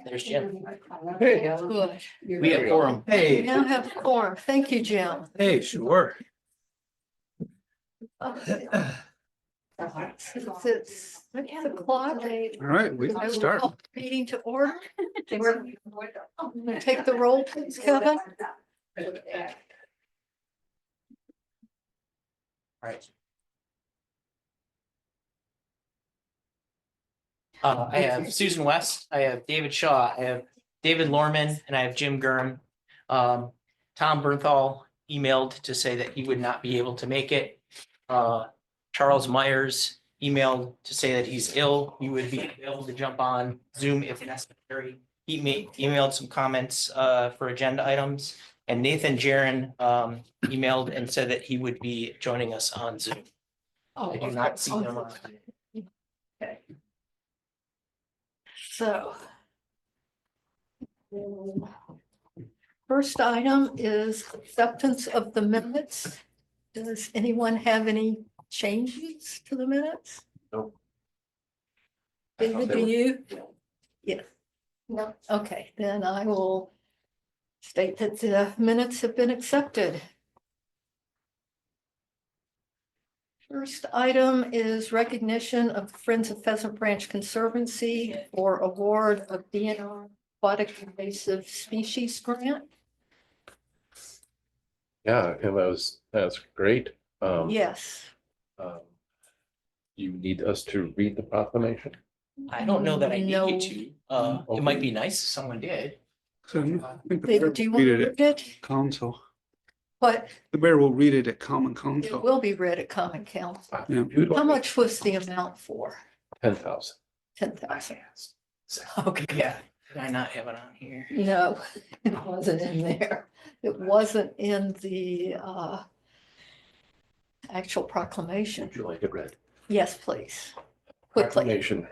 There's Jim. Hey. Good. We have quorum. We Hey, now have a quorum. Thank you, Jim. hey, sure. Since it's 6 o'clock. All right, we I can will start. call the meeting to order. I'm gonna take the roll, please, Kevin. Right. I have Susan West, I have David Shaw, I have David Lorman, and I have Jim Gurm. Tom Bernthal emailed to say that he would not be able to make it. Charles Myers emailed to say that he's ill. He would be able to jump on Zoom if necessary. He emailed some comments for agenda items. And Nathan Jaron emailed and said that he would be joining us on Zoom. I do not see him on. Okay. So. First item is acceptance of the minutes. Does anyone have any changes to the minutes? Nope. David, do you? Yes. No, okay, then I will state that the minutes have been accepted. First item is recognition of the Friends of Pheasant Branch Conservancy for award of DNR aquatic invasive species grant. Yeah, and that's great. Yes. You need us to read the proclamation? I don't know that I need No. you to. It might be nice if someone did. So I think the David, do you want to read read it it? at council. What? The mayor will read it at common It council. will be read at Common Council. Yeah. How much was the amount for? 10,000. 10,000. Okay, yeah. Did I not have it on here? No, it wasn't in there. It wasn't in the actual proclamation. Would you like it read? Yes, please. Quickly. Proclamation.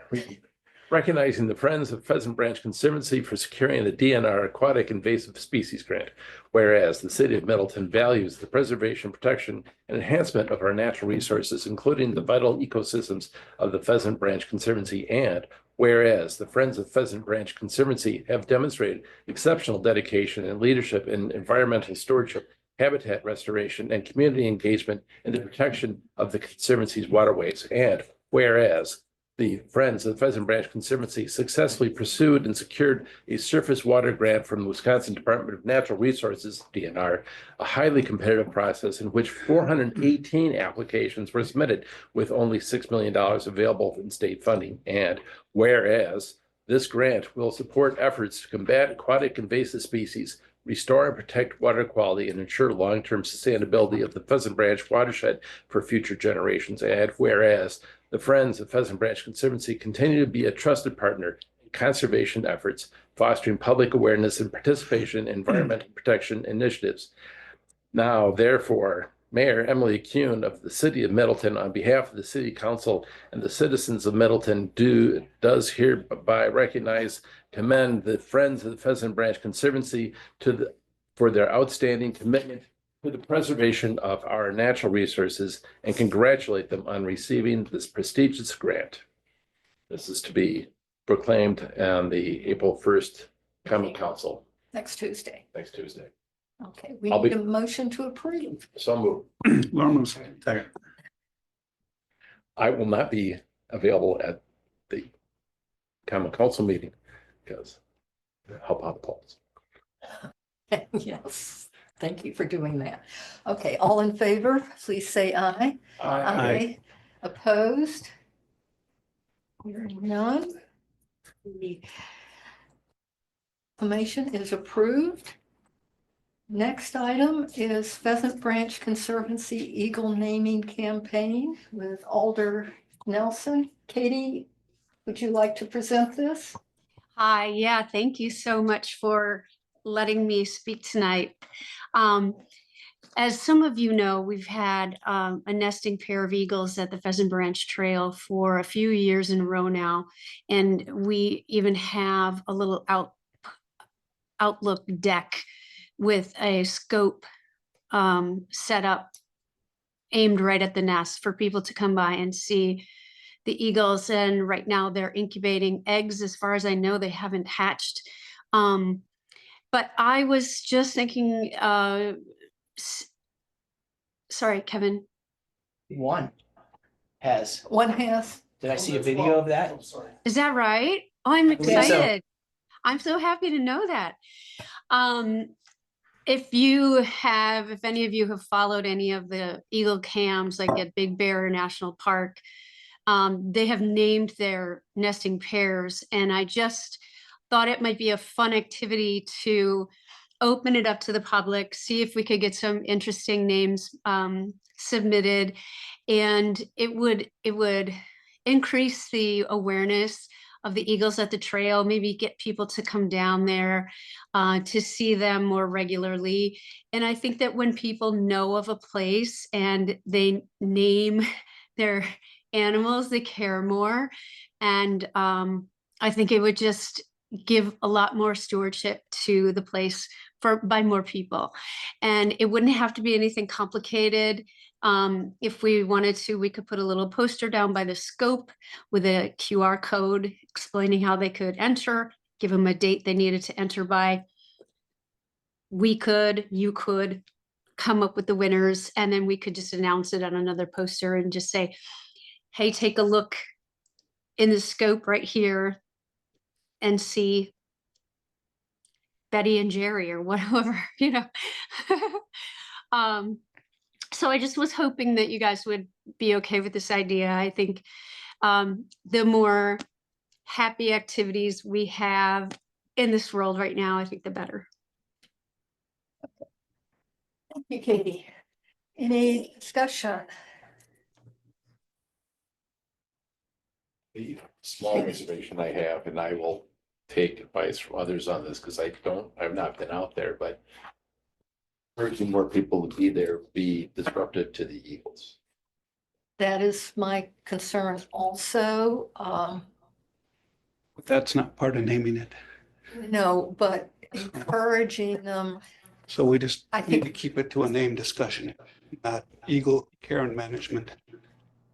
Recognizing the Friends of Pheasant Branch Conservancy for securing the DNR Aquatic Invasive Species Grant. Whereas the city of Middleton values the preservation, protection, and enhancement of our natural resources, including the vital ecosystems of the Pheasant Branch Conservancy, and whereas the Friends of Pheasant Branch Conservancy have demonstrated exceptional dedication and leadership in environmental stewardship, habitat restoration, and community engagement in the protection of the Conservancy's waterways, and whereas the Friends of the Pheasant Branch Conservancy successfully pursued and secured a surface water grant from the Wisconsin Department of Natural Resources, DNR, a highly competitive process in which 418 applications were submitted with only $6 million available in state funding. And whereas this grant will support efforts to combat aquatic invasive species, restore and protect water quality, and ensure long-term sustainability of the Pheasant Branch watershed for future generations. And whereas the Friends of Pheasant Branch Conservancy continue to be a trusted partner in conservation efforts, fostering public awareness and participation in environmental protection initiatives. Now, therefore, Mayor Emily Kuhn of the City of Middleton, on behalf of the City Council and the citizens of Middleton, does hereby recognize, commend the Friends of the Pheasant Branch Conservancy for their outstanding commitment to the preservation of our natural resources and congratulate them on receiving this prestigious grant. This is to be proclaimed on the April 1st Common Council Next Tuesday. next Tuesday. Okay, we I'll need be- a motion to approve. So moved. Lorman, second. I will not be available at the Common Council meeting because I help out the polls. Yes, thank you for doing that. Okay, all in favor, please say aye. Aye. Opposed? Hearing none. The proclamation is approved. Next item is Pheasant Branch Conservancy Eagle Naming Campaign with Alder Nelson. Katie, would you like to present this? Hi, yeah, thank you so much for letting me speak tonight. As some of you know, we've had a nesting pair of eagles at the Pheasant Branch Trail for a few years in a row now. And we even have a little outlook deck with a scope set up aimed right at the nest for people to come by and see the eagles, and right now they're incubating eggs. As far as I know, they haven't hatched. But I was just thinking, sorry, Kevin. One has. One has, Did I see a video of that? Is that right? Oh, I'm believe so. excited. I'm so happy to know that. If any of you have followed any of the eagle cams, like at Big Bear National Park, they have named their nesting pairs, and I just thought it might be a fun activity to open it up to the public, see if we could get some interesting names submitted, and it would increase the awareness of the eagles at the trail, maybe get people to come down there to see them more regularly. And I think that when people know of a place and they name their animals, they care more. And I think it would just give a lot more stewardship to the place by more people. And it wouldn't have to be anything complicated. If we wanted to, we could put a little poster down by the scope with a QR code explaining how they could enter, give them a date they needed to enter by. You could come up with the winners, and then we could just announce it on another poster and just say, hey, take a look in the scope right here and see Betty and Jerry or whatever, So I just was hoping that you guys would be okay with this idea. I think the more happy activities we have in this world right now, I think the better. thank you, Katie. Any discussion? The small reservation I have, and I will take advice from others on this because I've not been out there, but encouraging more people to be there be disruptive to the eagles. That is my concern also. But that's not part of naming it. No, but encouraging them. So we just I need to think, keep it to a name discussion, not eagle care and management.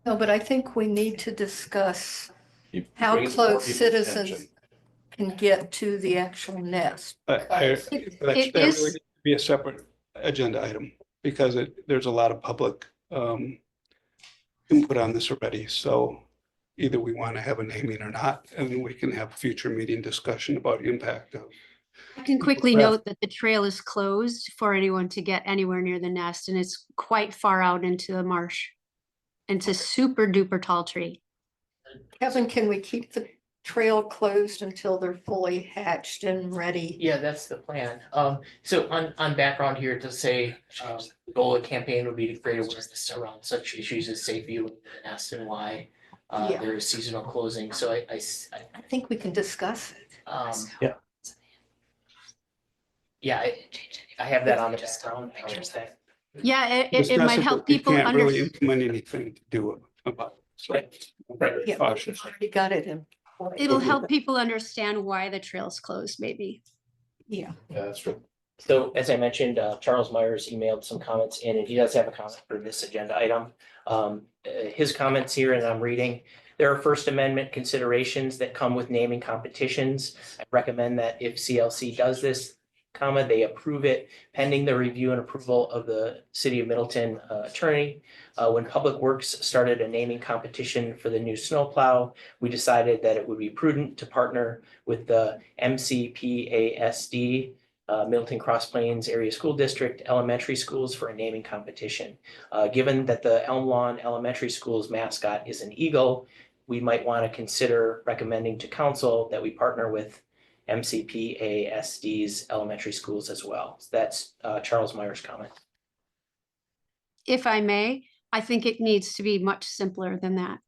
no, but I think we need to discuss You how raise more close people's citizens attention. can get to the actual nest. That It really is- needs to be a separate agenda item because there's a lot of public input on this already. So either we want to have a naming or not, and then we can have a future meeting discussion about the impact of. I can quickly Brett. note that the trail is closed for anyone to get anywhere near the nest, and it's quite far out into the marsh. And it's a super duper tall tree. Kevin, can we keep the trail closed until they're fully hatched and ready? Yeah, that's the plan. So on background here to say, the goal of the campaign would be to create awareness around such issues as safe view of the nest and why Yeah. there is seasonal closing. So I think we can discuss it. Yeah. Yeah, I have that on the background. Yeah, it Discuss might help but we people can't really understand. implement anything to do about it. So Right. Yeah, cautious. you got it in. It'll help people understand why the trail's closed, maybe. Yeah, Yeah, that's true. So as I mentioned, Charles Myers emailed some comments in, and he does have a comment for this agenda item. His comments here, and I'm reading, there are First Amendment considerations that come with naming competitions. I recommend that if CLC does this, they approve it pending the review and approval of the City of Middleton attorney. When Public Works started a naming competition for the new snowplow, we decided that it would be prudent to partner with the MCPASD, Middleton Cross Plains Area School District Elementary Schools for a naming competition. Given that the Elm Lawn Elementary School's mascot is an eagle, we might want to consider recommending to council that we partner with MCPASD's elementary schools as well. So that's Charles Myers' comment. If I may, I think it needs to be much simpler than that.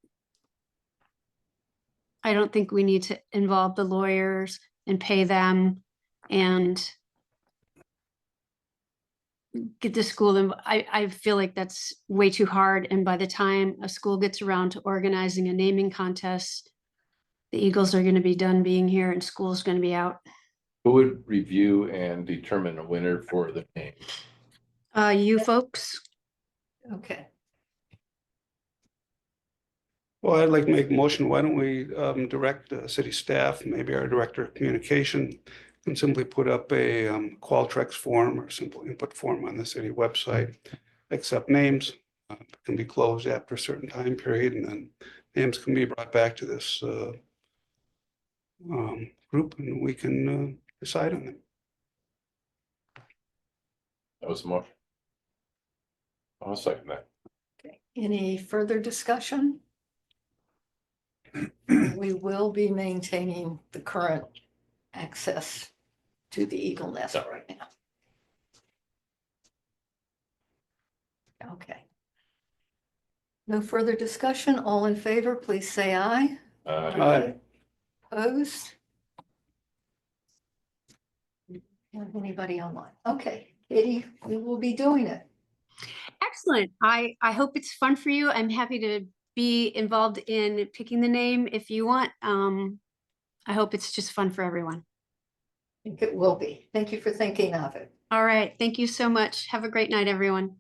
I don't think we need to involve the lawyers and pay them and get the school. I feel like that's way too hard. And by the time a school gets around to organizing a naming contest, the Eagles are going to be done being here and school's going to be out. Who would review and determine a winner for the name? You folks, okay. Well, I'd like to make a motion. Why don't we direct city staff, maybe our director of communication, can simply put up a Qualtrics form or simple input form on the city website, accept names, can be closed after a certain time period, and then names can be brought back to this group, and we can decide on them. That was a motion. I'll second that. Okay. Any further discussion? We will be maintaining the current access to the Eagle Nest right now. Okay. No further discussion. All in favor, please say aye. Aye. Opposed? Anybody online? Okay, Katie, we will be doing it. Excellent. I hope it's fun for you. I'm happy to be involved in picking the name if you want. I hope it's just fun for everyone. I think it will be. Thank you for thinking of it. All right. Thank you so much. Have a great night, everyone.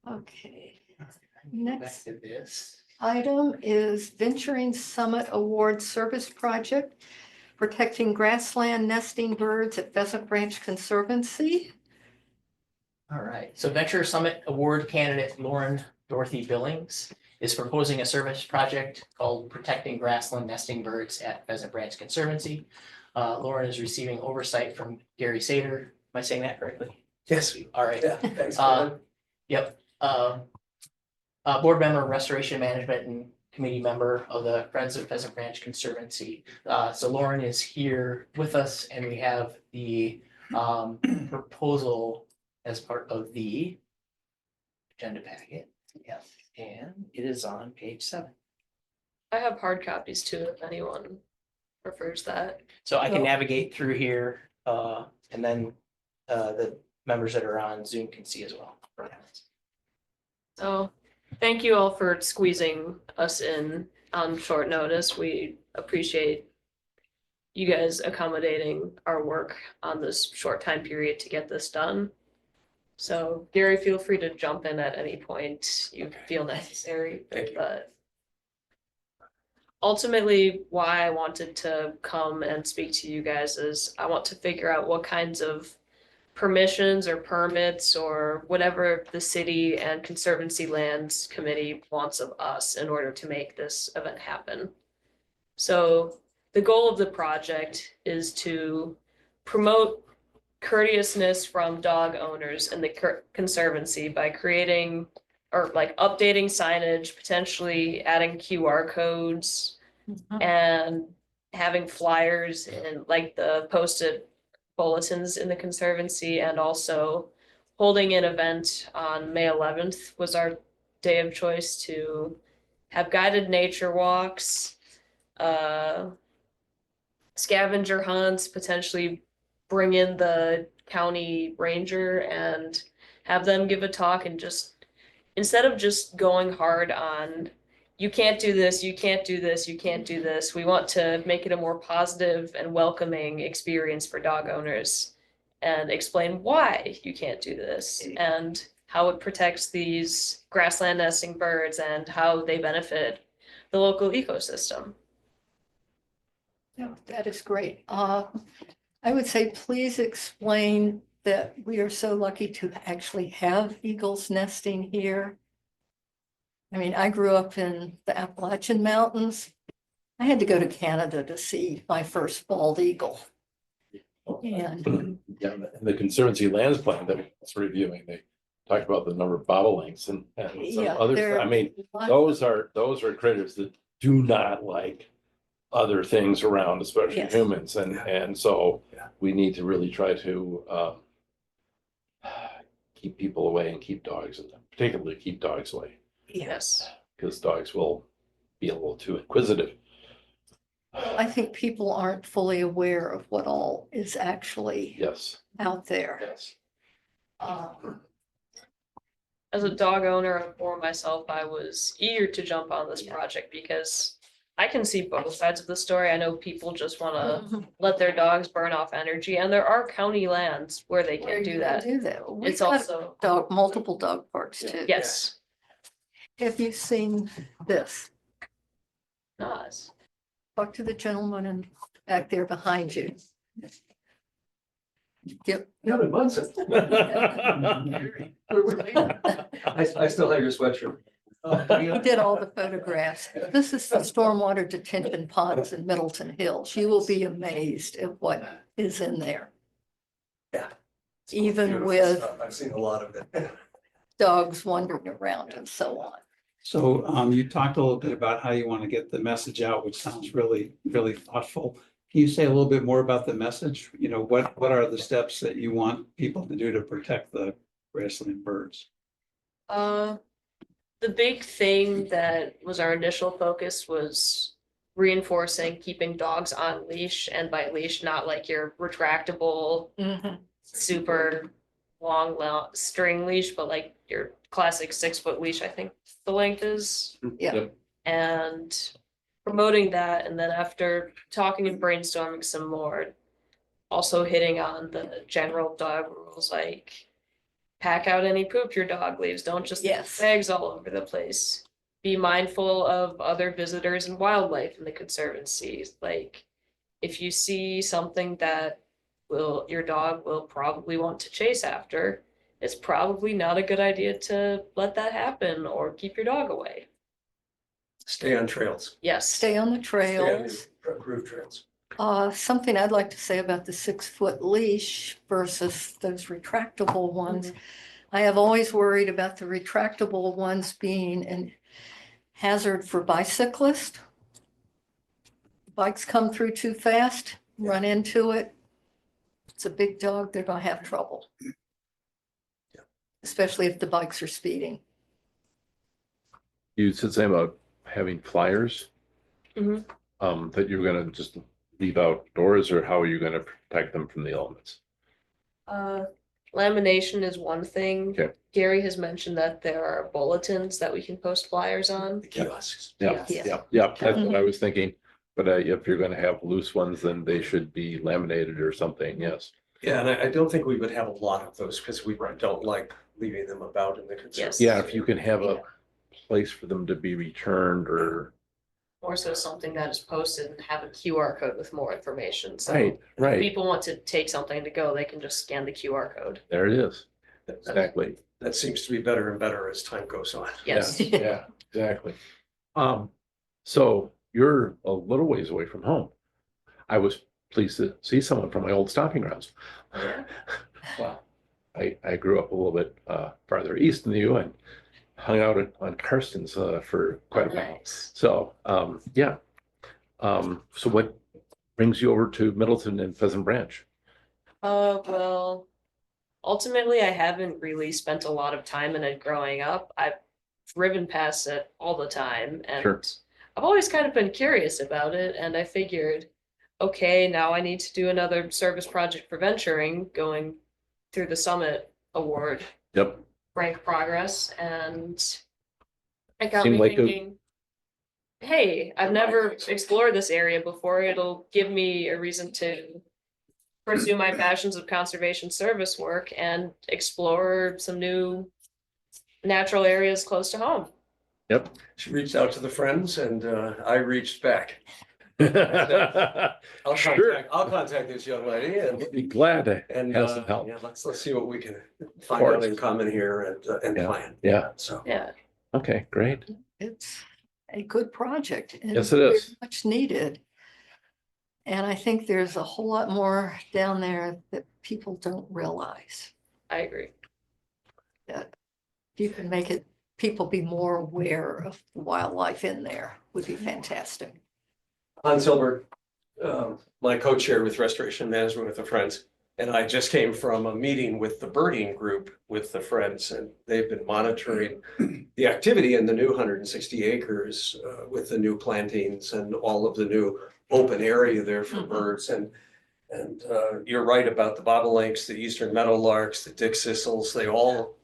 Okay. Back Next to this. item is Venturing Summit Award Service Project, protecting grassland nesting birds at Pheasant Branch Conservancy. All right, so Venture Summit Award candidate Lauren Dorothy Billings is proposing a service project called Protecting Grassland Nesting Birds at Pheasant Branch Conservancy. Lauren is receiving oversight from Gary Sater. Am I saying that correctly? Yes. All right. Yeah, thanks. Yep. Board member, Restoration Management and committee member of the Friends of Pheasant Branch Conservancy. So Lauren is here with us, and we have the proposal as part of the agenda packet. Yes, and it is on page 7. I have hard copies too, if anyone prefers that. So I can Well- navigate through here, and then the members that are on Zoom can see as well. So thank you all for squeezing us in on short notice. We appreciate you guys accommodating our work on this short time period to get this done. So Gary, feel free to jump in at any point you feel necessary. Thank you. But ultimately, why I wanted to come and speak to you guys is I want to figure out what kinds of permissions or permits or whatever the city and Conservancy Lands Committee wants of us in order to make this event happen. So the goal of the project is to promote courteousness from dog owners in the Conservancy by creating or like updating signage, potentially adding QR codes and having flyers and like the posted bulletins in the Conservancy, and also holding an event on May 11th was our day of choice to have guided nature walks, scavenger hunts, potentially bring in the county ranger and have them give a talk, and just instead of just going hard on you can't do this, you can't do this, you can't do this, we want to make it a more positive and welcoming experience for dog owners and explain why you can't do this and how it protects these grassland nesting birds and how they benefit the local ecosystem. No, that is great. I would say, please explain that we are so lucky to actually have eagles nesting here. I mean, I grew up in the Appalachian Mountains. I had to go to Canada to see my first bald eagle. And Yeah, in the Conservancy Lands Plan that it's reviewing, they talked about the number of bobolinks and some yeah, other, I mean, those are critters that do not like other things around, especially Yes. humans, and so Yeah. we need to really try to keep people away and keep dogs, particularly keep dogs away, yes, because dogs will be a little too inquisitive. I think people aren't fully aware of what all is actually Yes, out there. yes. As a dog owner for myself, I was eager to jump on this project because I can see both sides of the story. I know people just want to Mhm. let their dogs burn off energy, and there are county lands where they Where can do you that. Do that. We've It's got also, multiple dog parks too. yes, Have you seen this? Nice. Talk to the gentleman and back there behind you. Yep. Kevin Munson. I still have your sweatshirt. He did all the photographs. This is the stormwater detention ponds in Middleton Hills. You will be amazed at what is in there. Yeah. Even Beautiful with stuff. I've seen a lot of it. dogs wandering around and so on. So you talked a little bit about how you want to get the message out, which sounds really, really thoughtful. Can you say a little bit more about the message? You know, what are the steps that you want people to do to protect the grassland birds? The big thing that was our initial focus was reinforcing keeping dogs on leash, and by leash, not like your retractable, super long string leash, but like your classic 6-foot leash, I think the length is. Yeah. Yep. And promoting that, and then after talking and brainstorming some more, also hitting on the general dog rules, like pack out any poop your dog leaves, don't just leave Yes. bags all over the place. Be mindful of other visitors and wildlife in the conservancy. Like, if you see something that your dog will probably want to chase after, it's probably not a good idea to let that happen or keep your dog away. Stay on trails. Yes. Stay on the Stay on trails. the approved trails. Something I'd like to say about the 6-foot leash versus those retractable ones. I have always worried about the retractable ones being a hazard for bicyclists. Bikes come through too fast, run into it. It's a big dog, they're gonna have trouble. Especially if the bikes are speeding. You said something about having flyers. Mhm. That you're gonna just leave outdoors, or how are you gonna protect them from the elements? Lamination is one thing. Okay. Gary has mentioned that there are bulletins that we can post flyers on. The kiosks. Yeah, Yes. yeah, that's what I was thinking. But if you're gonna have loose ones, then they should be laminated or something, yes. Yeah, and I don't think we would have a lot of those because we don't like leaving them about in the conservancy. Yeah, if you can have a place for them to be returned, or, More so something that is posted and have a QR code with more information. So right, if right, people want to take something to go, they can just scan the QR code. there it is, That exactly. seems to be better and better as time goes on. Yes. Yeah, exactly. So you're a little ways away from home. I was pleased to see someone from my old stomping grounds. Yeah. Well, I grew up a little bit farther east than you, and hung out on Karstens for quite a while. Nice. So, yeah. So what brings you over to Middleton and Pheasant Branch? Well, ultimately, I haven't really spent a lot of time in it growing up. I've driven past it all the time, and Sure. I've always kind of been curious about it. And I figured, okay, now I need to do another service project for venturing, going through the Summit Award Yep. rank progress, and it got Seemed me like a- thinking, hey, I've never explored this area before. It'll give me a reason to pursue my passions of conservation service work and explore some new natural areas close to home. Yep. She reached out to the friends and I reached back. Sure. I'll contact this young lady Be glad to and have some help. yeah, let's see what we can find out in common here and Yeah. plan. Yeah, So. Yeah. okay, great. It's a good project. and Yes, it is. very Much needed. And I think there's a whole lot more down there that people don't realize. I agree. That if you can make it, people be more aware of the wildlife in there would be fantastic. Hans Silberg, my co-chair with Restoration Management with the Friends, and I just came from a meeting with the birding group with the Friends, and they've been monitoring the activity in the new 160 acres with the new plantings and all of the new open area there for birds. And you're right about the bobolinks, the eastern meadowlarks, the dickcissels.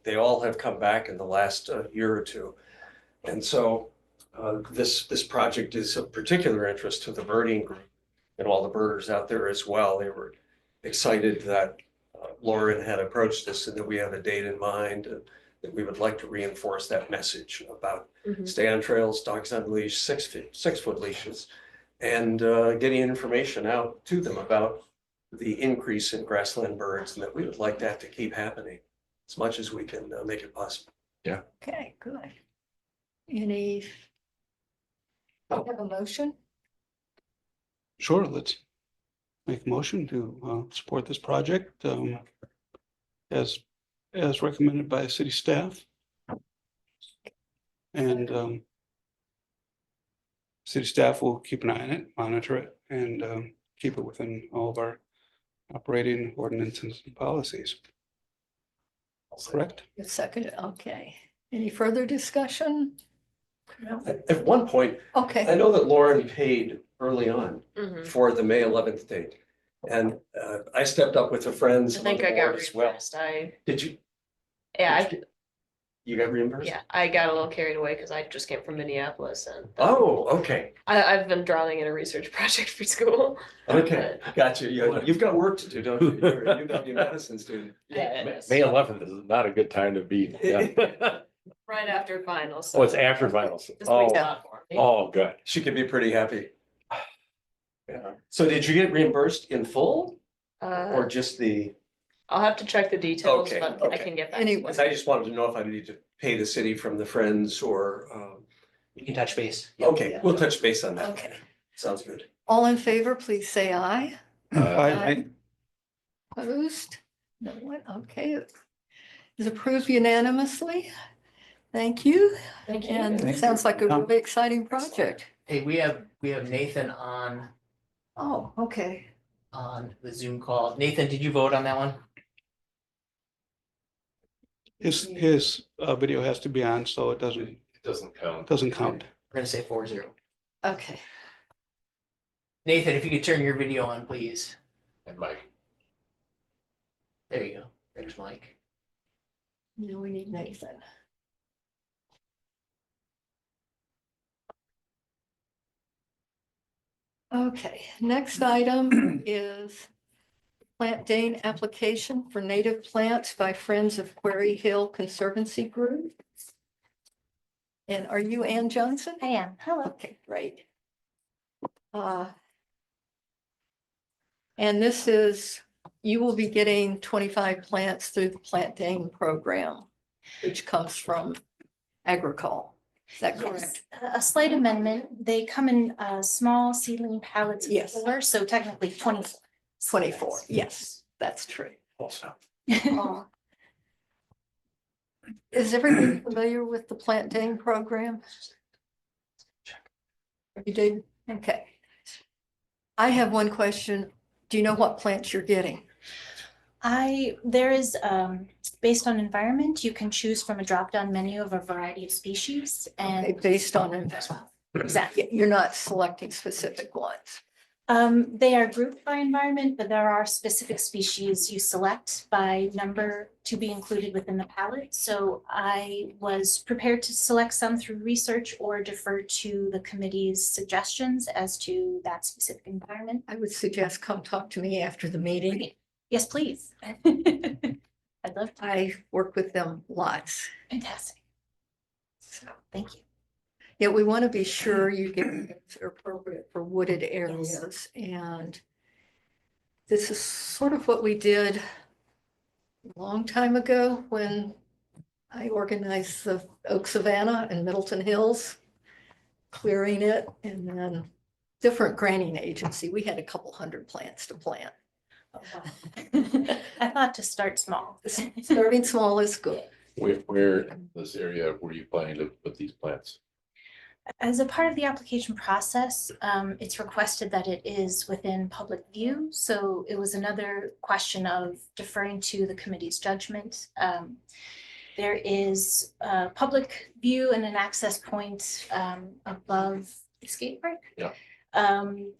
They all have come back in the last year or two, and so. This project is of particular interest to the birding group and all the birders out there as well. They were excited that Lauren had approached us and that we had a date in mind. And that we would like to reinforce that message about Mhm. stay on trails, dogs on leash, 6 foot leashes. And getting information out to them about the increase in grassland birds, and that we would like that to keep happening as much as we can make it possible. Okay, good. Any? Have a motion? Sure, let's make a motion to support this project as recommended by city staff. And city staff will keep an eye on it, monitor it, and keep it within all of our operating ordinances and policies. Correct? A second, okay. Any further discussion? No. At one point, I Okay, know that Lauren paid early on Mhm. for the May 11th date. And I stepped up with the friends. I on think the I got board as well. reimbursed. Did you? Yeah, You got reimbursed? yeah, I got a little carried away because I just came from Minneapolis and Oh, okay, I've been drowning in a research project for school. okay, gotcha. You've got work to do, don't you? You're a UW medicine student. May 11th is not a good time to be. Yeah. Right after finals. Oh, it's after finals. This week's Oh, not for me. oh, good. She could be pretty happy. Yeah. So did you get reimbursed in full or just the, I'll have to check the details, Okay, but I okay. can get back. Anyway. because I just wanted to know if I need to pay the city from the friends or, You can touch base. okay, we'll touch base on that. okay. Sounds good. All in favor, please say aye. I Opposed? No one, okay. Is approved unanimously. Thank you. Thank you. And Thank it sounds you. like a really exciting project. Hey, we have Nathan on Oh, okay. the Zoom call. Nathan, did you vote on that one? his video has to be on, so it It doesn't count. doesn't count. We're gonna say 4-0. Okay. Nathan, if you could turn your video on, please. And Mike. There you go. There's Mike. Now we need Nathan. Okay, next item is plant Dane application for native plants by Friends of Quarry Hill Conservancy Group. And are you Ann Johnson? I am. Hello. Okay, great. And this is, you will be getting 25 plants through the Plant Dane program, which comes from Agricole. Is that correct? Yes, a slight amendment. They come in small seedling pallets of Yes. 4, so technically 24. 24, yes, that's true. Also. Is everybody familiar with the Plant Dane program? You did? Okay. I have one question. Do you know what plants you're getting? There is, based on environment, you can choose from a drop-down menu of a variety of species Okay, and based on investment. exactly. You're not selecting specific ones. They are grouped by environment, but there are specific species you select by number to be included within the palette. So I was prepared to select some through research or defer to the committee's suggestions as to that specific environment. I would suggest come talk to me after the meeting. Yes, please. I'd love to. I work with them lots. Fantastic. So, Thank you. yeah, we want to be sure you get things that are appropriate for wooded areas. And this is sort of what we did a long time ago when I organized the Oak Savannah and Middleton Hills, clearing it, and then different granting agency. We had a couple hundred plants to plant. I thought to start small. Starting small is good. Where in this area were you planning to put these plants? As a part of the application process, it's requested that it is within public view. So it was another question of deferring to the committee's judgment. There is a public view and an access point above the skate park. Yeah.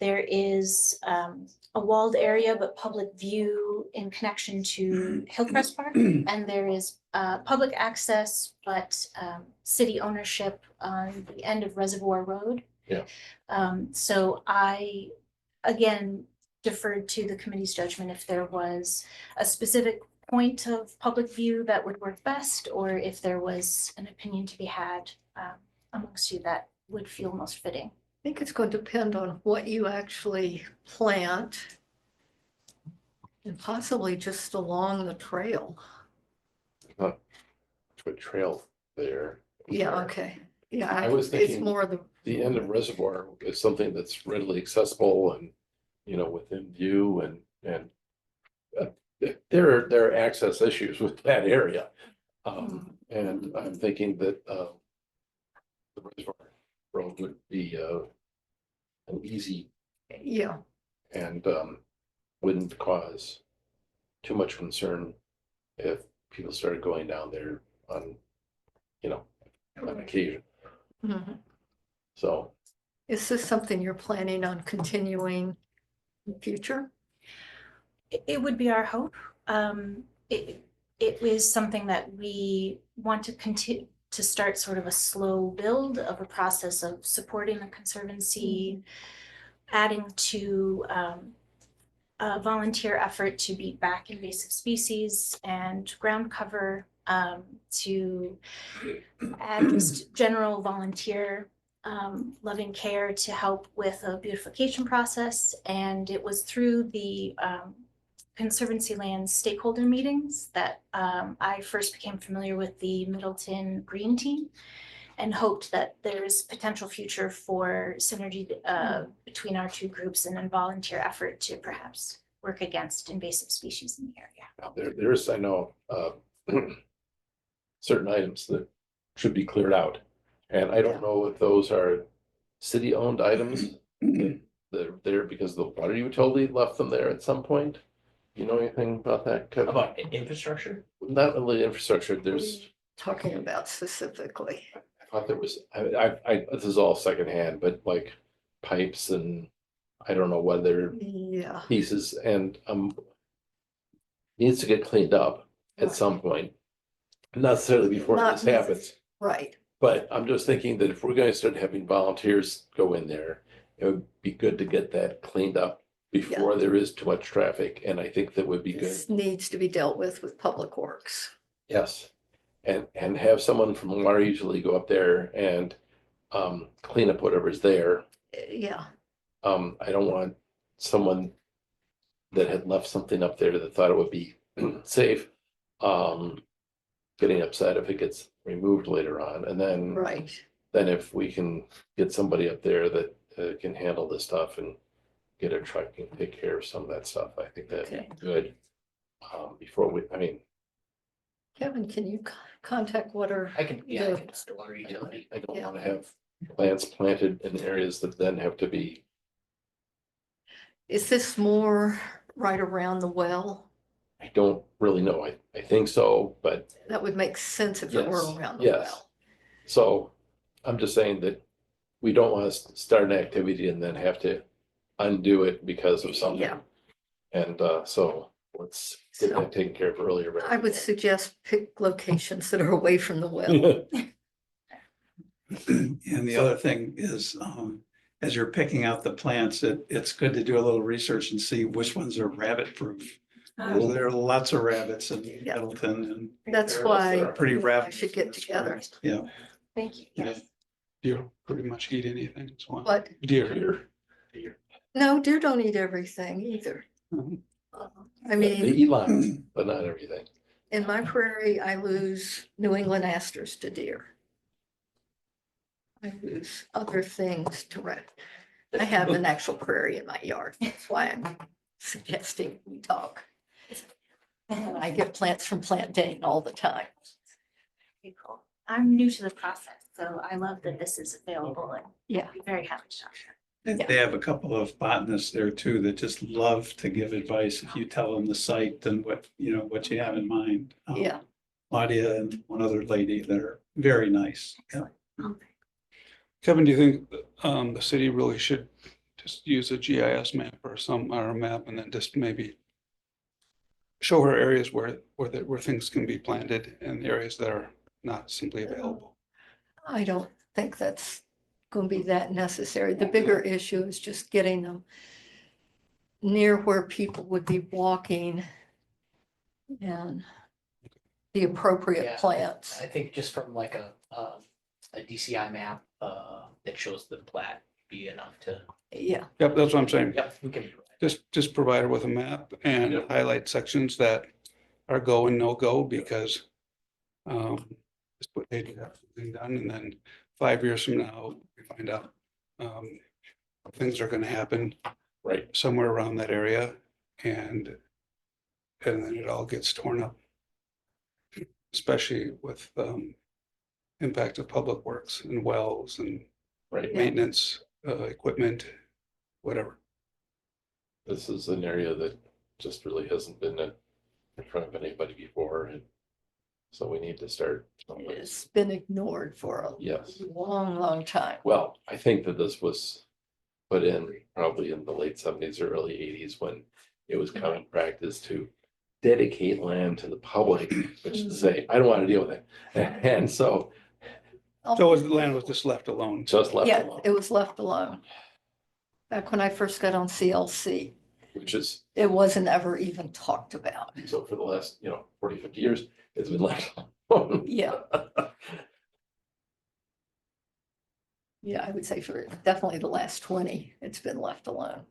There is a walled area, but public view in connection to Hillcrest Park. And there is public access, but city ownership on the end of Reservoir Road. Yeah. So I, again, deferred to the committee's judgment if there was a specific point of public view that would work best, or if there was an opinion to be had amongst you that would feel most fitting. I think it's going to depend on what you actually plant and possibly just along the trail. To a trail there. Yeah, okay. Yeah, I was it's thinking more The end of reservoir is something that's readily accessible and, within view and there are access issues with that area. And I'm thinking that, the reservoir road would be, an easy yeah, and, wouldn't cause too much concern if people started going down there on, on occasion. mhm. So, Is this something you're planning on continuing in future? It would be our hope. It was something that we want to continue to start sort of a slow build of a process of supporting the Conservancy, adding to a volunteer effort to beat back invasive species and ground cover, to add just general volunteer loving care to help with a beautification process. And it was through the Conservancy Lands stakeholder meetings that I first became familiar with the Middleton Green Team and hoped that there's potential future for synergy between our two groups and a volunteer effort to perhaps work against invasive species in the area. there's, I know, certain items that should be cleared out. And I don't know if those are city-owned items. They're there because the water utility left them there at some point. You know anything about that, Kevin? About infrastructure? Not really infrastructure, there's, Talking about specifically. I thought there was, this is all secondhand, but like pipes and I don't know whether Yeah, pieces and needs to get cleaned up at some point. Not necessarily before Not this happens, right. but I'm just thinking that if we're going to start having volunteers go in there, it would be good to get that cleaned up before there is too much traffic, and I think that would be good. This needs to be dealt with Public Works. Yes, and have someone from water usually go up there and clean up whatever's there. Yeah, I don't want someone that had left something up there that thought it would be safe, getting upset if it gets removed later on. And then, right. then if we can get somebody up there that can handle this stuff and get a truck and take care of some of that stuff, I think that'd Okay. be good. Before we, I mean, Kevin, can you contact water? I can, yeah, I can just water utility. I don't Yeah. want to have plants planted in areas that then have to be, Is this more right around the well? I don't really know. I think so, but That would make sense if it were Yes, around the yes. well. so I'm just saying that we don't want to start an activity and then have to undo it because of something. Yeah. And so let's get So that taken care of earlier. rather I would than- suggest pick locations that are away from the well. And the other thing is, as you're picking out the plants, it's good to do a little research and see which ones are rabbit proof. There are lots of rabbits in Yeah. Middleton That's They're why pretty you and I rabbit. should get together. and, yeah. Thank you. Yeah. Deer pretty much eat anything. So But deer. no, deer don't eat everything either. Mhm. I They mean, eat lots, but not everything. in my prairie, I lose New England asters to deer. I lose other things to red. I have an actual prairie in my yard. That's why I'm suggesting we talk. And I get plants from Plant Dane all the time. Very cool. I'm new to the process, so I love that this is available and Yeah. I'd be very happy to talk. And Yeah. they have a couple of botanists there too that just love to give advice if you tell them the site and what you have in mind. Yeah. Claudia and one other lady that are very nice. Yeah. Kevin, do you think the city really should just use a GIS map or a map and then just maybe show her areas where things can be planted and areas that are not simply available? I don't think that's going to be that necessary. The bigger issue is just getting them near where people would be walking and the appropriate Yeah. plants. I think just from like a DCI map, that shows the plat be enough to, Yeah, Yep, that's what I'm saying. yep, we can. Just provide her with a map and Yep. highlight sections that are go and no go because just put they have something done and then 5 years from now, we find out things are gonna happen Right. somewhere around that area and then it all gets torn up. Especially with impact of public works and wells and Right. maintenance, equipment, whatever. This is an area that just really hasn't been in front of anybody before, and so we need to start. it's been ignored for a Yes. long, long time. Well, I think that this was put in probably in the late 70s or early 80s when it was common practice to dedicate land to the public, which is to say, I don't want to deal with it. And so So the land was just left alone. just left Yeah, alone, it was left alone. Back when I first got on CLC, which is, it wasn't ever even talked about. so for the last, 40, 50 years, it's been left alone. Yeah. Yeah, I would say for definitely the last 20, it's been left alone.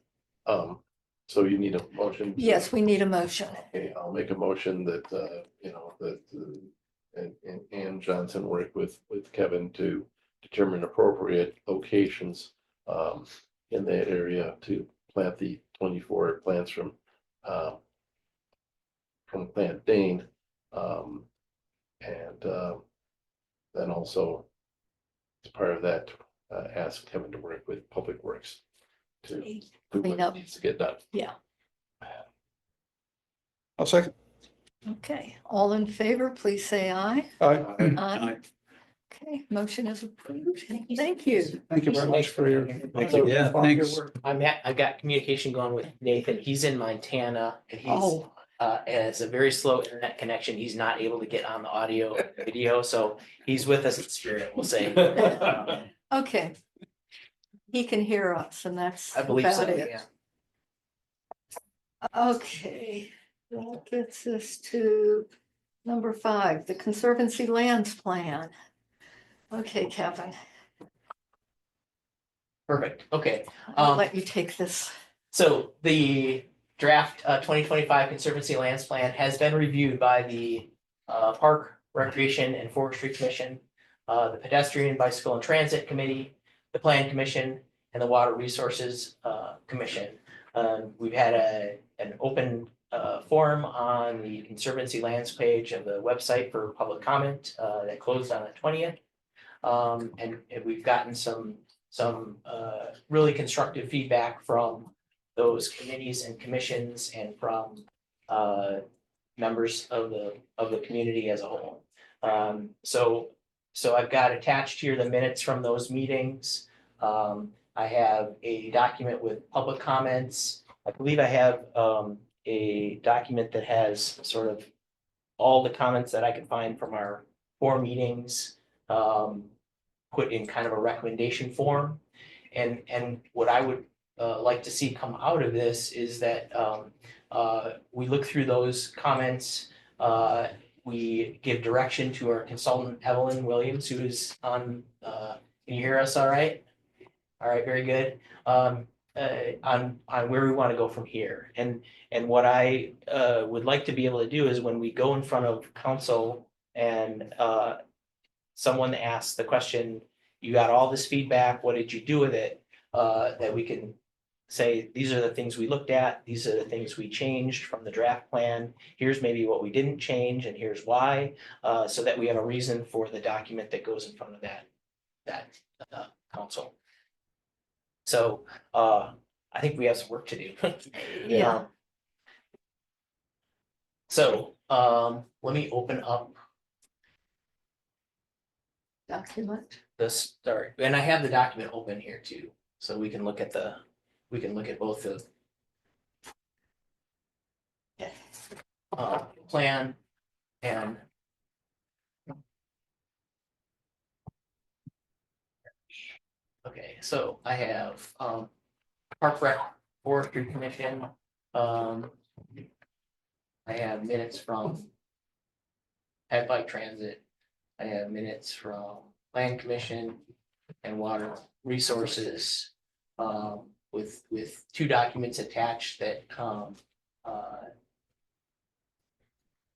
So you need a motion? Yes, we need a motion. Okay, I'll make a motion that, and Ann Johnson work with Kevin to determine appropriate locations in that area to plant the 24 plants from Plant Dane. And then also, as part of that, ask Kevin to work with Public Works to do Clean what up. needs to get done. Yeah. I'll second. Okay, all in favor, please say aye. Aye. Aye. Okay, motion is approved. Thank you. Thank you very much for your. Thank you. Yeah, thanks. I've got communication going with Nathan. He's in Montana and he's Oh, has a very slow internet connection. He's not able to get on the audio and video, so he's with us in spirit, we'll say. okay. He can hear us and that's I believe so, about it. yeah. Okay, that gets us to number 5, the Conservancy Lands Plan. Okay, Kevin, Perfect, okay. I'll let you take this. So the draft 2025 Conservancy Lands Plan has been reviewed by the Park, Recreation and Forestry Commission, the Pedestrian, Bicycle and Transit Committee, the Plan Commission, and the Water Resources Commission. We've had an open forum on the Conservancy Lands page of the website for public comment that closed on the 20th. And we've gotten some really constructive feedback from those committees and commissions and from members of the community as a whole. So I've got attached here the minutes from those meetings. I have a document with public comments. I believe I have a document that has sort of all the comments that I could find from our 4 meetings, put in kind of a recommendation form. And what I would like to see come out of this is that we look through those comments. We give direction to our consultant, Evelyn Williams, who is on, can you hear us all right? All right, very good. On where we want to go from here. And what I would like to be able to do is when we go in front of council and someone asks the question, you got all this feedback, what did you do with it? That we can say, these are the things we looked at, these are the things we changed from the draft plan. Here's maybe what we didn't change and here's why, so that we have a reason for the document that goes in front of that council. So I think we have some work to do. Yeah. So let me open up Document. the start, and I have the document open here too, so we can look at both the plan and okay, so I have Park Rec Forestry Commission. I have minutes from Ag Bike Transit. I have minutes from Land Commission and Water Resources. With two documents attached that,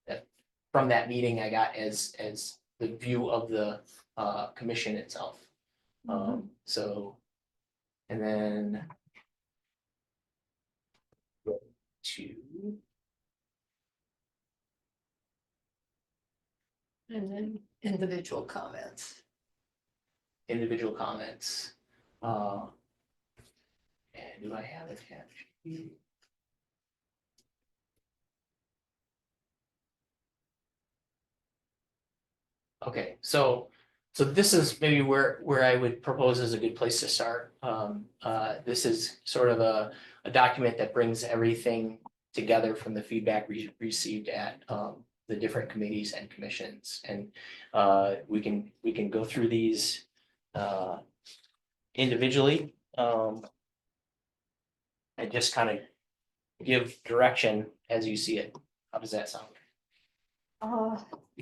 that from that meeting I got as the view of the, commission itself. So, and then two, And then individual comments. individual comments. And do I have attached? Okay, so this is maybe where I would propose is a good place to start. This is sort of a document that brings everything together from the feedback we received at the different committees and commissions. And we can go through these individually. And just kind of give direction as you see it. How does that sound?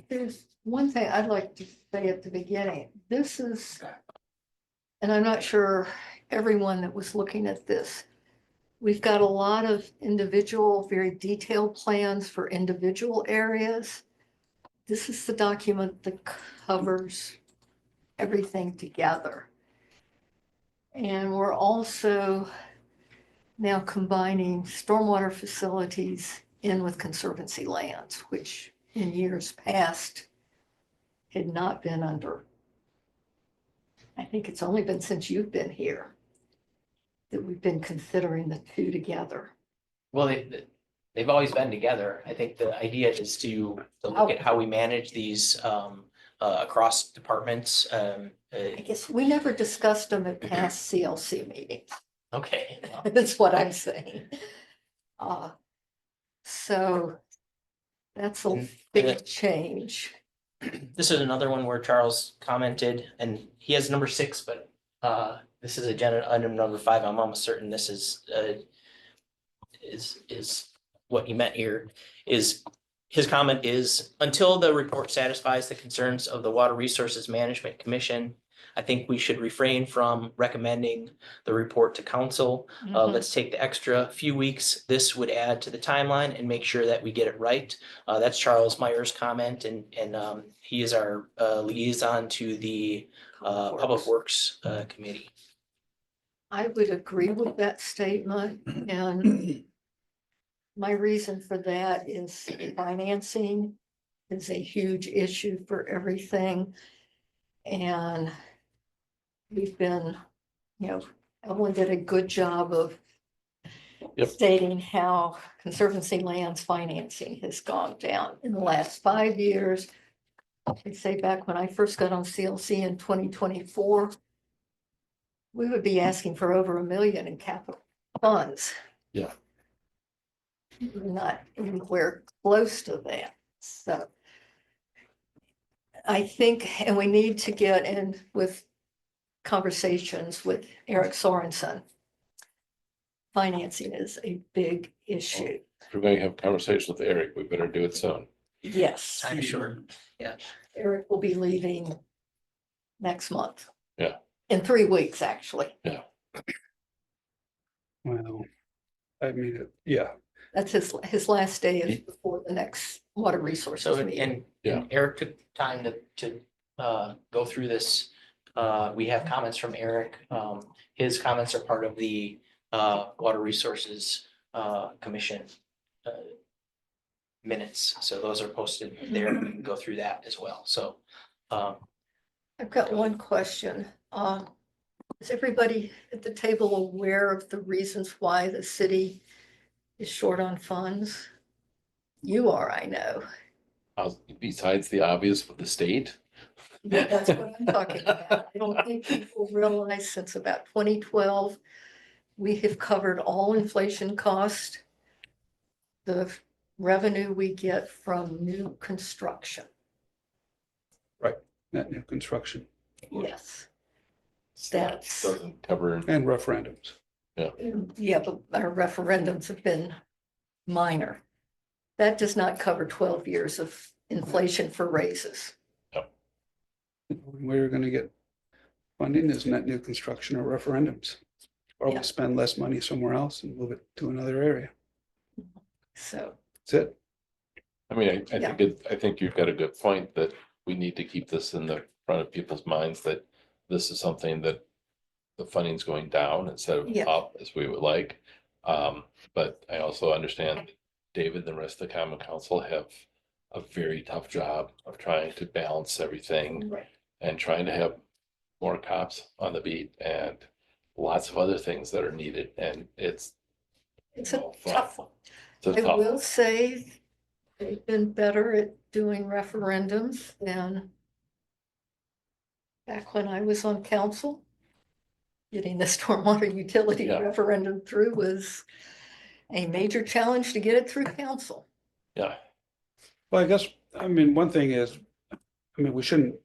There's one thing I'd like to say at the beginning. This is, and I'm not sure everyone that was looking at this, we've got a lot of individual, very detailed plans for individual areas. This is the document that covers everything together. And we're also now combining stormwater facilities in with Conservancy lands, which in years past had not been under. I think it's only been since you've been here that we've been considering the two together. Well, they've always been together. I think the idea is to look at how we manage these across departments. I guess we never discussed them at past CLC meetings. Okay. That's what I'm saying. So that's a big change. This is another one where Charles commented, and he has number 6, but this is agenda item number 5. I'm almost certain this is what he meant here. Is his comment is, until the report satisfies the concerns of the Water Resources Management Commission, I think we should refrain from recommending the report to council. Let's take the extra few weeks this would add to the timeline and make sure that we get it right. That's Charles Meyer's comment, and he is our liaison to the Public Works Committee. I would agree with that statement, and my reason for that is financing is a huge issue for everything. And we've been, Evelyn did a good job of stating how Conservancy lands financing has gone down in the last 5 years. I'd say back when I first got on CLC in 2024, we would be asking for over $1 million in capital funds. Yeah. We're not anywhere close to that. So I think, and we need to get in with conversations with Eric Sorensen. Financing is a big issue. If we're going to have a conversation with Eric, we better do it soon. Yes. Time short. Yeah. Eric will be leaving next month. Yeah. In 3 weeks, actually. Well, I mean, yeah, That's his last day is before the next water resources So, meeting. and Eric took time to go through this. We have comments from Eric. His comments are part of the Water Resources Commission minutes. So those are posted there. We can go through that as well. So I've got one question. Is everybody at the table aware of the reasons why the city is short on funds? You are, I know. Besides the obvious with the state. Yeah, that's what I'm talking about. I don't think people realize since about 2012, we have covered all inflation cost. The revenue we get from new construction. net new construction Yes. That's, Doesn't cover. and referendums. yeah, but our referendums have been minor. that does not cover 12 years of inflation for raises. We're gonna get funding is net new construction or referendums. Or Yeah. we spend less money somewhere else and move it to another area. So, That's it. I mean, I Yeah. I think you've got a good point that we need to keep this in the front of people's minds that this is something that the funding's going down instead of Yeah. up as we would like. But I also understand that David and the rest of the Common Council have a very tough job of trying to balance everything right. and trying to have more cops on the beat and lots of other things that are needed. And it's It's a well, tough one. it's a I tough. will say they've been better at doing referendums than back when I was on council. Getting the stormwater utility Yeah. referendum through was a major challenge to get it through council. Yeah, Well, I guess, I mean, one thing is, I mean, we shouldn't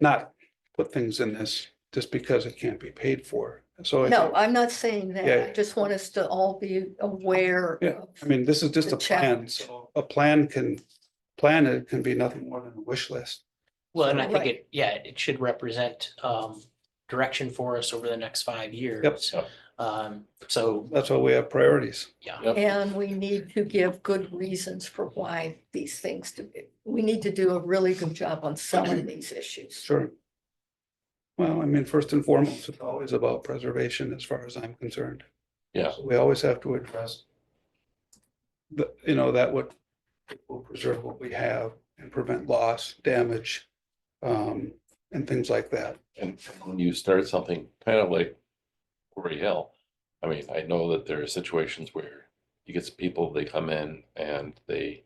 not put things in this just because it can't be paid for. So. I No, think- I'm not saying that. Yeah. I just want us to all be aware Yeah, of, I mean, this is just the a plan, challenge. so a plan it can be nothing more than a wish list. Well, and I think Right. it should represent direction for us over the next 5 years. Yep. So, That's why we have priorities. yeah, yep. and we need to give good reasons for why these things we need to do a really good job on selling these issues. Sure. Well, I mean, first and foremost, it's always about preservation as far as I'm concerned. Yeah. We always have to address that would will preserve what we have and prevent loss, damage, and things like that. And when you start something kind of like Quarry Hill, I mean, I know that there are situations where you get some people, they come in and they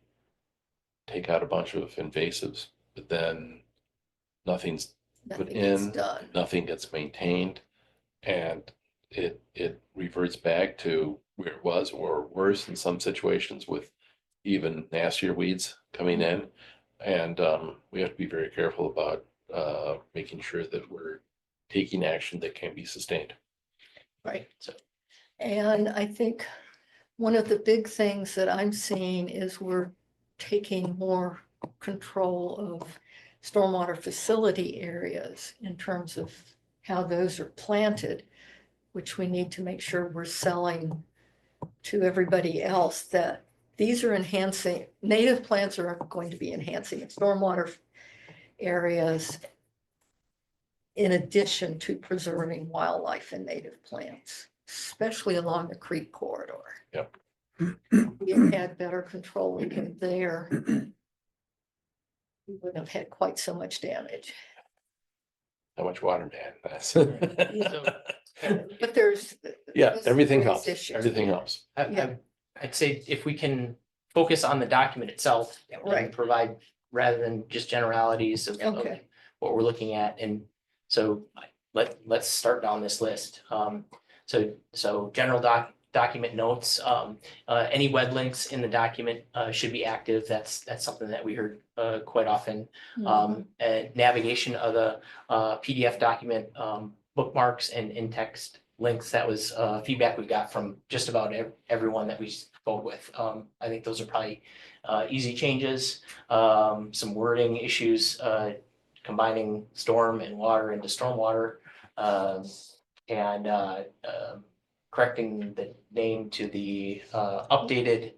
take out a bunch of invasives, but then nothing's Nothing put gets in, done. nothing gets maintained, and it reverts back to where it was or worse in some situations with even nastier weeds coming in. And we have to be very careful about making sure that we're taking action that can be sustained. Right. So- And I think one of the big things that I'm seeing is we're taking more control of stormwater facility areas in terms of how those are planted, which we need to make sure we're selling to everybody else that these are enhancing, native plants are going to be enhancing stormwater areas in addition to preserving wildlife and native plants, especially along the creek corridor. Yep. We have had better control there. We wouldn't have had quite so much damage. How much water, man? That's. But there's. Yeah, there's everything various helps. issues. Everything helps. Yeah. I'd say if we can focus on the document itself. Right. And provide, rather than just generalities of Okay. what we're looking at, and so let's start down this list. So general document notes, any web links in the document should be active. That's something that we heard quite often. And navigation of the PDF document, bookmarks and in-text links. That was feedback we got from just about everyone that we spoke with. I think those are probably easy changes. Some wording issues, combining storm and water into stormwater, and correcting the name to the updated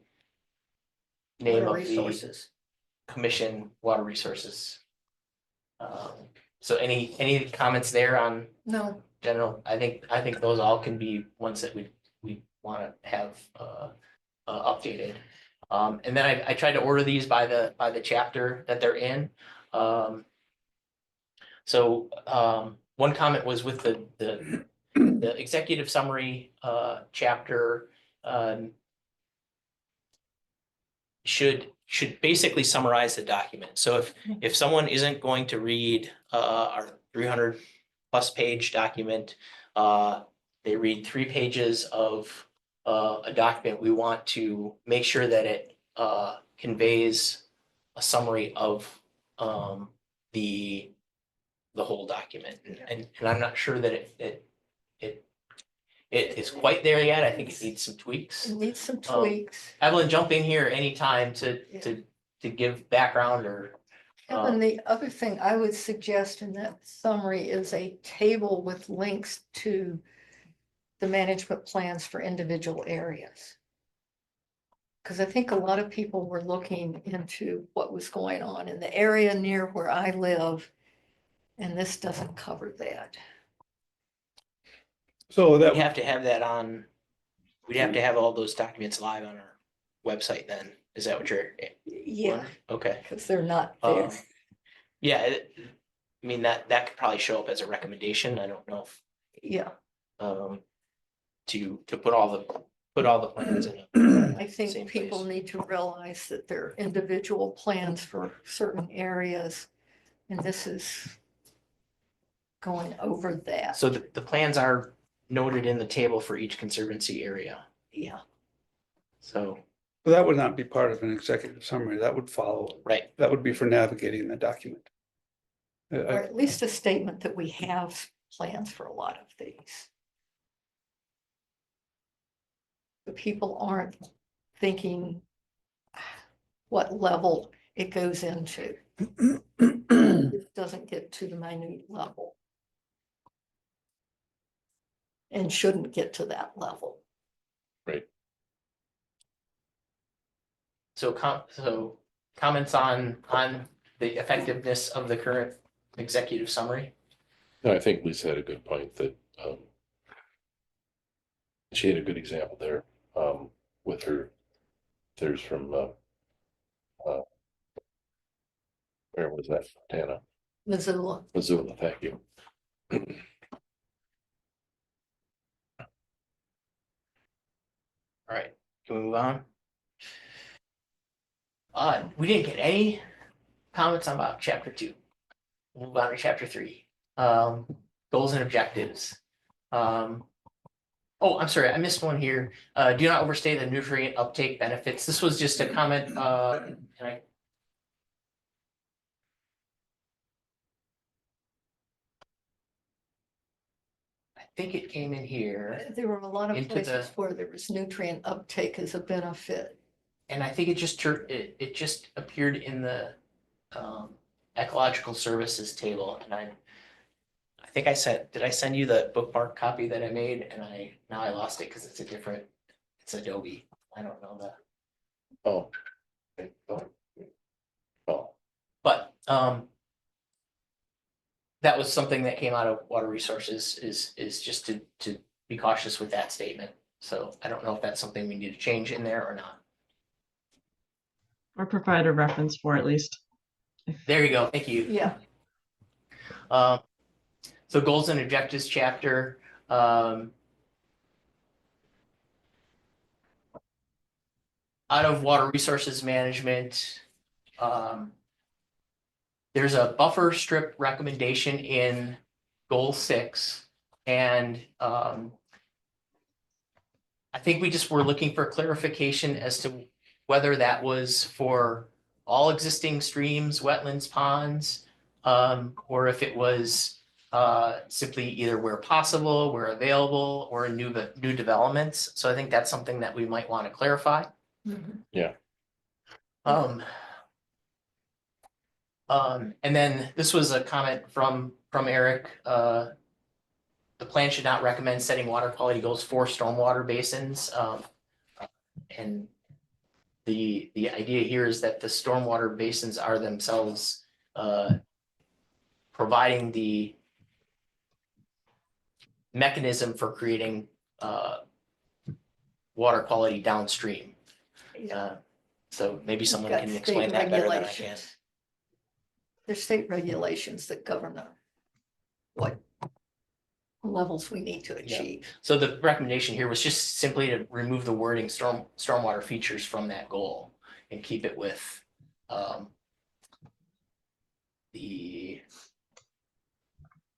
name Water of the resources. commission, water resources. So any comments there on No, general? I think those all can be ones that we want to have updated. And then I tried to order these by the chapter that they're in. So one comment was with the executive summary chapter, should basically summarize the document. So if someone isn't going to read our 300+ page document, they read 3 pages of a document, we want to make sure that it conveys a summary of the whole document. And I'm not sure that it it is quite there yet. I think it needs some tweaks. It needs some tweaks. Evelyn, jump in here anytime to give background or. And the other thing I would suggest in that summary is a table with links to the management plans for individual areas. Because I think a lot of people were looking into what was going on in the area near where I live, and this doesn't cover that. So We'd that, have to have that on, we'd have to have all those documents live on our website then. Is that what you're? Yeah, Okay. because they're not there. Um, yeah, I mean, that could probably show up as a recommendation. I don't know if, Yeah, to put all the plans in. I think Same people place. need to realize that there are individual plans for certain areas, and this is going over that. So the plans are noted in the table for each conservancy area. Yeah, So, that would not be part of an executive summary. That would follow. right. That would be for navigating the document. or at least a statement that we have plans for a lot of these. The people aren't thinking what level it goes into. It doesn't get to the minute level. And shouldn't get to that level. So comments on the effectiveness of the current executive summary? No, I think Lisa had a good point that she had a good example there with her. There's from where was that? Tana, Missoula. Missoula. Thank you. All right, can we move on? We didn't get any comments about chapter 2. We'll move on to chapter 3. Goals and objectives. Oh, I'm sorry, I missed one here. Do not overstay the nutrient uptake benefits. This was just a comment, and I think it came in here, There were a lot of Into places the- where there was nutrient uptake as a benefit. and I think it just appeared in the ecological services table, and I think did I send you the bookmark copy that I made? And now I lost it because it's Adobe. I don't know that. Oh. Okay. Oh. But that was something that came out of water resources is just to be cautious with that statement. So I don't know if that's something we need to change in there or not. Or provide a reference for at least. There you go. Thank you. Yeah, So goals and objectives chapter. Out of water resources management, there's a buffer strip recommendation in goal 6. And I think we just were looking for clarification as to whether that was for all existing streams, wetlands, ponds, or if it was simply either where possible, where available, or in new developments. So I think that's something that we might want to clarify. mhm. And then this was a comment from Eric. The plan should not recommend setting water quality goals for stormwater basins. And the idea here is that the stormwater basins are themselves providing the mechanism for creating water quality downstream. So maybe someone Got can state explain that better than I can. regulations. There's state regulations that govern what levels we need to achieve. So the recommendation here was just simply to remove the wording stormwater features from that goal and keep it with the,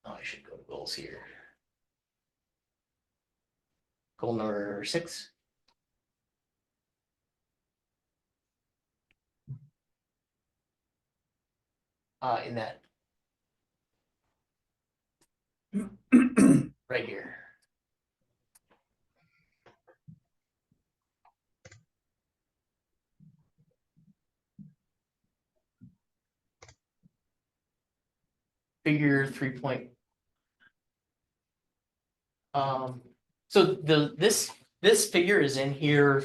oh, I should go to goals here. Goal number 6. In that right here. figure 3 point. So this figure is in here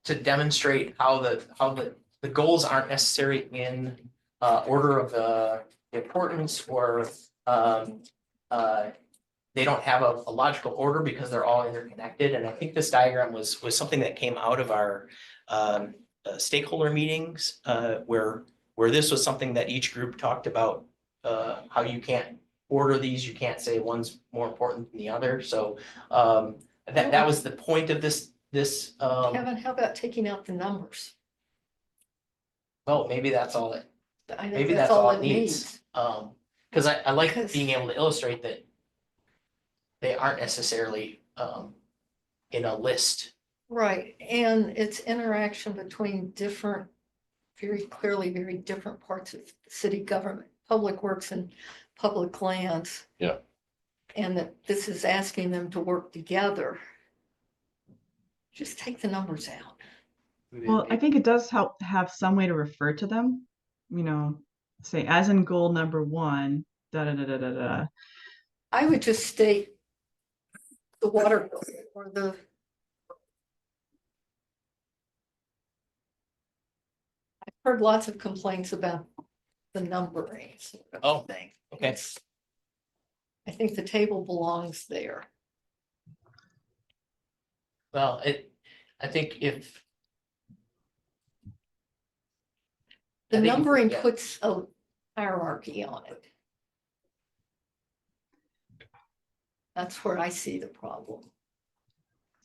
to demonstrate how the goals aren't necessary in order of the importance or they don't have a logical order because they're all interconnected. And I think this diagram was something that came out of our stakeholder meetings where this was something that each group talked about how you can't order these, you can't say one's more important than the other. So that was the point of this Kevin, how about taking out the numbers? well, maybe that's all it I think maybe that's all it needs. Because I like Because- being able to illustrate that they aren't necessarily in a list. Right, and it's interaction between different, very clearly, very different parts of city government, public works and public lands. Yeah. And that this is asking them to work together. Just take the numbers out. Well, I think it does help to have some way to refer to them, you know, say as in goal number 1, da da da da da da. I would just state the water bill or the. I've heard lots of complaints about the numbering. sort of Oh, thing. okay. It's- I think the table belongs there. Well, I think if. The I think if- numbering yeah. puts a hierarchy on it. That's where I see the problem.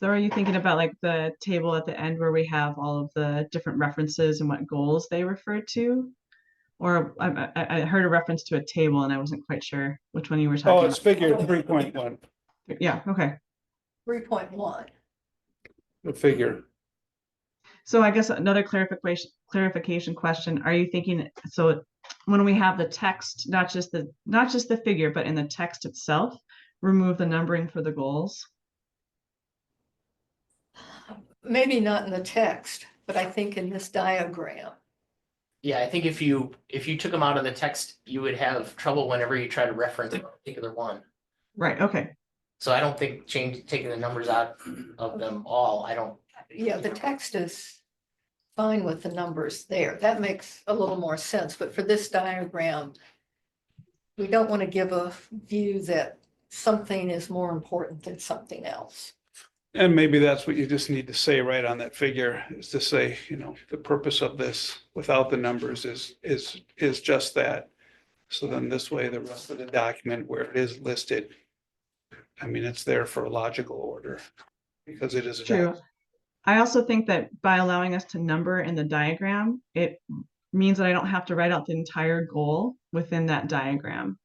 So are you thinking about like the table at the end where we have all of the different references and what goals they refer to? Or I heard a reference to a table and I wasn't quite sure which one you were Oh, talking it's about. figure 3.1, Yeah, okay. 3.1. the figure. So I guess another clarification question, are you thinking, so when we have the text, not just the figure, but in the text itself, remove the numbering for the goals? Maybe not in the text, but I think in this diagram. Yeah, I think if you took them out of the text, you would have trouble whenever you try to reference a particular one. Right, okay. So I don't think taking the numbers out of them all, I don't. Yeah, the text is fine with the numbers there. That makes a little more sense, but for this diagram, we don't want to give a view that something is more important than something else. And maybe that's what you just need to say right on that figure, is to say, you know, the purpose of this without the numbers is just that. So then this way, the rest of the document where it is listed, I mean, it's there for a logical order because it is a True. I also think that by allowing us to number in the diagram, it means that I don't have to write out the entire goal within that diagram.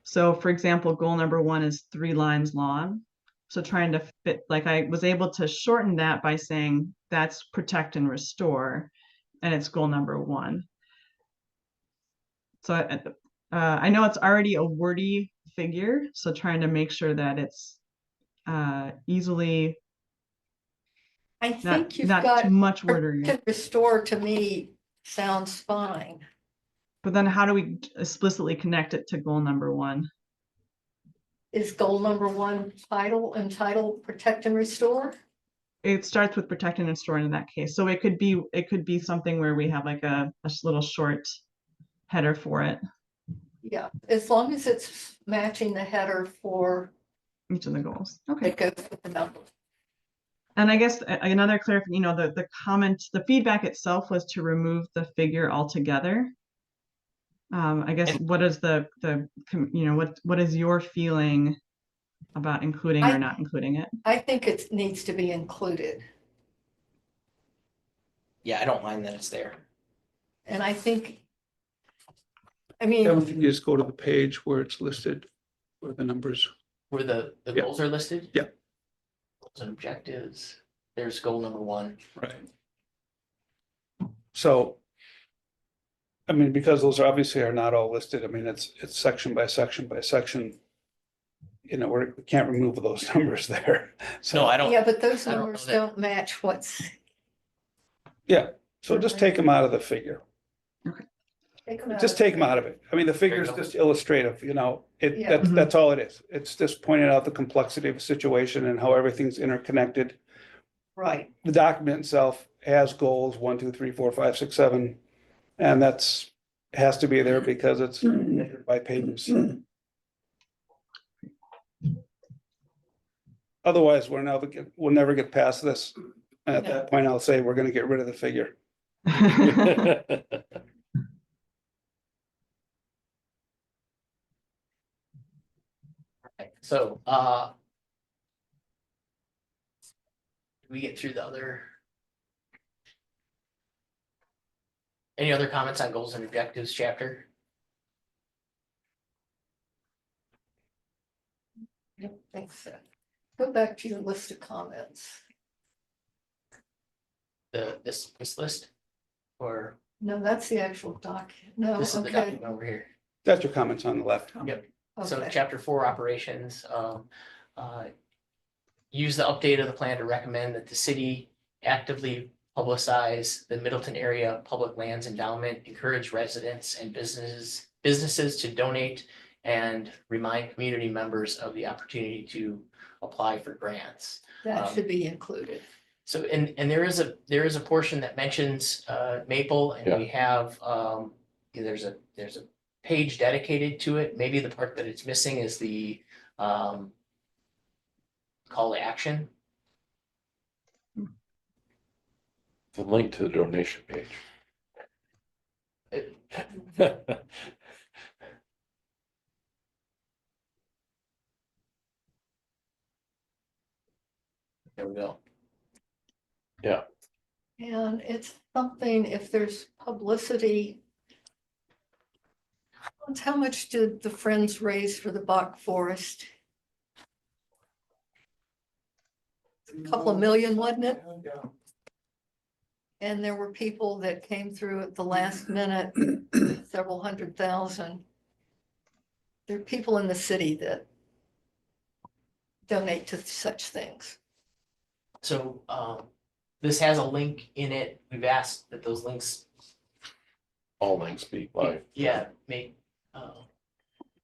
So for example, goal number 1 is 3 lines long. So trying to fit, like I was able to shorten that by saying that's protect and restore, and it's goal number 1. So I know it's already a wordy figure, so trying to make sure that it's easily I not think you've not got too much wordy. to restore to me sounds fine. But then how do we explicitly connect it to goal number 1? Is goal number 1 entitled protect and restore? It starts with protect and restore in that case. So it could be something where we have like a little short header for it, Yeah, as long as it's matching the header for each of the goals. Okay. it goes with the number. And I guess another the comment, the feedback itself was to remove the figure altogether. I guess what is what is your feeling about including or not including it? I think it needs to be included. Yeah, I don't mind that it's there. And I think, I Yeah, mean, you just go to the page where it's listed, where the numbers. Where the Yeah. goals are listed? Yeah. Goals and objectives. There's goal number 1. Right. So, I mean, because those obviously are not all listed, I mean, it's section by section by section. You know, we can't remove those numbers there. So, No, I don't. yeah, but those I don't know numbers that- don't match what's, yeah, so just take them out of the figure. Just take them out of it. I mean, the figure's go. just illustrative, you know, Yeah. that's all it is. It's just pointing out the complexity of the situation and how everything's interconnected. Right. The document itself has goals, 1, 2, 3, 4, 5, 6, 7. And that's, has to be there because it's by pages. Otherwise, we'll never get past this. And at that point, I'll say, we're gonna get rid of the figure. So, we get through the other. Any other comments on goals and objectives chapter? I don't think so. Go back to your list of comments. This list? Or No, that's the actual doc. No, this is the okay. document over here? That's your comments on the left. Yep. So Okay. chapter 4 operations, use the update of the plan to recommend that the city actively publicize the Middleton area public lands endowment, encourage residents and businesses to donate, and remind community members of the opportunity to apply for grants. That should be included. So, and there is a portion that mentions Maple, and we have, there's a page dedicated to it. Maybe the part that it's missing is the call to action. The link to the donation page. There we go. And it's something, if there's publicity. How much did the Friends raise for the Bach Forest? A couple of million, wasn't it? And there were people that came through at the last minute, several 100,000. There are people in the city that donate to such things. So this has a link in it. We've asked that those links, All links be live. yeah, make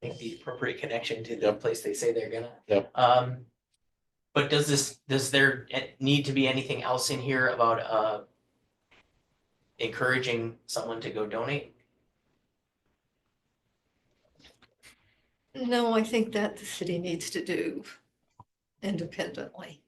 the appropriate connection to the place they say they're gonna. Yep. But does there need to be anything else in here about encouraging someone to go donate? No, I think that the city needs to do independently.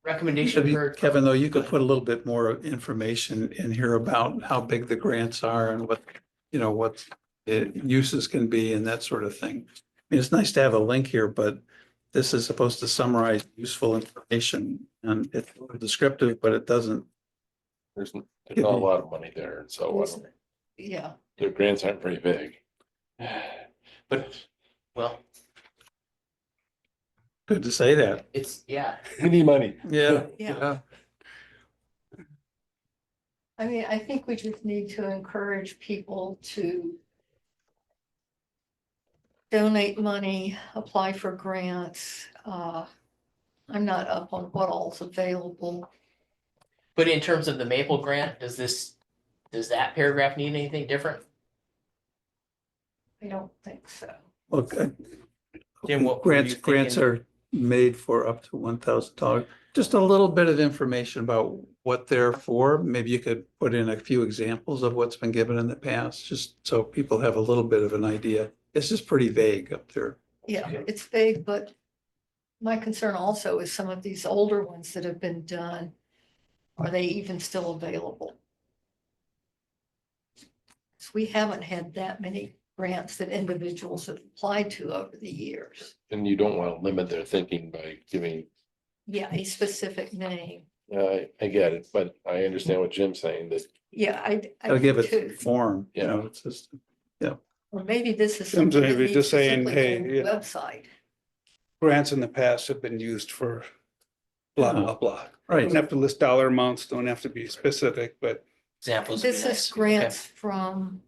Recommendation for Kevin, though, you could put a little bit more information in here about how big the grants are and what, you know, what the uses can be and that sort of thing. I mean, it's nice to have a link here, but this is supposed to summarize useful information and it's descriptive, but it doesn't. There's not a lot of money there, and so Yeah, their grants aren't very big. But, well, Good to say that. it's, yeah, We need money. Yeah. yeah. I mean, I think we just need to encourage people to donate money, apply for grants. I'm not up on what all's available. but in terms of the Maple grant, does that paragraph need anything different? I don't think so. Look, Jim, what were you grants thinking? are made for up to $1,000. Just a little bit of information about what they're for. Maybe you could put in a few examples of what's been given in the past, just so people have a little bit of an idea. It's just pretty vague up there. Yeah, it's vague, but my concern also is some of these older ones that have been done. Are they even still available? So we haven't had that many grants that individuals have applied to over the years. And you don't want to limit their thinking by giving, Yeah, a specific name. I get it, but I understand what Jim's saying, that Yeah, I Gotta give do it too. form, you know, it's just, Or maybe this is Sometimes something that if you're needs just to saying, simply hey, go on the you know. website. grants in the past have been used for blah, Yeah. blah, blah. Right. Don't have to list dollar amounts, don't have to be specific, but Examples would be This nice. is grants from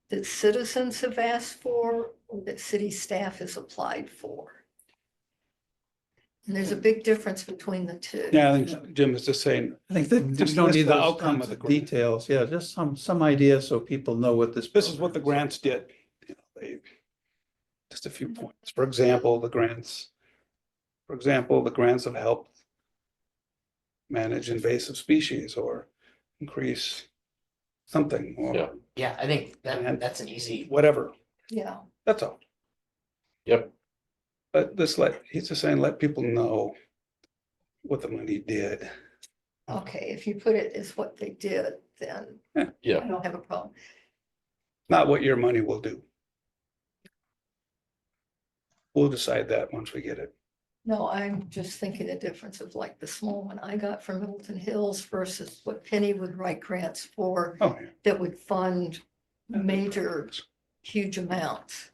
that citizens have asked for or that city staff has applied for. And there's a big difference between the two. yeah, I think Jim is just saying, I think that Just we don't list need the those outcome kinds of the of grant. details. Yeah, just some idea so people know what this is what the grants did. You know, they, just a few points. For example, the grants have helped manage invasive species or increase something Yeah. or Yeah, I think And- that's an easy, whatever. Yeah, That's all. Yep. But he's just saying, let people know what the money did. okay, if you put it as what they did, then Yeah. I don't have a problem. Not what your money will do. We'll decide that once we get it. No, I'm just thinking the difference of like the small one I got from Middleton Hills versus what Penny would write grants for Oh, yeah. that would fund major, huge amounts.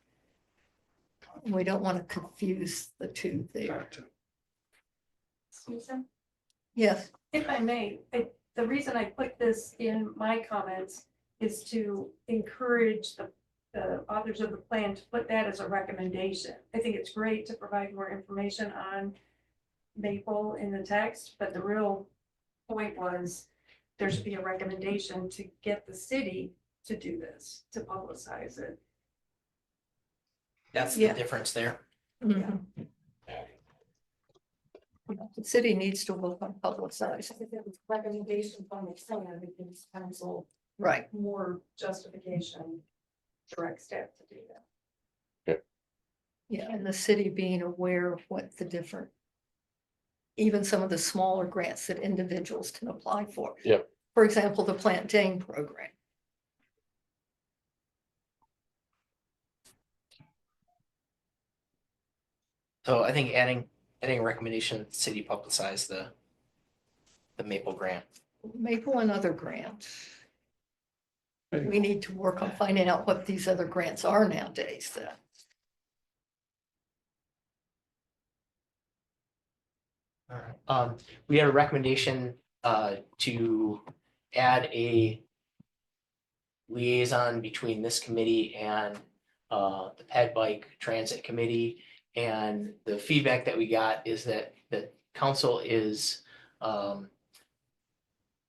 We don't want to confuse the two there. Susan, Yes, if I may, the reason I put this in my comments is to encourage the authors of the plan to put that as a recommendation. I think it's great to provide more information on Maple in the text, but the real point was there should be a recommendation to get the city to do this, to publicize it. that's the Yeah. difference there. mhm. The city needs to work on publicizing. If it was recommendation from the plan, we can council Right, more justification, direct staff to do that. yeah, and the city being aware of what the different, even some of the smaller grants that individuals can apply for. Yeah. For example, the Plant Jane program. So I think adding a recommendation that the city publicize the Maple grant. Maple and other grants. We need to work on finding out what these other grants are nowadays then. All right. We had a recommendation to add a liaison between this committee and the Ped Bike Transit Committee. And the feedback that we got is that the council is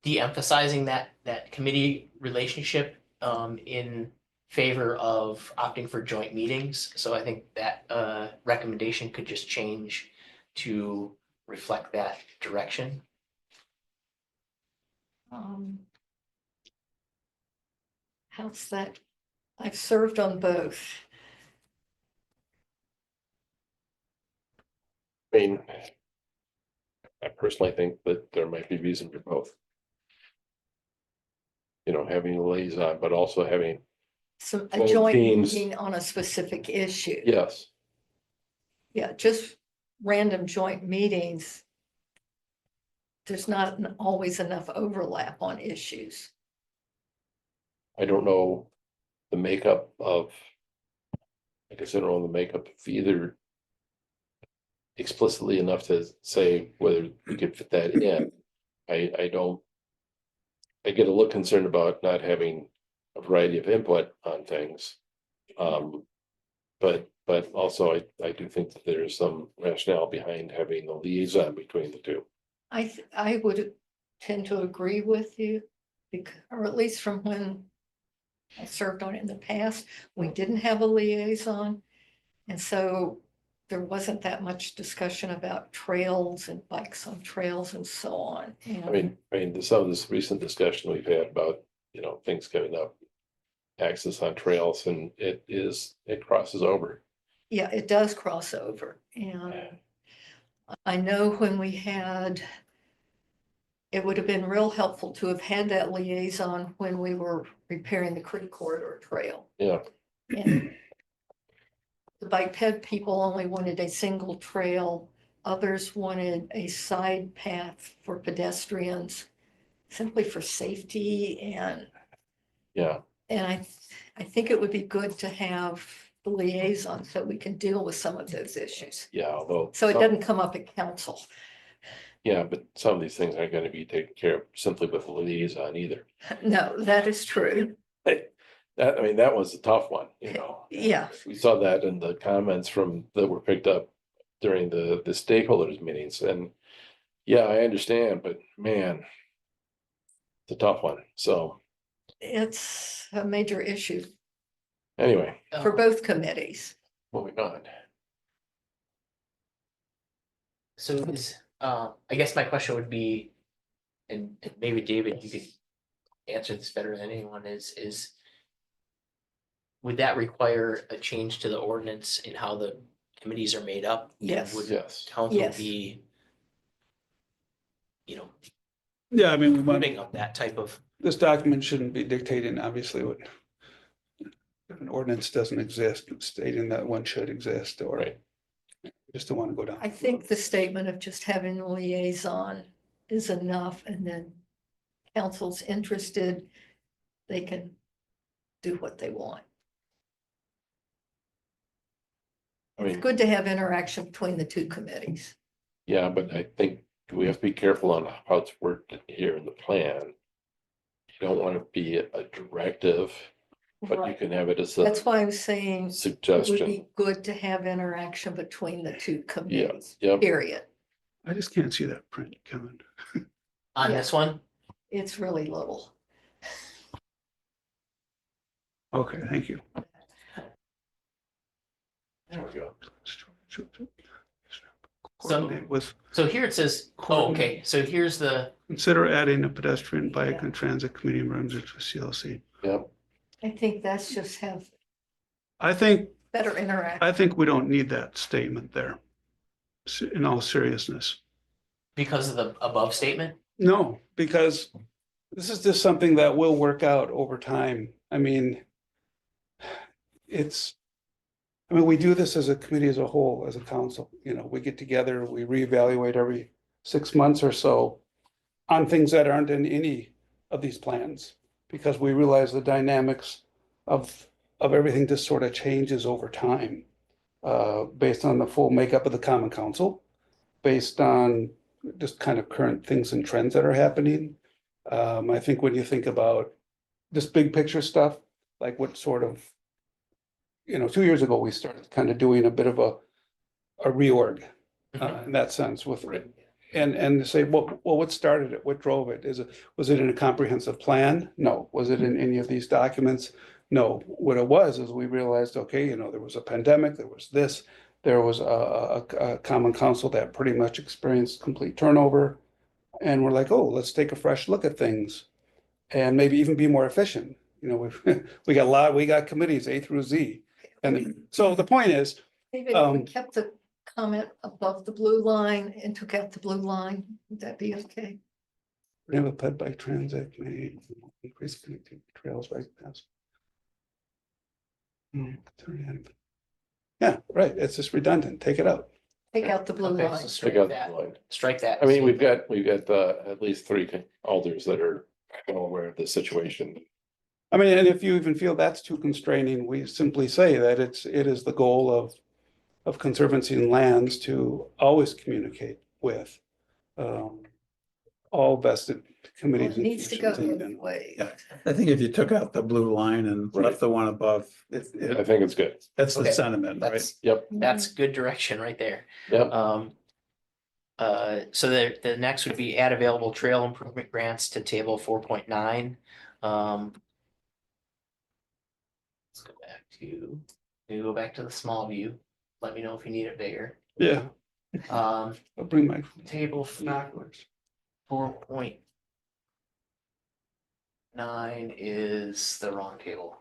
de-emphasizing that committee relationship in favor of opting for joint meetings. So I think that recommendation could just change to reflect that direction. How's that? I've served on both. I mean, I personally think that there might be reason for both. You know, having a liaison, but also having, So a Both joint teams. meeting on a specific issue. yes, Yeah, just random joint meetings. There's not always enough overlap on issues. I don't know the makeup of, like I said, I don't know the makeup of either explicitly enough to say whether we could fit that in. I don't, I get a little concerned about not having a variety of input on things. But also I do think that there's some rationale behind having the liaison between the two. I would tend to agree with you, or at least from when I served on it in the past, we didn't have a liaison. And so there wasn't that much discussion about trails and bikes on trails and so on. I mean, some of this recent discussion we've had about, you know, things coming up, access on trails, and it crosses over. Yeah, it does cross over. And I know when we had, it would have been real helpful to have had that liaison when we were repairing the Creek Corridor Trail. Yeah, And the bike ped people only wanted a single trail. Others wanted a side path for pedestrians, simply for safety. And yeah, I think it would be good to have the liaison so we can deal with some of those issues. Yeah, although. So it some- doesn't come up at council. Yeah, but some of these things aren't gonna be taken care of simply with a liaison either. No, that is true. That, I mean, that was a tough one, you know. Yeah, We saw that in the comments that were picked up during the stakeholders meetings, and yeah, I understand, but man, it's a tough one. So it's a major issue anyway, for both committees. moving on. So is, I guess my question would be, and maybe David, you could answer this better than anyone, is would that require a change to the ordinance in how the committees are made up? And Yes. Would Yes. council Yes. be, you know, Yeah, I mean, we want, moving up that type of, this document shouldn't be dictating, obviously, what if an ordinance doesn't exist, stating that one should exist, or Right. just don't want to go down. I think the statement of just having a liaison is enough, and then council's interested, they can do what they want. I It's mean, good to have interaction between the two committees. yeah, but I think we have to be careful on how it's worked here in the plan. You don't want to be a directive, but you Right. can have it as That's a why I was saying it would suggestion. be good to have interaction between the two committees, Yep. period. I just can't see that print, Kevin. on Yeah. this one? It's really little. Okay, thank you. There we go. Coordinate with, So here it says, oh, okay, so here's the, consider adding a pedestrian, bike, and transit committee members to CLC. Yep. I think that's just have I think better interaction. I think we don't need that statement there, in all seriousness. because of the above statement? No, because this is just something that will work out over time. I mean, we do this as a committee as a whole, as a council, you know, we get together, we reevaluate every 6 months or so on things that aren't in any of these plans, because we realize the dynamics of everything just sort of changes over time, based on the full makeup of the common council, based on just kind of current things and trends that are happening. I think when you think about this big picture stuff, like what sort of, 2 years ago, we started kind of doing a bit of a reorg, in that sense with, and say, well, what started it? What drove it? Was it in a comprehensive plan? No. Was it in any of these documents? No. What it was is we realized, okay, there was a pandemic, there was this, there was a common council that pretty much experienced complete turnover. And we're like, oh, let's take a fresh look at things and maybe even be more efficient. We got committees A through Z. And so the point is, David, if we kept the comment above the blue line and took out the blue line, would that be okay? we have a ped bike transit may increase connectivity trails, bike paths. Yeah, right. It's just redundant. Take it out. Take out the blue Okay, line. so Take strike out that, the line. strike that. I mean, we've got at least 3 alders that are aware of the situation. I mean, and if you even feel that's too constraining, we simply say that it is the goal of Conservancy and Lands to always communicate with all vested Well, committees. it and needs to go commissions both and- ways. Yeah. I think if you took out the blue line and Right. left the one above, I think it's good. that's the Okay, sentiment, right? That's good direction right there. Yep. So the next would be add available trail improvement grants to table 4.9. Let's go back to the small view. Let me know if you need it bigger. Yeah, I'll bring my. table 4.9 is the wrong table.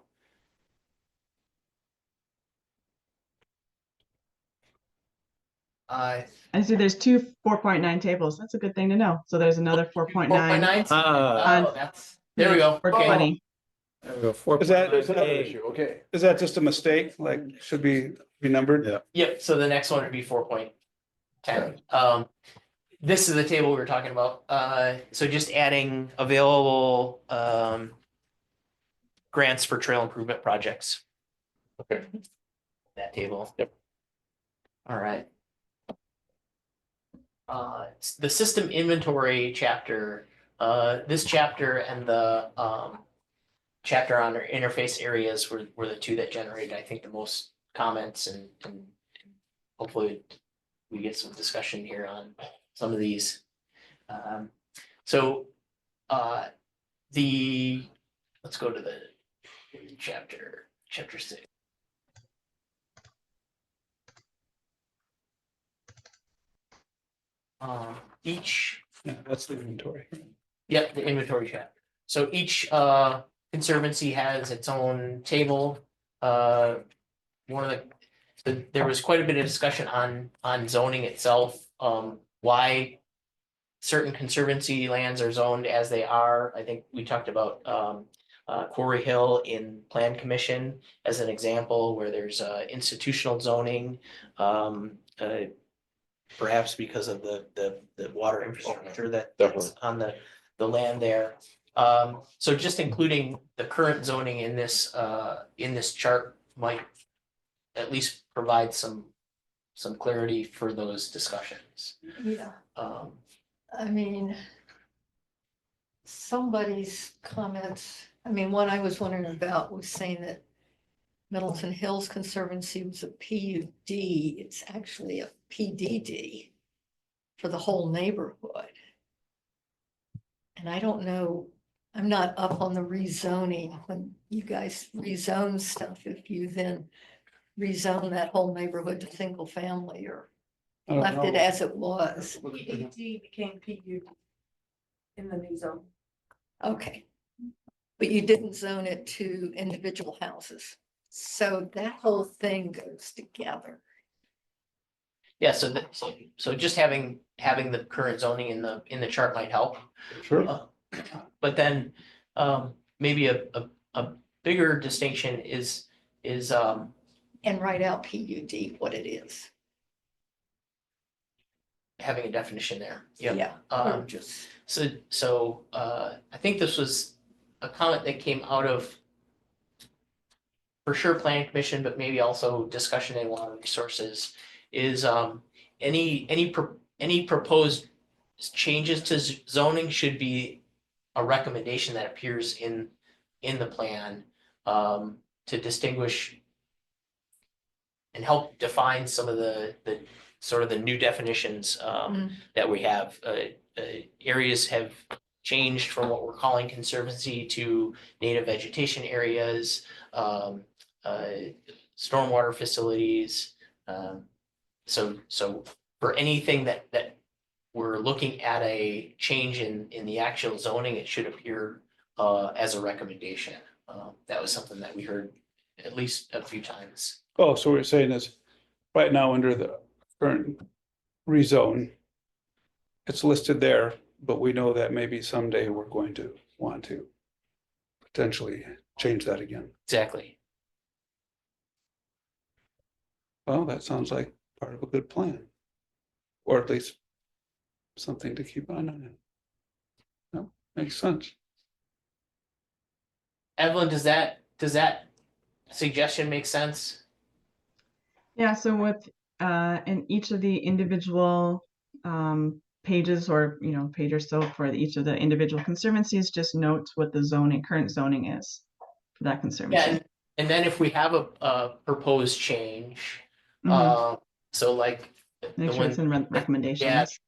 I see there's two 4.9 tables. That's a good thing to know. So there's another 4.9 Oh, that's, there we go. or Okay. 20. Is that, There's another issue. Okay. is that just a mistake? Like, should be numbered? Yeah. Yep, so the next one would be 4.10. This is the table we were talking about. So just adding available grants for trail improvement projects. Okay. that table. Yep. All right. The system inventory chapter, this chapter and the, chapter on our interface areas were the two that generated, I think, the most comments and hopefully we get some discussion here on some of these. So, let's go to the chapter 6. Each, Yeah, that's the inventory. yep, the inventory chapter. So each conservancy has its own table. One of there was quite a bit of discussion on zoning itself, why certain conservancy lands are zoned as they are. I think we talked about Quarry Hill in Plan Commission as an example where there's institutional zoning. Perhaps because of the water infrastructure that's on the land there. So just including the current zoning in this chart might at least provide some clarity for those discussions. Yeah, Um, I mean, somebody's comments, I mean, one I was wondering about was saying that Middleton Hills Conservancy was a PUD. It's actually a PDD for the whole neighborhood. And I don't know, I'm not up on the rezoning when you guys rezone stuff, if you then rezone that whole neighborhood to single family or I don't left it know. as it was. PUD became PUD in the new zone. Okay. But you didn't zone it to individual houses. So that whole thing goes together. Yeah, so just having the current zoning in the chart might help. Sure. But then maybe a bigger distinction is And write out PUD, what it is. having a definition there. Yep. Yeah. Or just, So I think this was a comment that came out of for sure planning commission, but maybe also discussion in water resources is any proposed changes to zoning should be a recommendation that appears in the plan to distinguish and help define some of the sort of the new definitions that we have. Areas have changed from what we're calling conservancy to native vegetation areas, stormwater facilities. So for anything that we're looking at a change in the actual zoning, it should appear as a recommendation. That was something that we heard at least a few times. Oh, so what you're saying is, right now, under the current rezone, it's listed there, but we know that maybe someday we're going to want to potentially change that again. Exactly. Well, that sounds like part of a good plan. Or at least something to keep on it. No, makes sense. Evelyn, does that suggestion make sense? Yeah, so with in each of the individual pages or page or so for each of the individual conservancies, just note what the current zoning is for that conservancy. Yeah, and then if we have a proposed change, Mhm. so like Make the sure it's one, in recommendations.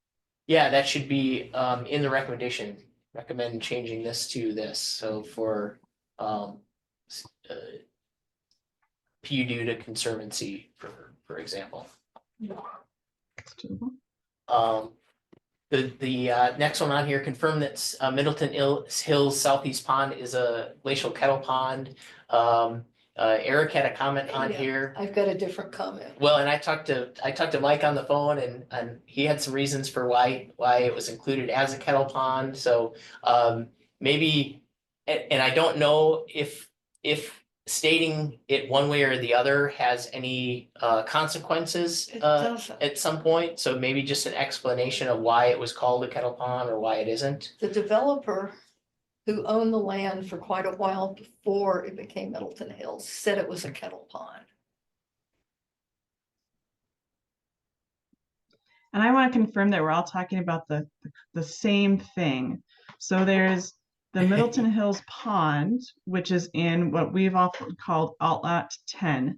yeah, that should be in the recommendation. Recommend changing this to this. So for PUD to conservancy, for example. It's doable. The next one on here, confirm that Middleton Hills Southeast Pond is a glacial kettle pond. Eric had a comment on Yeah. here. I've got a different comment. Well, and I talked to Mike on the phone and he had some reasons for why it was included as a kettle pond. So maybe, and I don't know if stating it one way or the other has any consequences It doesn't. at some point. So maybe just an explanation of why it was called a kettle pond or why it isn't. The developer who owned the land for quite a while before it became Middleton Hills said it was a kettle pond. And I want to confirm that we're all talking about the same thing. So there's the Middleton Hills Pond, which is in what we've often called Outlot 10.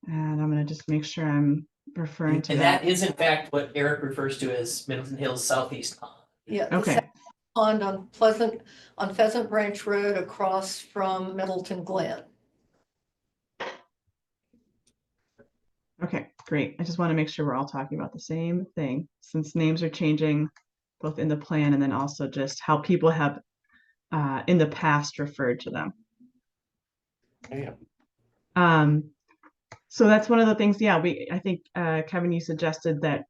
And I'm going to just make sure I'm referring to And that. that is in fact what Eric refers to as Middleton Hills Southeast Pond. Yeah. the Okay. second Pond on Pheasant Branch Road across from Middleton Glen. Okay, great. I just want to make sure we're all talking about the same thing, since names are changing both in the plan and then also just how people have in the past referred to them. Yeah. So that's one of the things, yeah, I think Kevin, you suggested that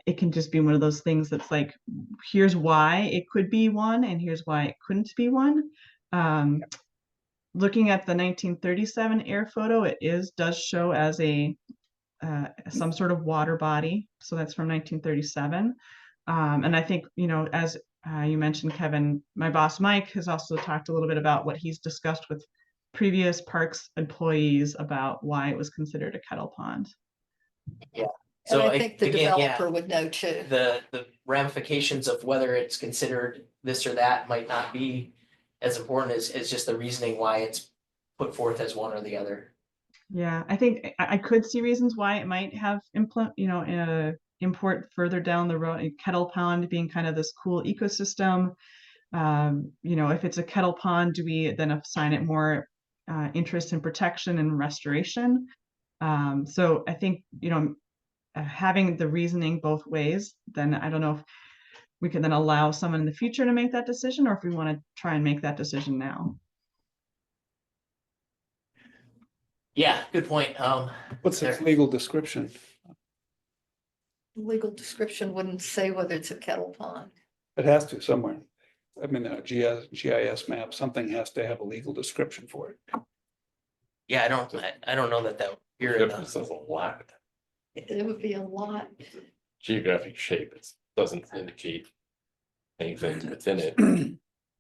it can just be one of those things that's like, here's why it could be one and here's why it couldn't be one. Looking at the 1937 air photo, does show as a some sort of water body. So that's from 1937. And I think, you know, as you mentioned, Kevin, my boss, Mike, has also talked a little bit about what he's discussed with previous parks employees about why it was considered a kettle pond. And So I think the again, yeah, developer would know too. the ramifications of whether it's considered this or that might not be as important as just the reasoning why it's put forth as one or the other. Yeah, I think I could see reasons why it might have import further down the road. Kettle pond being kind of this cool ecosystem. You know, if it's a kettle pond, do we then assign it more interest in protection and restoration? So I think, you know, having the reasoning both ways, then I don't know if we can then allow someone in the future to make that decision, or if we want to try and make that decision now. Yeah, good point. What's its legal description? Legal description wouldn't say whether it's a kettle pond. It has to somewhere. I mean, a GIS map, something has to have a legal description for it. Yeah, I don't know that you're in This the, is a lot. It would be a lot. Geographic shape, it doesn't indicate anything within it.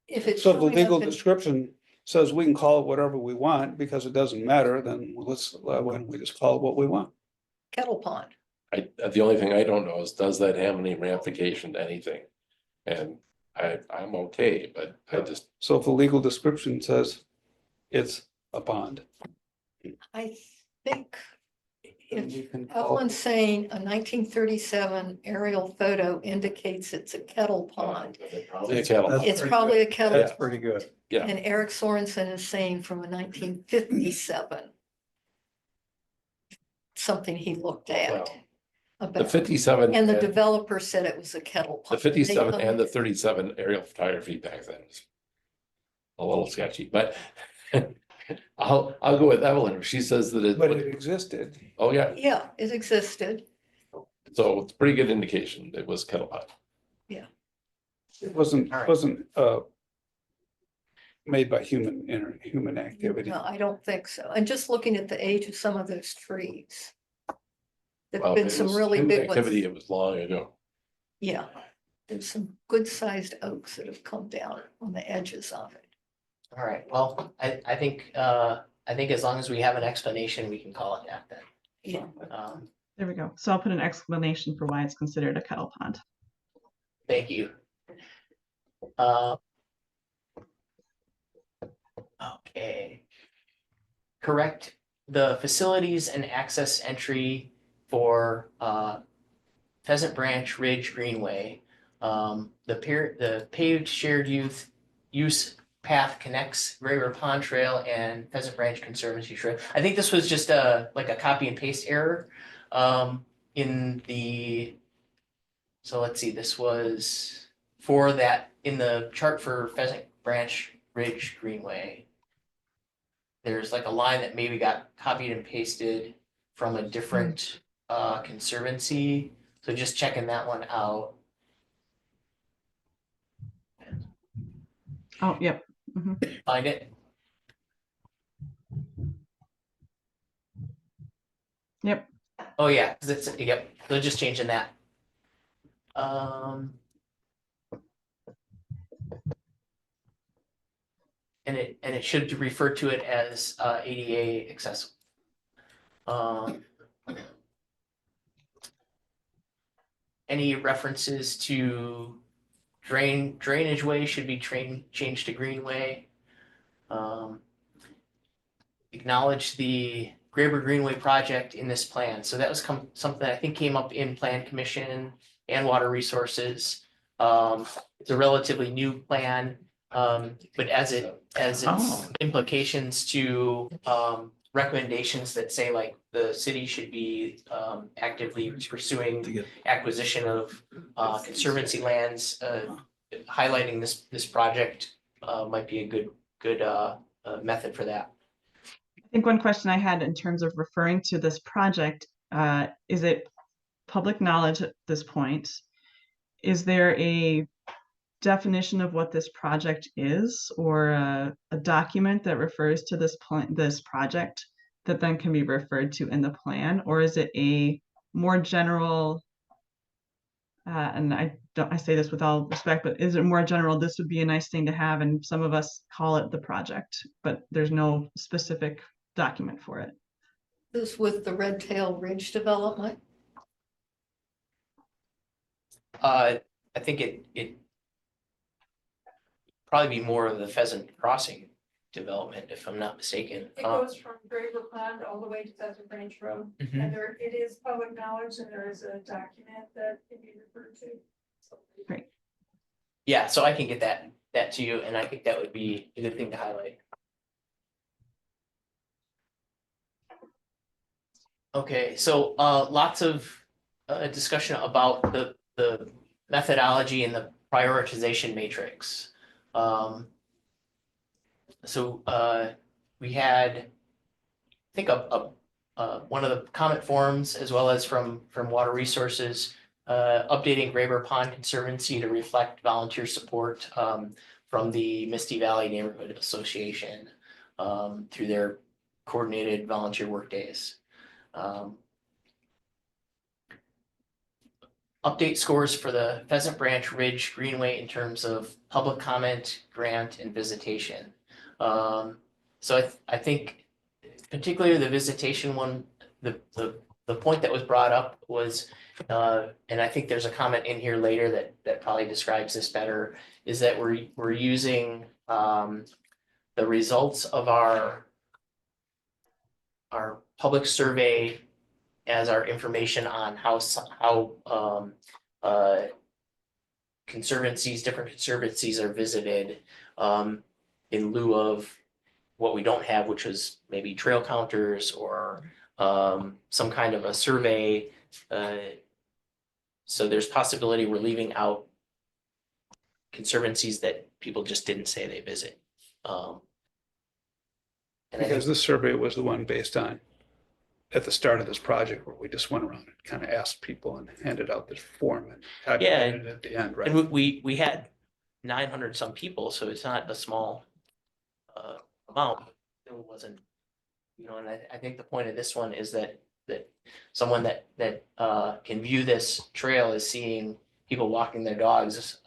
If it's So the showing legal up in- description says we can call it whatever we want because it doesn't matter, then why don't we just call it what we want? kettle pond. The only thing I don't know is, does that have any ramification to anything? And I'm okay, but I just, So if the legal description says it's a pond. I think then if we can call Evelyn's saying a 1937 aerial photo indicates it's a kettle pond, probably a kettle. it's probably a kettle. That's pretty good. Yeah. And Eric Sorensen is saying from a 1957. Something he looked at. Well, The About, 57. and the developer said it was a kettle The pond. 57 They- and the 37 aerial photography back then was a little sketchy, but I'll go with Evelyn. If she says that it, But it existed. oh yeah, Yeah, it existed. so it's a pretty good indication it was kettle pond. It wasn't, All right. wasn't made by human activity. No, I don't think so. And just looking at the age of some of those trees. There've Well, been it some was really human big ones. activity, it was long ago. Yeah, there's some good sized oaks that have come down on the edges of it. all right, well, I think as long as we have an explanation, we can call it that then. Yeah. There we go. So I'll put an explanation for why it's considered a kettle pond. Thank you. Okay. Correct the facilities and access entry for Pheasant Branch Ridge Greenway. The paved shared use path connects Greater Pond Trail and Pheasant Branch Conservancy Trail. I think this was just like a copy and paste error so let's see, this was for that in the chart for Pheasant Branch Ridge Greenway. There's like a line that maybe got copied and pasted from a different conservancy. So just checking that one out. Oh, yep. Find it. Yep. Oh yeah, 'cause it's, yep, so just changing that. And it should refer to it as ADA accessible. any references to drainage way should be changed to greenway. Acknowledge the Graber Greenway project in this plan. So that was something that I think came up in Plan Commission and Water Resources. It's a relatively new plan, but as its Oh. implications to recommendations that say like the city should be actively pursuing acquisition of conservancy lands, highlighting this project might be a good method for that. I think one question I had in terms of referring to this project, is it public knowledge at this point? Is there a definition of what this project is, or a document that refers to this project that then can be referred to in the plan? Or is it a more general, and I say this with all respect, but is it more general, this would be a nice thing to have, and some of us call it the project, but there's no specific document for it? This with the Red Tail Ridge development. I think it probably be more of the Pheasant Crossing development, if I'm not mistaken. It goes from Graver Pond all the way to Pheasant Branch Road. Mhm. And it is public knowledge, and there is a document that can be referred to. Great. Yeah, so I can get that to you, and I think that would be a good thing to highlight. Okay, so lots of discussion about the methodology and the prioritization matrix. So we had, I think, one of the comment forums, as well as from Water Resources, updating Graber Pond Conservancy to reflect volunteer support from the Misty Valley Neighborhood Association through their coordinated volunteer work days. Update scores for the Pheasant Branch Ridge Greenway in terms of public comment, grant, and visitation. So I think particularly the visitation one, the point that was brought up was, and I think there's a comment in here later that probably describes this better, is that we're using the results of our public survey as our information on how different conservancies are visited, in lieu of what we don't have, which is maybe trail counters or some kind of a survey. So there's possibility we're leaving out conservancies that people just didn't say they visit. And I think Because this survey was the one based on, at the start of this project, where we just went around and kind of asked people and handed out this form and tabulated it at the end, right? And we had 900 some people, so it's not a small amount. It wasn't, and I think the point of this one is that someone that can view this trail as seeing people walking their dogs,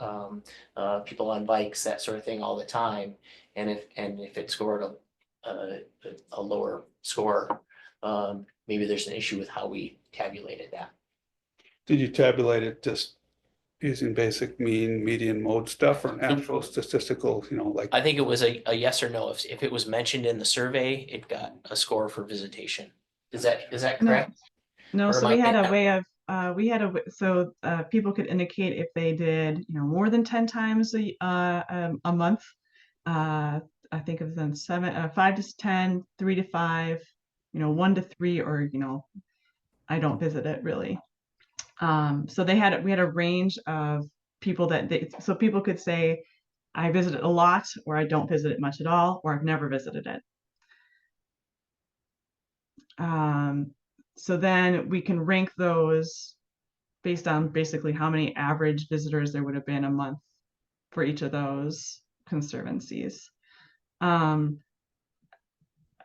people on bikes, that sort of thing all the time. And if it scored a lower score, maybe there's an issue with how we tabulated that. Did you tabulate it just using basic mean, median, mode stuff, or an actual statistical, like? I think it was a yes or no. If it was mentioned in the survey, it got a score for visitation. Is that correct? No, Or so am I we had a thinking- way of, people could indicate if they did, more than 10 times a month. I think of them 5 to 10, 3 to 5, 1 to 3, or, I don't visit it really. So we had a range of people so people could say, I visit it a lot, or I don't visit it much at all, or I've never visited it. So then we can rank those based on basically how many average visitors there would have been a month for each of those conservancies.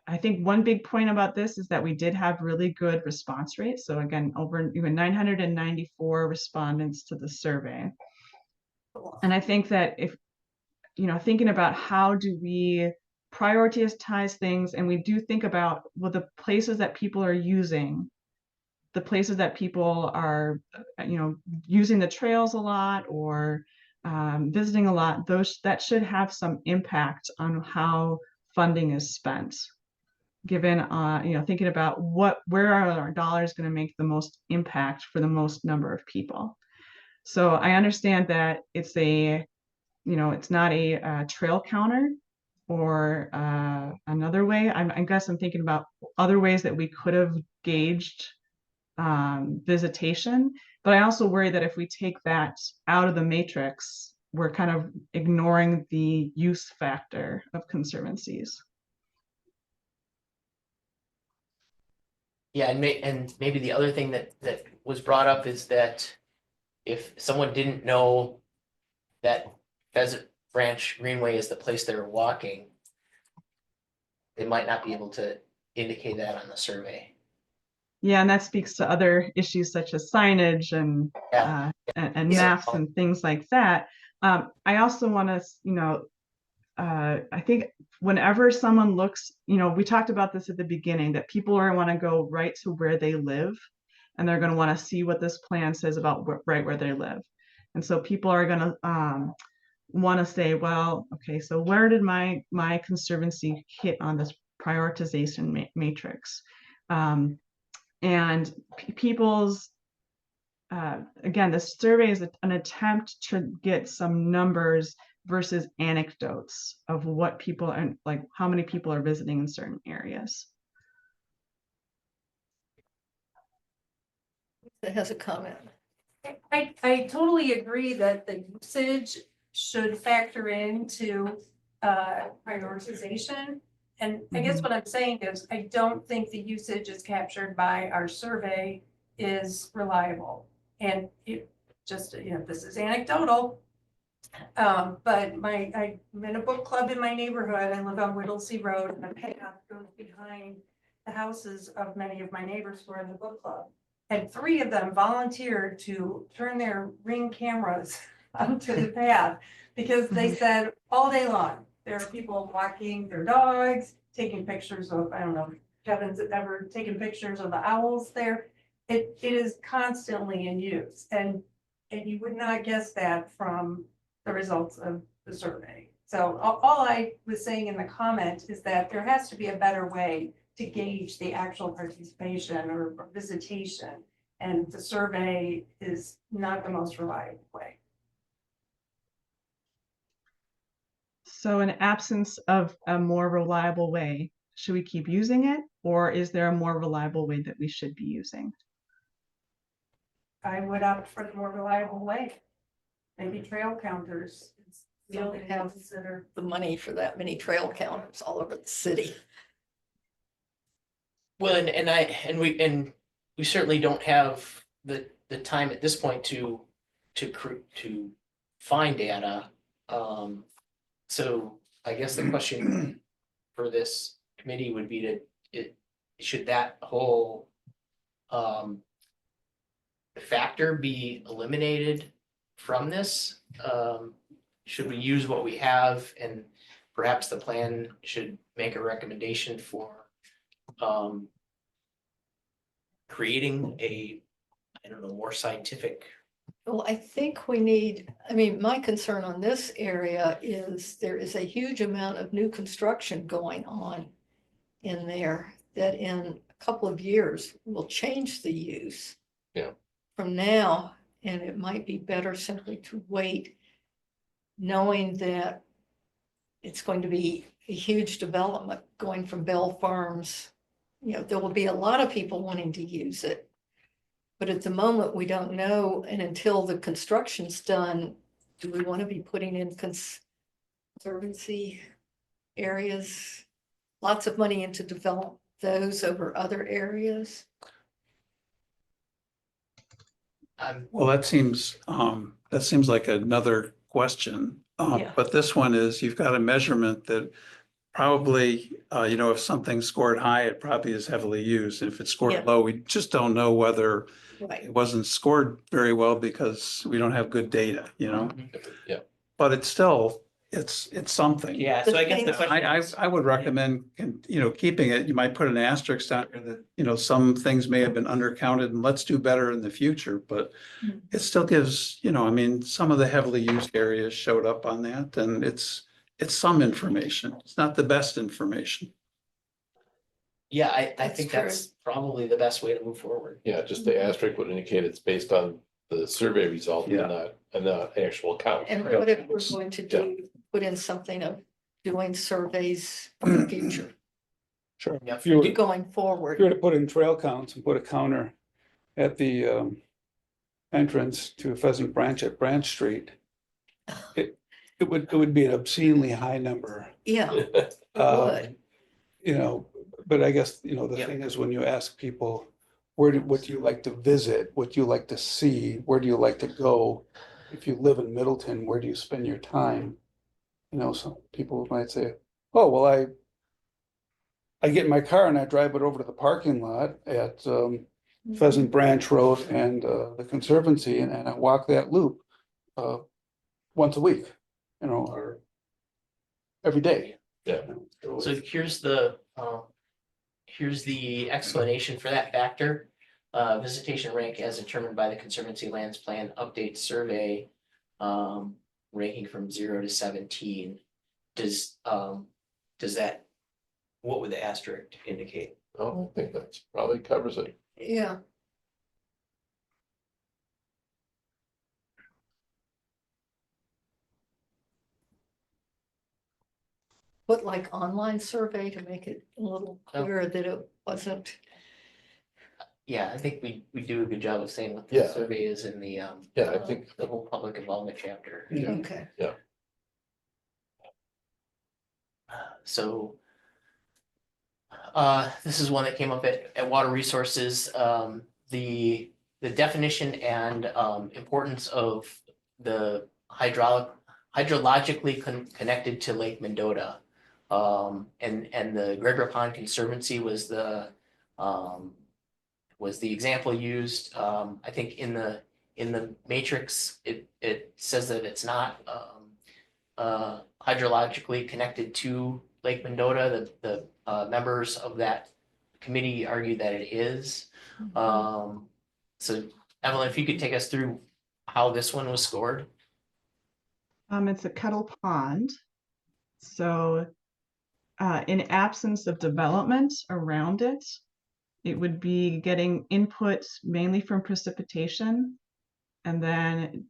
I think one big point about this is that we did have really good response rates. So again, over even 994 respondents to the survey. And I think that if, thinking about how do we prioritize things, and we do think about, well, the places that people are using, the places that people are, using the trails a lot or visiting a lot, that should have some impact on how funding is spent. Given, thinking about where are our dollars going to make the most impact for the most number of people. So I understand that it's not a trail counter or another way. I guess I'm thinking about other ways that we could have gauged visitation. But I also worry that if we take that out of the matrix, we're kind of ignoring the use factor of conservancies. Yeah, and maybe the other thing that was brought up is that if someone didn't know that Pheasant Branch Greenway is the place they're walking, they might not be able to indicate that on the survey. Yeah, and that speaks to other issues such as signage and Yeah. and Yeah. maps and things like that. I also want to, I think whenever someone looks, we talked about this at the beginning, that people are want to go right to where they live, and they're going to want to see what this plan says about right where they live. And so people are going to want to say, well, okay, so where did my conservancy hit on this prioritization matrix? And people's, again, the survey is an attempt to get some numbers versus anecdotes of what people and like how many people are visiting in certain areas. That has a comment. I totally agree that the usage should factor into prioritization. And I guess what I'm saying is, I don't think the usage is captured by our survey is reliable. And it just, this is anecdotal. But I'm in a book club in my neighborhood. I live on Whittlesey Road, and the path goes behind the houses of many of my neighbors who are in the book club. And 3 of them volunteered to turn their Ring cameras onto the path because they said all day long, there are people walking their dogs, taking pictures of, I don't know, Kevin's ever taken pictures of the owls there. It is constantly in use, and you would not guess that from the results of the survey. So all I was saying in the comment is that there has to be a better way to gauge the actual participation or visitation, and the survey is not the most reliable way. So in absence of a more reliable way, should we keep using it, or is there a more reliable way that we should be using? I would opt for the more reliable way. Maybe trail counters. We don't have the money for that many trail counters all over the city. Well, and we certainly don't have the time at this point to find data. So I guess the question for this committee would be should that whole factor be eliminated from this? Should we use what we have, and perhaps the plan should make a recommendation for creating a, I don't know, more scientific. Well, I think we need, my concern on this area is there is a huge amount of new construction going on in there that in a couple of years will change the use. Yeah. From now, and it might be better simply to wait, knowing that it's going to be a huge development going from Bell Farms. There will be a lot of people wanting to use it. But at the moment, we don't know, and until the construction's done, do we want to be putting in conservancy areas, lots of money into develop those over other areas? Well, that seems like another question. Yeah. But this one is, you've got a measurement that probably, if something scored high, it probably is heavily used. If it scored Yeah. low, we just don't know whether Right. it wasn't scored very well because we don't have good data, Yeah. But it's still, it's something. Yeah, so I guess the thing- question. I would recommend, keeping it. You might put an asterisk down there that, some things may have been undercounted and let's do better in the future, but it still gives, some of the heavily used areas showed up on that and it's some information. It's not the best information. Yeah, I That's think true. that's probably the best way to move forward. Yeah, just the asterisk would indicate it's based on the survey result Yeah. and not actual count. And what if we're going to put in something of doing surveys in the future, Sure. Yeah. If you were, going if you were forward? to put in trail counts and put a counter at the entrance to Pheasant Branch at Branch Street, it would be an obscenely high number. Yeah, it Um, would. But I guess, the Yep. thing is when you ask people, what do you like to visit? What do you like to see? Where do you like to go? If you live in Middleton, where do you spend your time? Some people might say, oh, well, I get in my car and I drive it over to the parking lot at Pheasant Branch Road and the Conservancy and I walk that loop once a week, or every day. Yeah. So here's the explanation for that factor. Visitation rank as determined by the Conservancy Lands Plan Update Survey, ranking from 0 to 17. Does that, what would the asterisk indicate? Oh, I think that probably covers it. Yeah. Put like online survey to make it a little Oh. clearer that it wasn't. Yeah, I think we do a good job of saying what the Yeah. survey is in the Yeah, I think- the whole public involvement chapter. Yeah. Okay. So this is one that came up at Water Resources. The definition and importance of the hydrologically connected to Lake Mendota. And the Gregory Pond Conservancy was the example used. I think in the matrix, it says that it's not hydrologically connected to Lake Mendota. The members of that committee argue that it is. So Evelyn, if you could take us through how this one was scored. It's a kettle pond. So in absence of development around it, it would be getting input mainly from precipitation. And then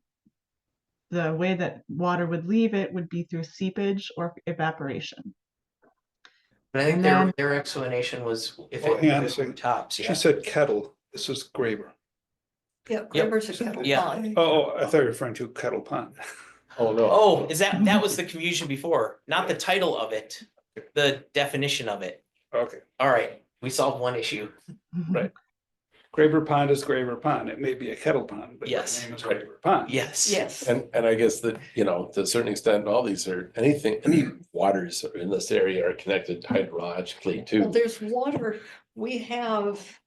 the way that water would leave it would be through seepage or evaporation. But I think And their explanation was if Well, hang on a it second. tops, She yeah. said kettle. This is Graber. Yeah, Graber's a kettle Yeah. pond. Oh, I thought you were referring to Kettle Pond. Oh, no. Oh, that was the confusion before, not the title of it, the definition of it. Okay. All right, we solved one issue. Right. Graber Pond is Graber Pond. It may be a kettle pond, but the Yes. name is Graber Pond. Yes. Yes. And I guess that, to a certain extent, all these are any waters in this area are connected hydrologically Well, too. there's water, we have.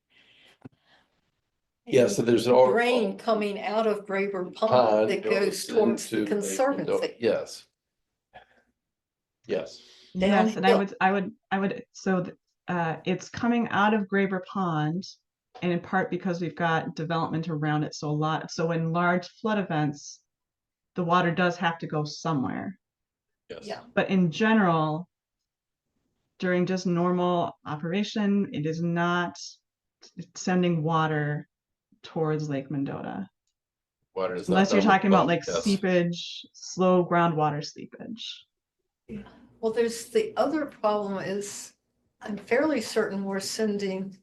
Yeah, so there's an Drain coming out of Graber Pond pond that goes towards the into Lake Mendota. Conservancy. Yes. Yes. Yes, and Downhill. I would, so it's coming out of Graber Pond, and in part because we've got development around it, so in large flood events, the water does have to go somewhere. Yes. Yeah. But in general, during just normal operation, it is not sending water towards Lake Mendota. Water is not Unless you're done with talking about pump, like yes. seepage, slow groundwater seepage. Well, there's the other problem is, I'm fairly certain we're sending,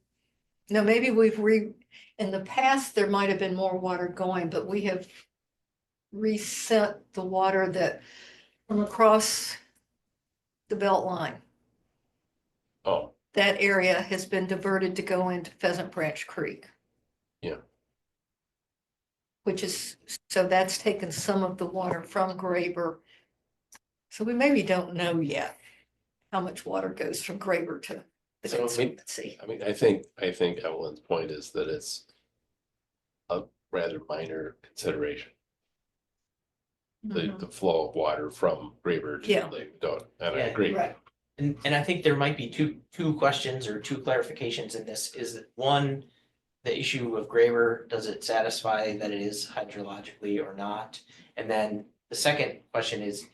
maybe in the past, there might have been more water going, but we have resent the water that from across the belt line. Oh, That area has been diverted to go into Pheasant Branch Creek. Yeah. So that's taken some of the water from Graber. So we maybe don't know yet how much water goes from Graber to the So, I mean- Conservancy. I think Evelyn's point is that it's a rather minor consideration. Mhm. the flow of water from Graber to Yeah. Lake Doan, and I Yeah, agree. Right. And I think there might be two questions or two clarifications in this, is that one, the issue of Graber, does it satisfy that it is hydrologically or not? And then the second question is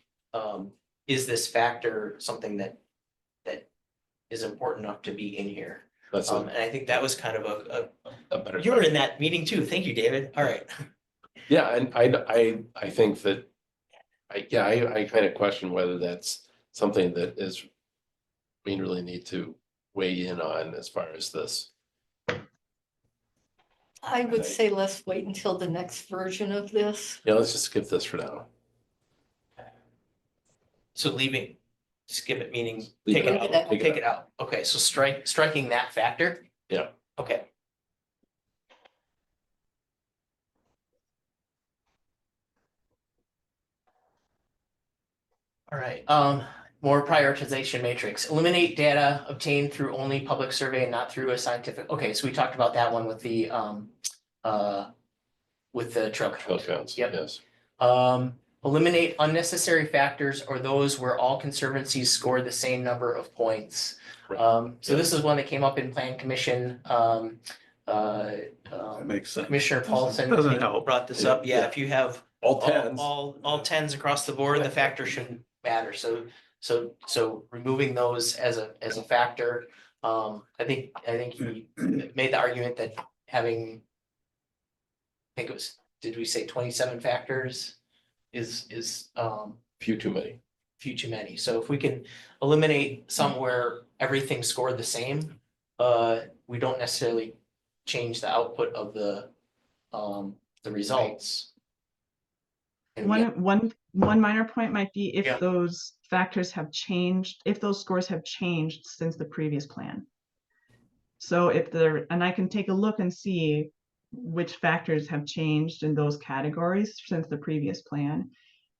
this factor something that is important enough to be in here? That's And I think that was kind of a better. you were in that meeting too. Thank you, David. All right. Yeah, and I think that, I kind of question whether that's something that is, we really need to weigh in on as far as this. I would say let's wait until the next version of this. Yeah, let's just skip this for now. So skip it, meaning Leave take it it out. out, Take it take it out. Okay, so striking that factor? Yeah. Okay. All right, more prioritization matrix, eliminate data obtained through only public survey and not through a scientific, okay, so we talked about that one with the trail Trail counts. counts, Yep. yes. Eliminate unnecessary factors or those where all conservancies score the same number of points. Right. So this is one that came up in Plan Commission. That makes sense. Commissioner Paulson Doesn't help. brought this up. Yeah, if you have All tens. all tens across the board, the factor shouldn't matter. So removing those as a factor. I think he made the argument that having, I think it was, did we say 27 factors is Few too many. few too many. So if we can eliminate somewhere everything scored the same, we don't necessarily change the output of the results. And we- One minor point might be Yeah. if those factors have changed, if those scores have changed since the previous plan. So if there, and I can take a look and see which factors have changed in those categories since the previous plan.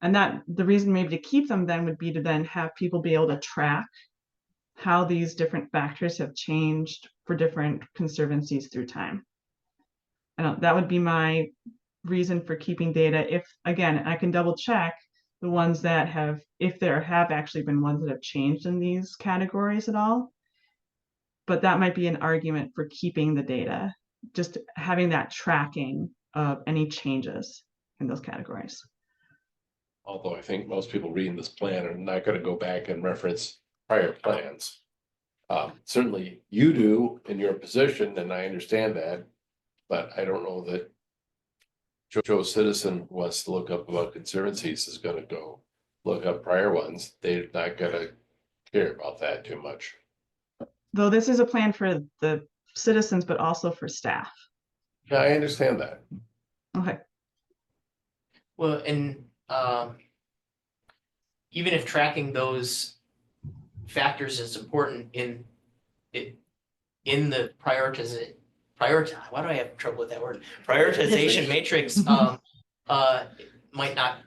And that the reason maybe to keep them then would be to then have people be able to track how these different factors have changed for different conservancies through time. And that would be my reason for keeping data. If, again, I can double check the ones that have, if there have actually been ones that have changed in these categories at all. But that might be an argument for keeping the data, just having that tracking of any changes in those categories. Although I think most people reading this plan are not going to go back and reference prior plans. Certainly you do in your position, and I understand that, but I don't know that Joe Citizen wants to look up about conservancies is going to go look up prior ones. They're not going to care about that too much. Though this is a plan for the citizens, but also for staff. Yeah, I understand that. Okay. Well, and even if tracking those factors is important in the prioritize, why do I have trouble with that word? Prioritization matrix, might not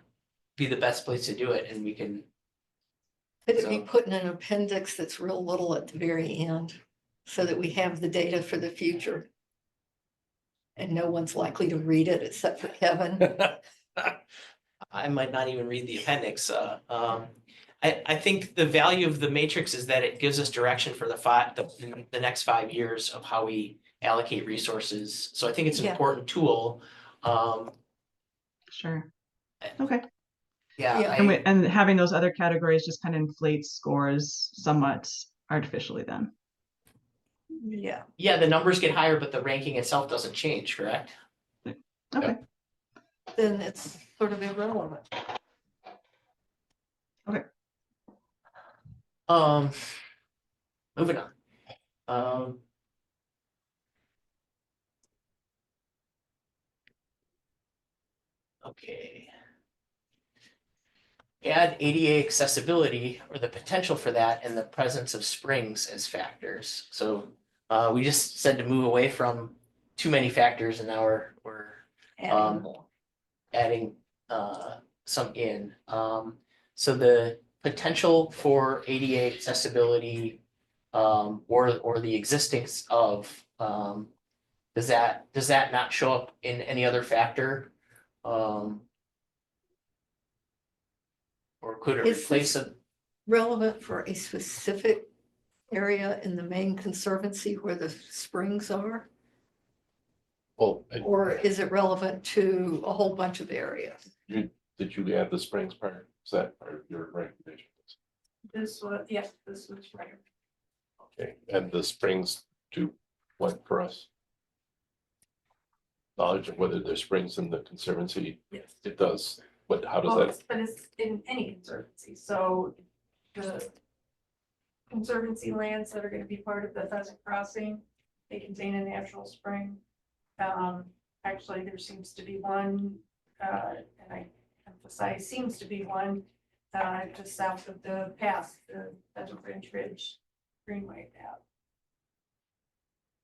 be the best place to do it, and we can. Could it be So- put in an appendix that's real little at the very end so that we have the data for the future? And no one's likely to read it except for Kevin. I might not even read the appendix. I think the value of the matrix is that it gives us direction for the next 5 years of how we allocate resources. So I think it's an Yeah. important tool. Sure. Okay. Yeah, Yeah. And having those other categories just kind of inflates scores somewhat artificially then. Yeah. yeah, the numbers get higher, but the ranking itself doesn't change, correct? Okay. Then it's sort of irrelevant. Moving on. Okay. Add ADA accessibility or the potential for that and the presence of springs as factors. So we just said to move away from too many factors, and now we're Adding more. adding some in. So the potential for ADA accessibility or the existence of does that not show up in any other factor? Or could it Is replace this- a, relevant for a specific area in the main conservancy where the springs are? Well, Or is it relevant to a whole bunch of areas? did you add the springs part? Is that part of your recommendation? This was, yes, this was right. Okay, and the springs do what for us? Knowledge of whether there's springs in the Conservancy, Yes. it does, what, how does Well, that? but it's in any conservancy, so the conservancy lands that are gonna be part of the Pheasant Crossing, they contain a natural spring. Actually, there seems to be one, and I emphasize seems to be one, just south of the path, the Pheasant Branch Ridge Greenway path.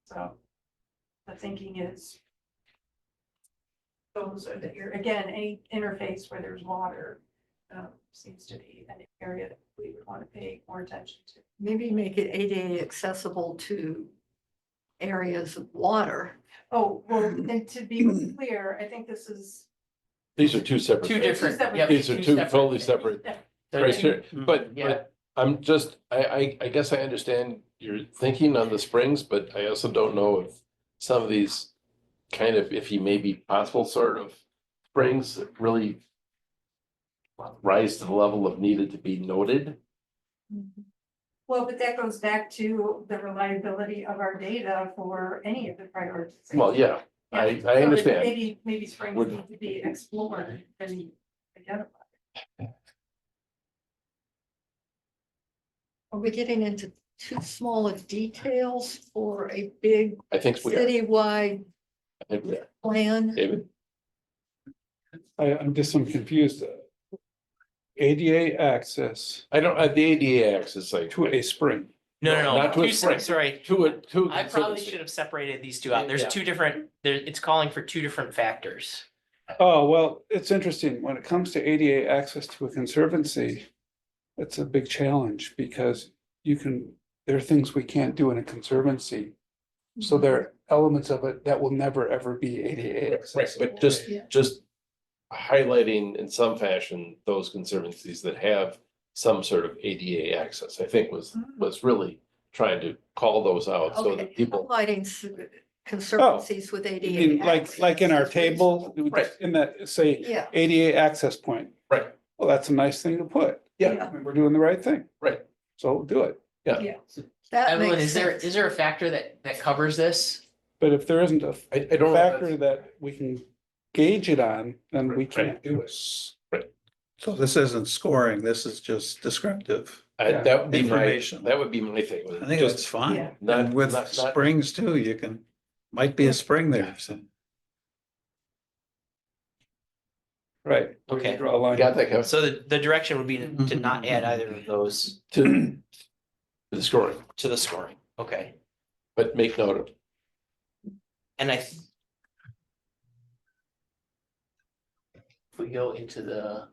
So the thinking is those are again, any interface where there's water, seems to be an area that we would want to pay more attention to. Maybe make it ADA accessible to areas of water. Oh, well, and to be clear, I think this is. These are two separate. two things. different, separate yep, These are two separate totally things. separate So criteria, Mhm. Yeah. but I'm just, I guess I understand your thinking on the springs, but I also don't know if some of these kind of iffy, maybe possible sort of springs that really rise to the level of needed to be noted. Well, but that goes back to the reliability of our data for any of the priorities. Well, yeah, I understand. Maybe springs Would- need to be explored and identified. Are we getting into too small of details for a big I think we are. citywide I think we are. plan? David? I'm confused. ADA access I don't, the ADA access like to a spring. No, no, Not to no, a spring. sorry. to a I probably conservancy. should have separated these two out. There's Yeah. two different, it's calling for two different factors. Oh, well, it's interesting. When it comes to ADA access to a conservancy, it's a big challenge because there are things we can't do in a conservancy. So there are elements of it that will never, ever be ADA Right, accessible. but just, Yeah. just highlighting in some fashion those conservancies that have some sort of ADA access, I think was really trying to call those out so Okay, that people. highlighting conservancies with I ADA. mean, like in our access is table, Right. in that, say, Yeah, ADA access point. Right. Well, that's a nice thing to put. Yeah, I mean, we're doing the right thing. right. So do it. that Evelyn, makes is there, sense. is there a factor that covers this? But if there isn't a I don't know. if factor that we can gauge it on, then we Right. can't do it. So this isn't scoring, this is just descriptive. That would be my, Information. that would be my thing. I think Just that's fine. Yeah. not- And with not- not- springs too, you can, might be a spring there, so. Right. Okay. Draw a line. Got that, Kevin? So the direction would be to not add either of those To the scoring, to the scoring. Okay. but make note of. And if we go into the,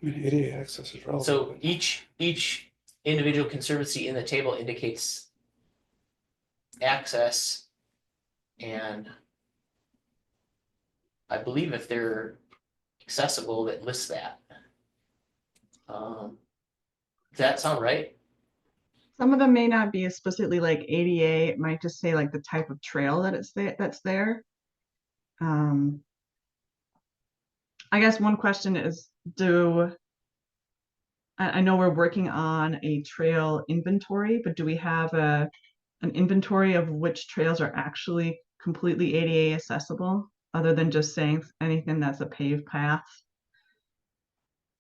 I mean, ADA access is relevant. so each individual conservancy in the table indicates access. And I believe if they're accessible, that lists that. Does that sound right? Some of them may not be explicitly like ADA, it might just say like the type of trail that that's there. I guess one question is, I know we're working on a trail inventory, but do we have an inventory of which trails are actually completely ADA accessible, other than just saying anything that's a paved path?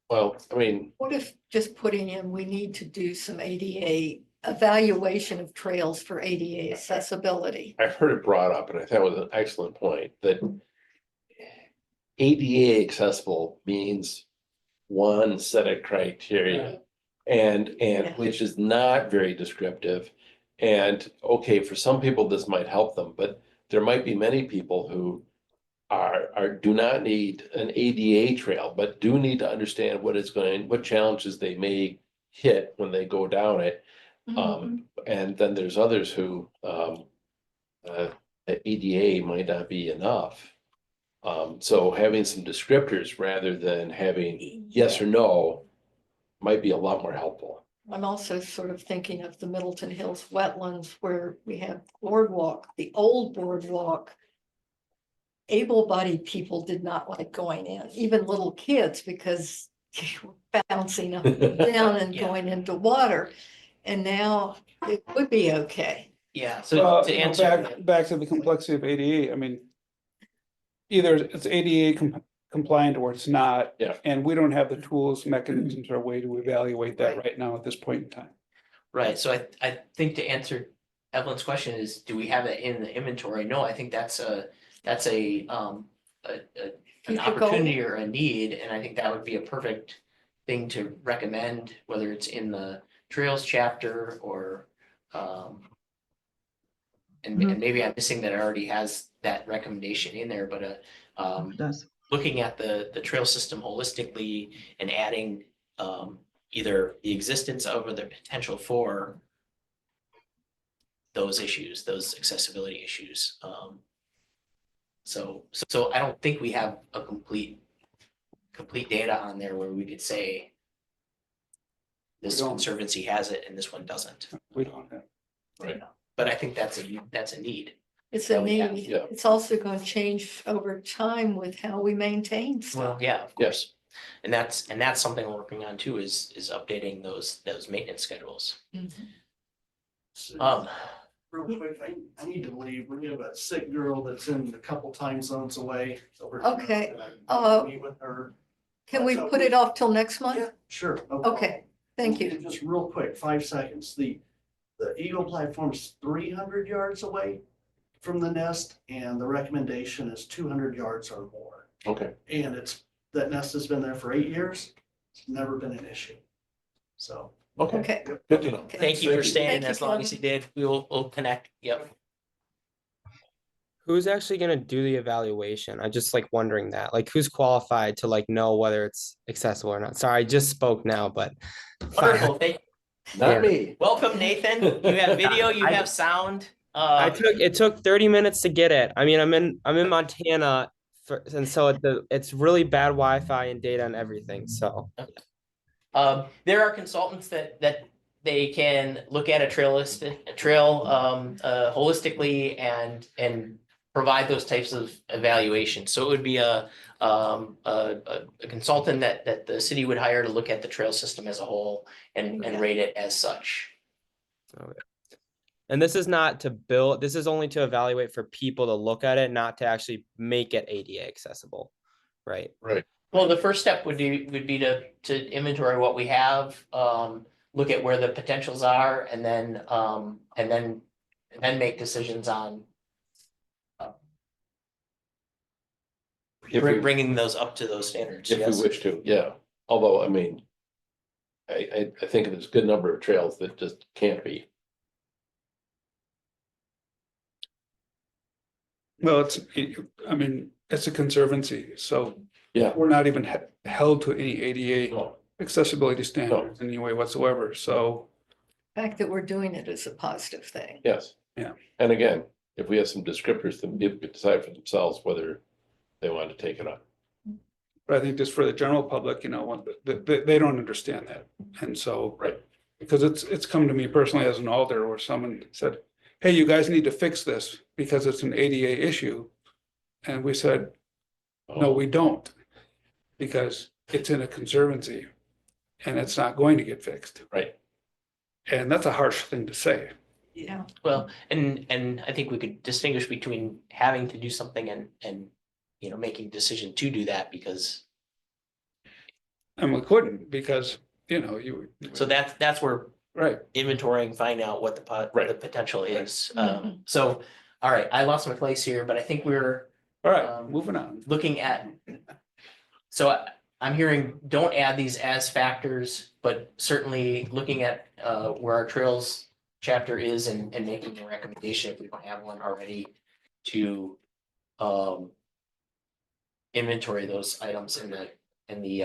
Well, I mean, What if just putting in, we need to do some ADA evaluation of trails for ADA accessibility? I've heard it brought up, and I thought it was an excellent point, that ADA accessible means one set of criteria. And Yeah. which is not very descriptive. And okay, for some people, this might help them, but there might be many people who do not need an ADA trail, but do need to understand what challenges they may hit when they go down it. And then there's others who, ADA might not be enough. So having some descriptors rather than having yes or no might be a lot more helpful. I'm also sort of thinking of the Middleton Hills wetlands where we have boardwalk, the old boardwalk. Able-bodied people did not like going in, even little kids, because they were bouncing up and down and Yeah. going into water. And now it would be okay. Yeah, so Well, to you know, answer, back to the complexity of ADA, I mean, either it's ADA compliant or it's not. Yeah. And we don't have the tools, mechanisms, or way to evaluate that right now at this point in time. right, so I think to answer Evelyn's question is, do we have it in the inventory? No, I think that's an Future opportunity or a need, and I think that would be a perfect thing to recommend, whether it's in the trails chapter or and Mhm. maybe I'm missing that it already has that recommendation in there, but It does. looking at the trail system holistically and adding either the existence of or the potential for those issues, those accessibility issues. So I don't think we have a complete data on there where we could say this We don't. conservancy has it and this one doesn't. We don't have. Right. But I think that's a need. It's Yeah, a we have, need. yeah. It's also going to change over time with how we maintain Well, stuff. yeah, of course. And that's something we're working on too, is updating those maintenance schedules. Mhm. Real quick, I need to leave. We have a sick girl that's in a couple time zones away. So we're Okay, gonna meet with her. Can we put it off till next month? Sure. no Okay, problem. thank you. And just real quick, 5 seconds. The Eagle platform's 300 yards away from the nest, and the recommendation is 200 yards or more. Okay. And that nest has been there for 8 years. It's never been an issue. So. Okay. Good to know. Okay. Thank you for Thank staying you, as long as you did. We'll connect. Yep. Who's actually gonna do the evaluation? I just like wondering that, like who's qualified to like know whether it's accessible or not? Sorry, I just spoke now, but. Wonderful. Not me. Welcome, Nathan. You have video, you have sound. It took 30 minutes to get it. I mean, I'm in Montana and so it's really bad Wi-Fi and data and everything, so. There are consultants that they can look at a trail holistically and provide those types of evaluations. So it would be a consultant that the city would hire to look at the trail system as a whole and rate it as such. Okay. And this is not to build, this is only to evaluate for people to look at it, not to actually make it ADA accessible, right? Right. Well, the first step would be to inventory what we have, look at where the potentials are, and then make decisions on If we, bringing those up to those standards. if Yes. we wish to, yeah. Although, I mean, I think there's a good number of trails that just can't be. Well, I mean, it's a conservancy, so Yeah. we're not even held to any ADA No. accessibility standards in any way whatsoever, so. The fact that we're doing it is a positive thing. Yes. Yeah. And again, if we have some descriptors, then people could decide for themselves whether they want to take it on. But I think just for the general public, you know, they don't understand that, and so. Right. Because it's come to me personally as an alder where someone said, hey, you guys need to fix this because it's an ADA issue. And we said, no, we don't, because it's in a conservancy and it's not going to get fixed. Right. And that's a harsh thing to say. Yeah. Well, and I think we could distinguish between having to do something and making a decision to do that, because. And we couldn't because, you know, So that's where right. inventorying, finding out what the potential is. Mhm. So, all right, I lost my place here, but I think we're All right, moving on. looking at. So I'm hearing, don't add these as factors, but certainly looking at where our trails chapter is and making a recommendation if we don't have one already to inventory those items in the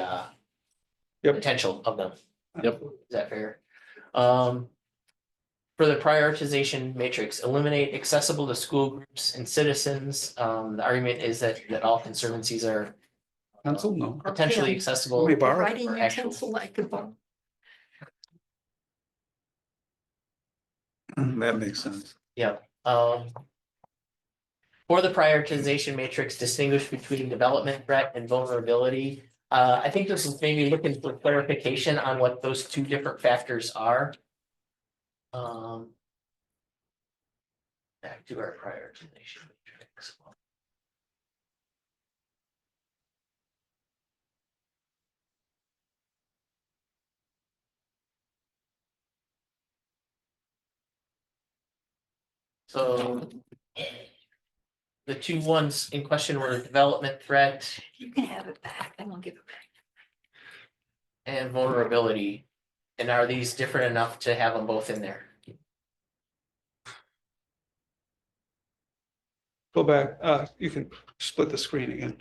Yep. potential of them. Yep. Is that fair? For the prioritization matrix, eliminate accessible to school groups and citizens. The argument is that all conservancies are Pencil, no. potentially pen. accessible. Let me borrow it. Writing or utensil I could borrow. That makes sense. Yeah. For the prioritization matrix, distinguish between development threat and vulnerability. I think this is maybe looking for clarification on what those two different factors are. Back to our prioritization matrix. So the two ones in question were development threat You can have it back. I won't give it back. and vulnerability. And are these different enough to have them both in there? Go back, you can split the screen again.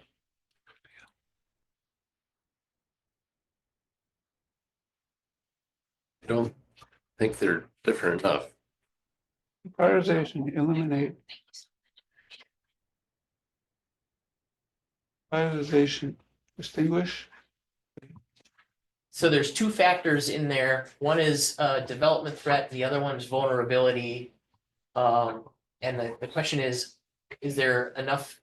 I don't think they're different enough. Prioritization, eliminate. Prioritization, distinguish. So there's two factors in there. One is development threat, the other one is vulnerability. And the question is there enough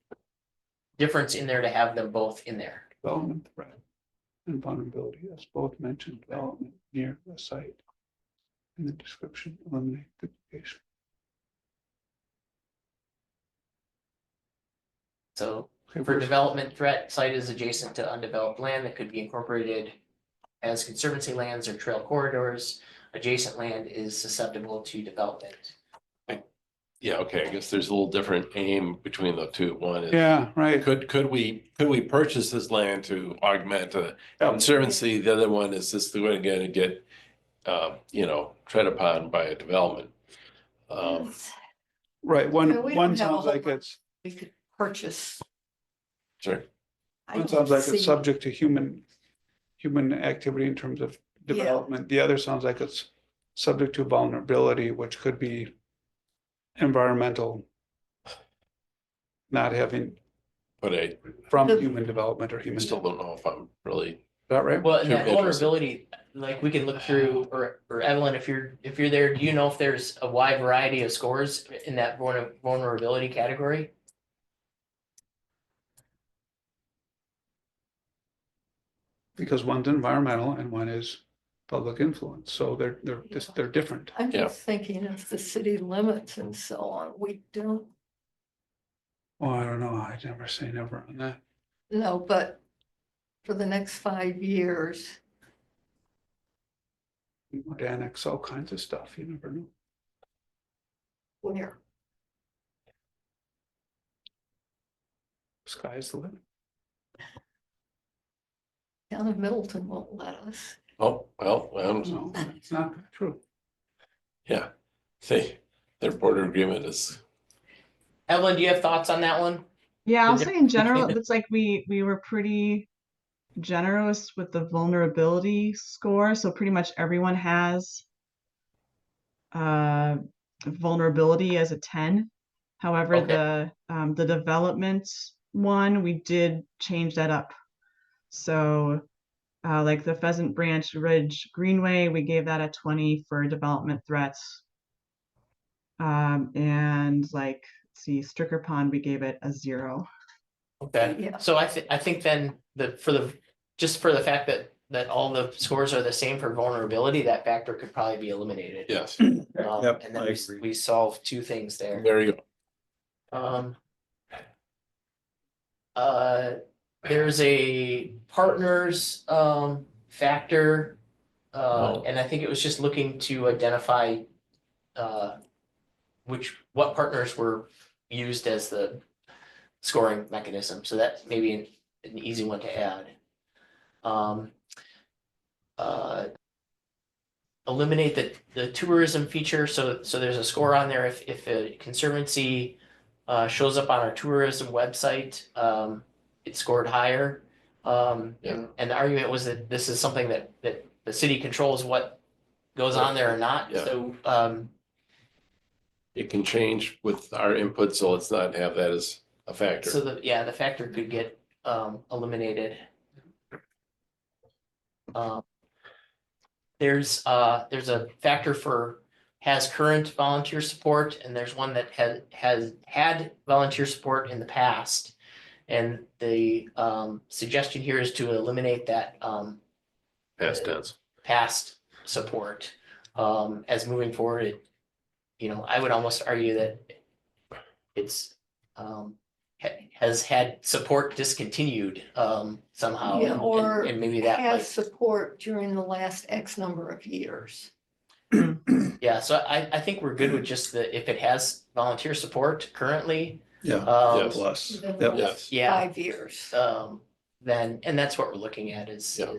difference in there to have them both in there? Development threat and vulnerability, as both mentioned, development near the site. In the description, eliminate duplication. So Okay, for where's- development threat, site is adjacent to undeveloped land that could be incorporated as conservancy lands or trail corridors. Adjacent land is susceptible to development. Yeah, okay, I guess there's a little different aim between the two. One is, Yeah, right. could we purchase this land to augment a conservancy? The other one is this going to get, tread upon by a development. Right, Yeah, one, we one don't have a sounds whole like lot. it's, We could purchase. Sure. I one don't sounds like it's see- subject to human activity in terms of development. The other sounds like it's subject to vulnerability, which could be environmental. Not having But I from The- human development or human. still Is don't know if I'm really, that right? Well, and Too that interesting. vulnerability, like we can look through, or Evelyn, if you're there, do you know if there's a wide variety of scores in that vulnerability category? Because one's environmental and one is public influence, so they're different. I'm Yeah. just thinking of the city limits and so on. We don't Oh, I don't know, I never say never on that. know, but for the next 5 years, We would annex all kinds of stuff, you never know. where? Sky's the limit. Town of Middleton won't let us. oh, well, No, it's not true. yeah. See, their border agreement is, Evelyn, do you have thoughts on that one? Yeah, I'll The say in general, it's like we were pretty generous with the vulnerability score. So pretty much everyone has vulnerability as a 10. However, Okay. the development one, we did change that up. So like the Pheasant Branch Ridge Greenway, we gave that a 20 for development threats. And like, let's see, Stricker Pond, we gave it a 0. Okay, Yeah. so I think then just for the fact that all the scores are the same for vulnerability, that factor could probably be eliminated. yes, Yep, And then I agree. we solve two things there. there you go. There's a partners factor. Oh. And I think it was just looking to identify what partners were used as the scoring mechanism, so that may be an easy one to add. Eliminate the tourism feature, so there's a score on there if a conservancy shows up on our tourism website, it's scored higher. And the argument was that this is something that the city controls what goes on there or not, Yeah. so it can change with our input, so let's not have that as a factor. So the factor could get eliminated. There's a factor for has current volunteer support, and there's one that has had volunteer support in the past. And the suggestion here is to eliminate that Past tense. past support. As moving forward, I would almost argue that it's has had support discontinued somehow. Yeah, or and maybe that has might, support during the last X number of years. yeah, so I think we're good with just if it has volunteer support currently. Yeah, Yes. plus, Within the yep. last Yeah. 5 years. Then, and that's what we're looking at is, Yeah.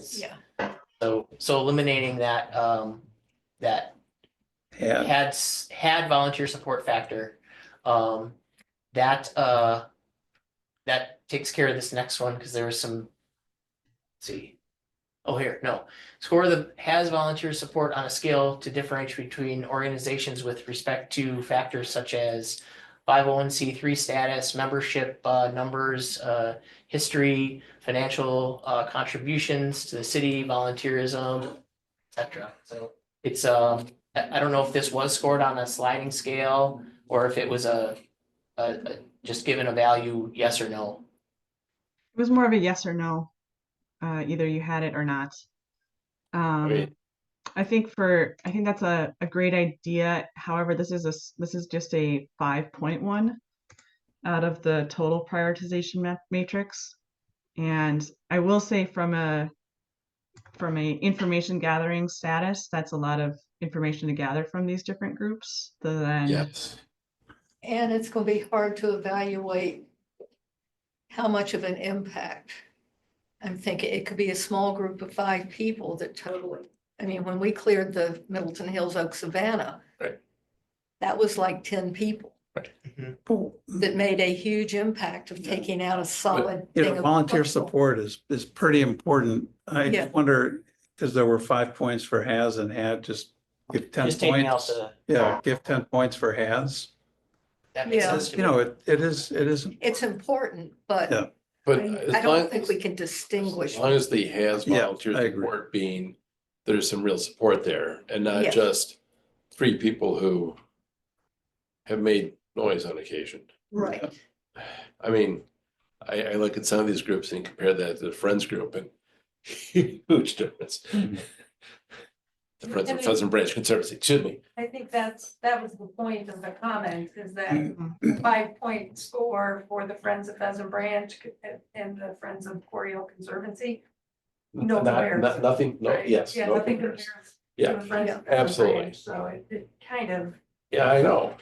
Yeah. so eliminating that, that Yeah, had volunteer support factor. That takes care of this next one, because there was some, let's see. Oh, here, no. Score has volunteer support on a scale to differentiate between organizations with respect to factors such as 501c3 status, membership numbers, history, financial contributions to the city, volunteerism, etc. So it's I don't know if this was scored on a sliding scale or if it was a just given a value, yes or no. It was more of a yes or no. Either you had it or not. Right. I think that's a great idea. However, this is just a 5.1 out of the total prioritization matrix. And I will say from a information gathering status, that's a lot of information to gather from these different groups. Then Yes. And it's going to be hard to evaluate how much of an impact. I'm thinking it could be a small group of 5 people that totally, I mean, when we cleared the Middleton Hills Oak Savannah, Right. that was like 10 people Well, that made a huge impact of taking out a solid thing of volunteer muscle. support is pretty important. I Yeah. wonder, because there were 5 points for has and had, just give 10 Just taking out points. the, Yeah, give 10 points for has. that makes Yeah. sense to You me. know, it is, It's important, but Yeah. But I as don't long, think we can distinguish. as long as the has Yeah, volunteer I agree. support being, there's some real support there and not Yes. just 3 people who have made noise on occasion. Right. I mean, I look at some of these groups and compare that to the Friends group and huge difference. The Friends of Pheasant Branch Conservancy, excuse me. I think that was the point of the comment, is that 5-point score for the Friends of Pheasant Branch and the Friends of Coryell Conservancy. No comparison. Nothing, no, right? yes. Yeah, no nothing comparison. compares Yeah, to the Friends of Pheasant absolutely. Branch, so it kind of. Yeah, I know.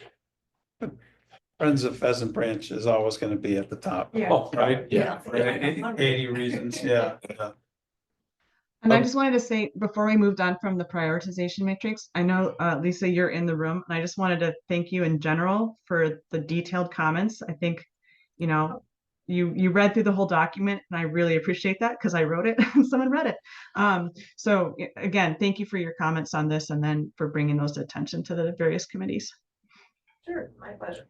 Friends of Pheasant Branch is always going to be at the top. Yeah. Oh, Right? Yeah. For 80 reasons, yeah. And I just wanted to say, before we moved on from the prioritization matrix, I know, Lisa, you're in the room, and I just wanted to thank you in general for the detailed comments. I think, you read through the whole document, and I really appreciate that because I wrote it and someone read it. So again, thank you for your comments on this and then for bringing those to attention to the various committees. Sure, my pleasure.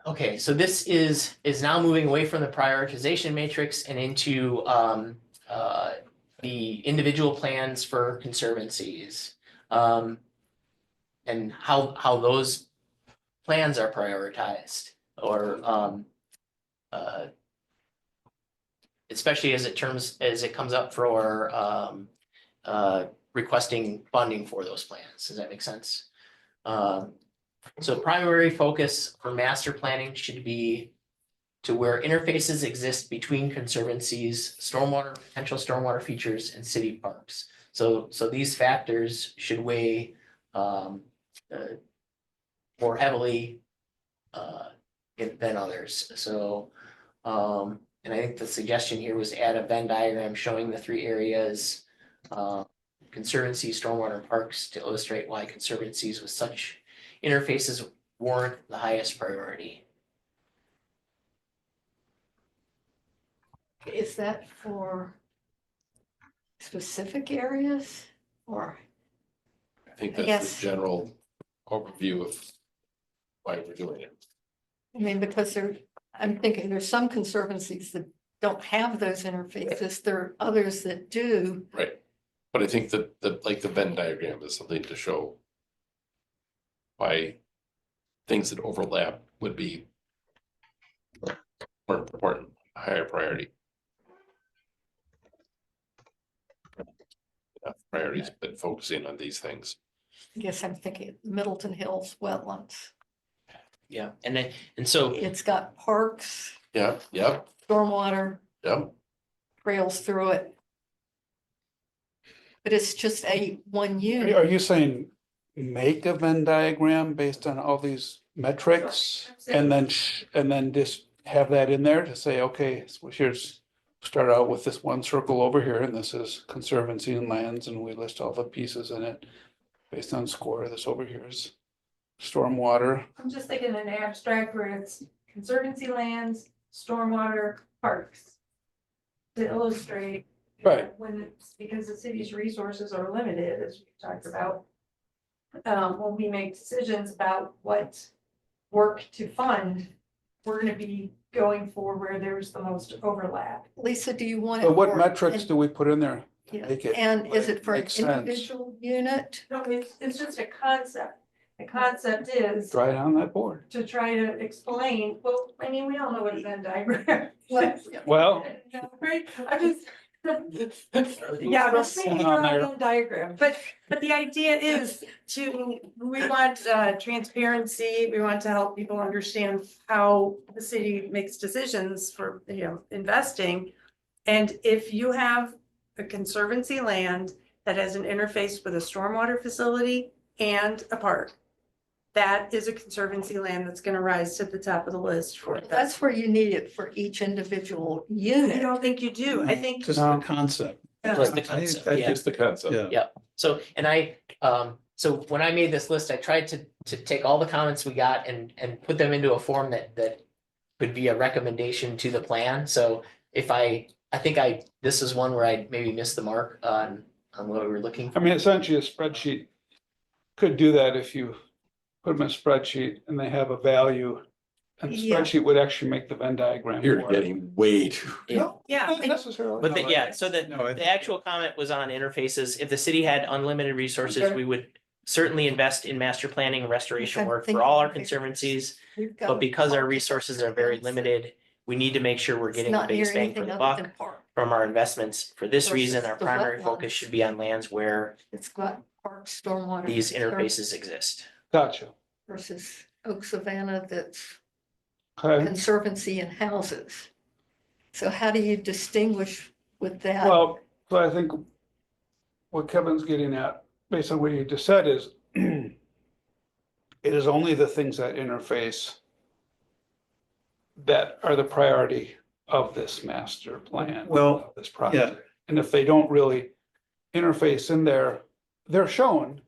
Okay, so this is now moving away from the prioritization matrix and into the individual plans for conservancies. And how those plans are prioritized, or especially as it comes up for requesting funding for those plans. Does that make sense? So primary focus for master planning should be to where interfaces exist between conservancies, potential stormwater features, and city parks. So these factors should weigh more heavily than others. So and I think the suggestion here was add a Venn diagram showing the 3 areas, conservancy, stormwater, and parks, to illustrate why conservancies with such interfaces warrant the highest priority. Is that for specific areas or? I think I that's guess- the general overview of why we're doing it. I mean, because I'm thinking there's some conservancies that don't have those interfaces. There are others that do. Right. But I think that like the Venn diagram is something to show why things that overlap would be more important, higher priority. Enough priorities, but focusing on these things. I guess I'm thinking Middleton Hills wetlands. Yeah, and so It's got parks, Yeah, yep, stormwater, yep. trails through it. But it's just one Are unit. you saying make a Venn diagram based on all these metrics? And then just have that in there to say, okay, so here's, start out with this one circle over here, and this is Conservancy and lands, and we list all the pieces in it based on score. This over here is stormwater. I'm just thinking an abstract where it's conservancy lands, stormwater, parks. To illustrate. Right. When it's, because the city's resources are limited, as we talked about. When we make decisions about what work to fund, we're gonna be going for where there's the most overlap. Lisa, do you want it? But what for- metrics do we put in there? Yeah, make it and is it for an make sense? individual unit? No, it's just a concept. The concept is Try it on that board. to try to explain, well, I mean, we all know what a Venn diagram is. Well, Right, I just. Yeah, What's that's going on there? a diagram, but the idea is we want transparency, we want to help people understand how the city makes decisions for, investing. And if you have a conservancy land that has an interface with a stormwater facility and a park, that is a conservancy land that's gonna rise to the top of the list for That's investment. where you need it for each individual I unit. don't think you do, I think. Just the concept. just the I think concept, that yeah. Just the concept. Yeah. So, and so when I made this list, I tried to take all the comments we got and put them into a form that would be a recommendation to the plan. So if I think this is one where I maybe missed the mark on what we were looking I for. mean, essentially a spreadsheet could do that if you put them in a spreadsheet and they have a value. And the Yeah. spreadsheet would actually make the Venn diagram. You're for it. getting way too. Yeah. Yeah, Not necessarily. But yeah, so No, I the actual comment was on interfaces. If the city had unlimited resources, Okay. we would certainly invest in master planning and restoration I'm work for thinking all our bigger. conservancies. We've got But because our park resources are very conservancy. limited, we need to make sure we're It's getting the not near biggest bang for anything the other buck than park. from our investments. For this reason, Versus our the primary wetlands. focus should be on lands where It's got park, stormwater. these conserv- interfaces exist. Gotcha. Versus Oak Savannah that's Okay. conservancy and houses. So how do you distinguish with that? Well, so I think what Kevin's getting at, based on what you just said, is it is only the things that interface that are the priority of this master plan. Well, of this project. And if they don't really interface in there, they're shown,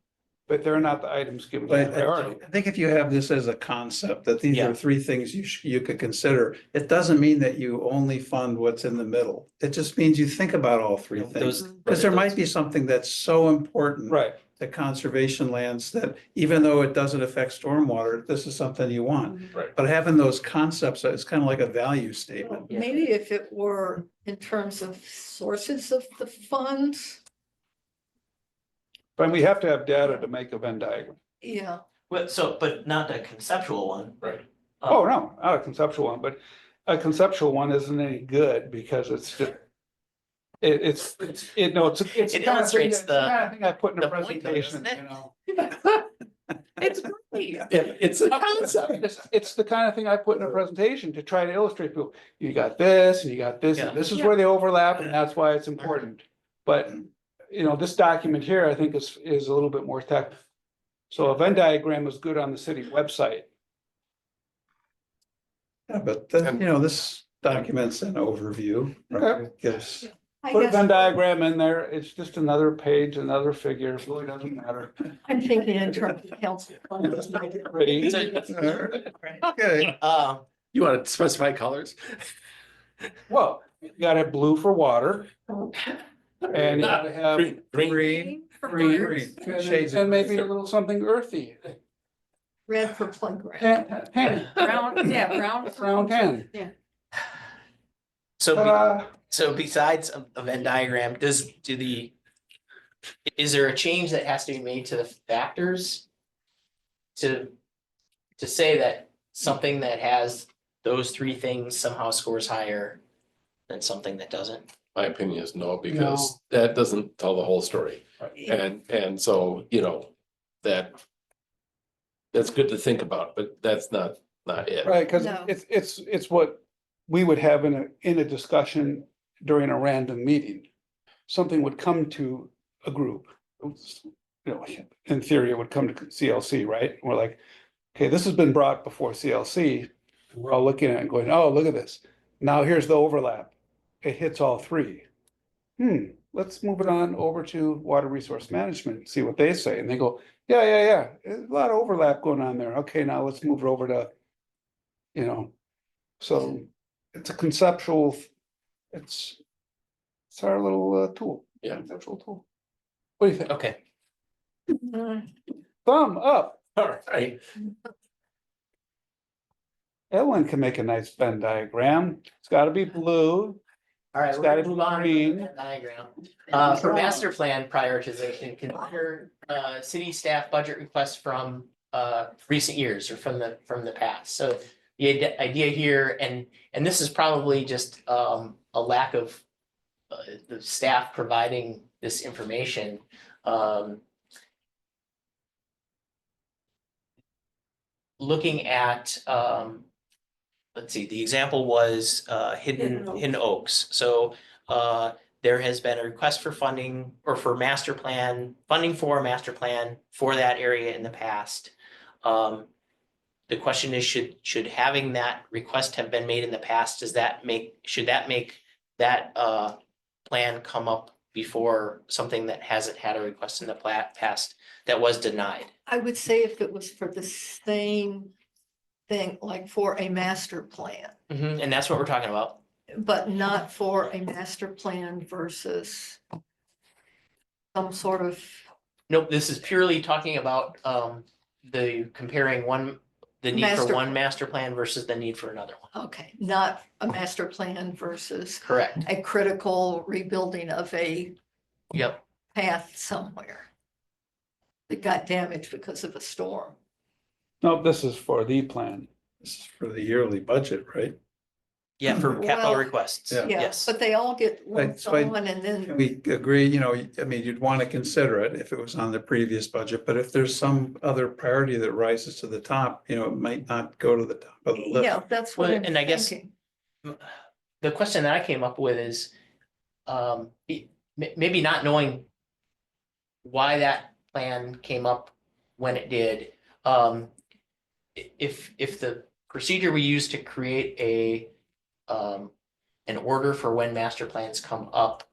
but they're not the items given But priority. I think if you have this as a concept, that these Yeah. are three things you could consider, it doesn't mean that you only fund what's in the middle. It just means you think about all three things. Those. Because there might be something that's so important. Right. To conservation lands that even though it doesn't affect stormwater, this is something you want. Right. But having those concepts, it's kind of like a value statement. Yeah. Maybe if it were in terms of sources of the funds, But we have to have data to make a Venn diagram. yeah. But not a conceptual one. Right. Oh, no, not a conceptual one, but a conceptual one isn't any good because it's just. It's the It kind of thing illustrates that- the kind of thing I put in a the point though, presentation, doesn't it? you know. It's great. It's a concept. It's the kind of thing I put in a presentation to try to illustrate people, you got this and you got this, Yeah. and this is where they overlap and that's why it's important. But, this document here, I think is a little bit more technical. So a Venn diagram is good on the city website. Yeah, but then, this documents an overview. Okay. Gives, I Put a guess Venn diagram in there, it's just another page, another figure, it really doesn't matter. I'm thinking in terms of council. funds. Pretty. okay. Um, You want to specify colors? Well, You gotta have blue for water. And you gotta have Green. green, and maybe a little something earthy. Red for playground. Tan, Brown, yeah, brown. brown tan. So, Ta-da. so besides a Venn diagram, is there a change that has to be made to the factors? To say that something that has those three things somehow scores higher than something that doesn't? My opinion is no, because that doesn't tell the whole story. And so, you know, that's good to think about, but that's not it. Right, because No. it's what we would have in a discussion during a random meeting. Something would come to a group, you know, in theory, it would come to CLC, right? We're like, okay, this has been brought before CLC. We're all looking at it and going, oh, look at this. Now here's the overlap. It hits all three. Let's move it on over to Water Resource Management, see what they say. And they go, yeah. There's a lot of overlap going on there. Okay, now let's move it over to, you know, so it's a conceptual, it's our little tool. Yeah. Conceptual tool. What do you think? Okay, Thumb up. All right. Ellen can make a nice Venn diagram. It's gotta be blue. all right, It's we're gotta gonna be move on to green. the diagram. For master plan prioritization, consider city staff budget requests from recent years or from the past. So the idea here, and this is probably just a lack of the staff providing this information. Looking at, let's see, the example was Hidden Oaks. So there has been a request for funding or for master plan, funding for a master plan for that area in the past. The question is, should having that request have been made in the past, should that make that plan come up before something that hasn't had a request in the past that was denied? I would say if it was for the same thing, like for a master plan, And that's what we're talking about. but not for a master plan versus some sort of, Nope, this is purely talking about the comparing the need for Master one plan. master plan versus the need for another one. okay, not a master plan versus Correct. a critical rebuilding of a Yep. path somewhere that got damaged because of a storm. No, this is for the plan. This is for the yearly budget, right? Yeah, for capital Well, requests. Yeah. Yeah, Yes. but they all get lumped so I- on and Can then, we agree, you know, I mean, you'd want to consider it if it was on the previous budget, but if there's some other priority that rises to the top, you know, it might not go to the top of the list. yeah, that's what Well, I'm and I guess- thinking. The question that I came up with is maybe not knowing why that plan came up when it did. If the procedure we use to create an order for when master plans come up,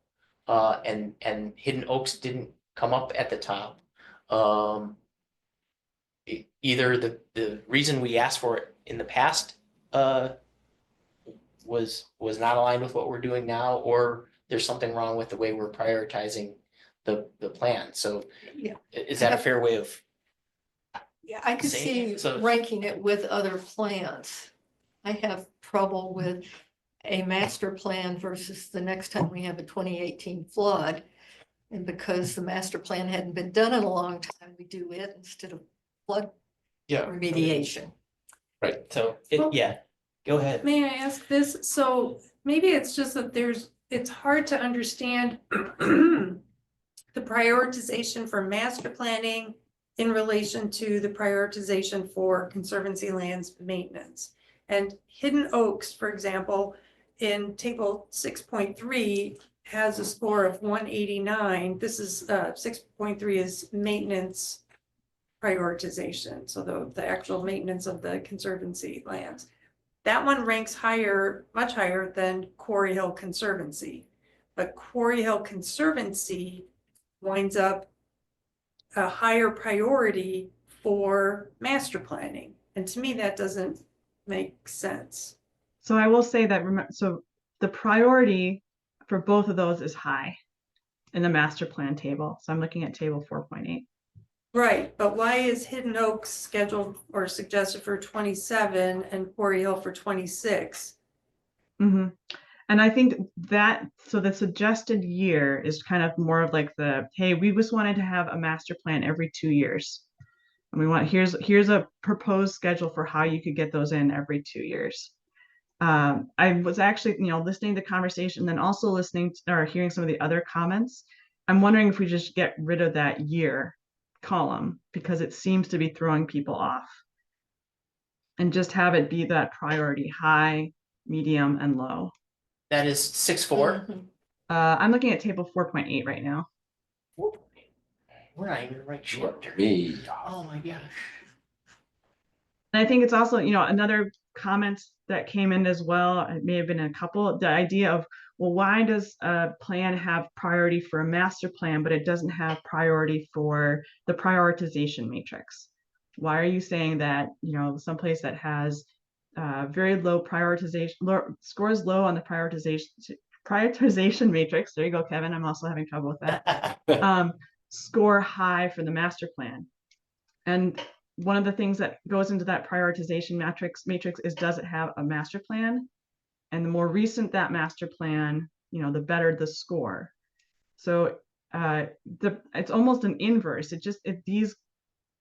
and Hidden Oaks didn't come up at the top. Either the reason we asked for it in the past was not aligned with what we're doing now, or there's something wrong with the way we're prioritizing the plan. So Yeah. is that a fair way of? Yeah, I could Same, see so- ranking it with other plans. I have trouble with a master plan versus the next time we have a 2018 flood. And because the master plan hadn't been done in a long time, we do it instead of flood Yeah. remediation. Right. So Well- yeah, go ahead. May I ask this? So maybe it's just that it's hard to understand the prioritization for master planning in relation to the prioritization for Conservancy lands maintenance. And Hidden Oaks, for example, in table 6.3 has a score of 189. This is 6.3 is maintenance prioritization. So the actual maintenance of the Conservancy lands. That one ranks higher, much higher than Quarry Hill Conservancy. But Quarry Hill Conservancy winds up a higher priority for master planning. And to me, that doesn't make sense. So I will say that, so the priority for both of those is high in the master plan table. So I'm looking at table 4.8. Right, but why is Hidden Oaks scheduled or suggested for 27 and Quarry Hill for 26? Mm-hmm. And I think that, so the suggested year is kind of more of like the, hey, we just wanted to have a master plan every 2 years. And we want, here's a proposed schedule for how you could get those in every 2 years. I was actually, listening to the conversation, then also listening to, or hearing some of the other comments. I'm wondering if we just get rid of that year column because it seems to be throwing people off. And just have it be that priority, high, medium, and low. That is 6.4. Mhm. I'm looking at table 4.8 right now. We're not even the right chapter. Me. Oh my gosh. And I think it's also, another comment that came in as well, it may have been a couple, the idea of, well, why does a plan have priority for a master plan, but it doesn't have priority for the prioritization matrix? Why are you saying that, someplace that has very low prioritization, scores low on the prioritization matrix, there you go, Kevin, I'm also having trouble with that, score high for the master plan? And one of the things that goes into that prioritization matrix is, does it have a master plan? And the more recent that master plan, the better the score. So it's almost an inverse. These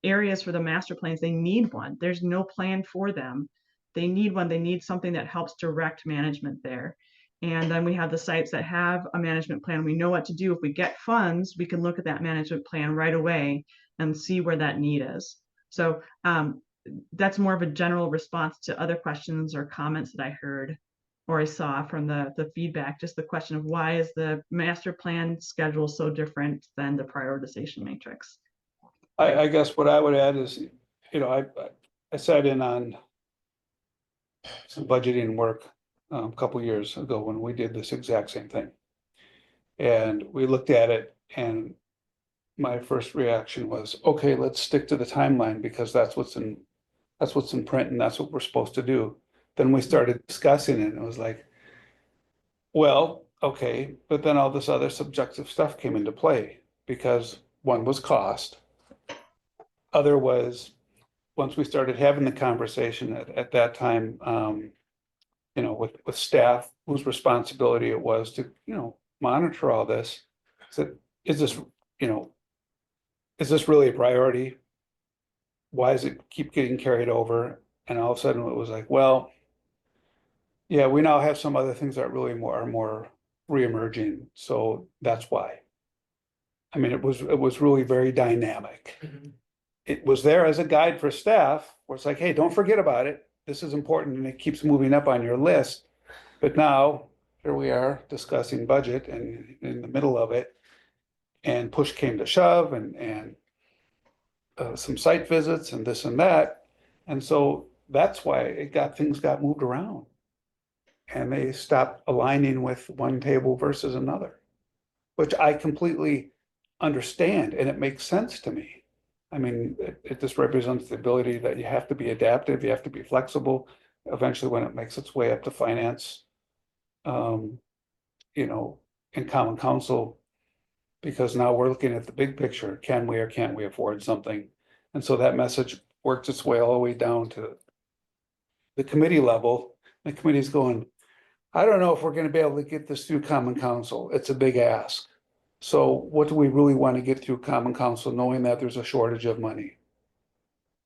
areas for the master plans, they need one. There's no plan for them. They need one. They need something that helps direct management there. And then we have the sites that have a management plan. We know what to do. If we get funds, we can look at that management plan right away and see where that need is. So that's more of a general response to other questions or comments that I heard or I saw from the feedback, just the question of why is the master plan schedule so different than the prioritization matrix? I guess what I would add is, I sat in on some budgeting work a couple years ago when we did this exact same thing. And we looked at it and my first reaction was, okay, let's stick to the timeline because that's what's in print and that's what we're supposed to do. Then we started discussing it and it was like, well, okay, but then all this other subjective stuff came into play because one was cost. Other was, once we started having the conversation at that time, with staff whose responsibility it was to, monitor all this. So is this really a priority? Why does it keep getting carried over? And all of a sudden it was like, well, yeah, we now have some other things that are more reemerging. So that's why. I mean, it was really very dynamic. Mhm. It was there as a guide for staff where it's like, hey, don't forget about it. This is important and it keeps moving up on your list. But now here we are discussing budget and in the middle of it. And push came to shove and some site visits and this and that. And so that's why things got moved around. And they stopped aligning with one table versus another, which I completely understand and it makes sense to me. I mean, it just represents the ability that you have to be adaptive, you have to be flexible. Eventually, when it makes its way up to finance, in common council, because now we're looking at the big picture. Can we or can't we afford something? And so that message works its way all the way down to the committee level. The committee's going, I don't know if we're going to be able to get this through common council. It's a big ask. So what do we really want to get through common council, knowing that there's a shortage of money?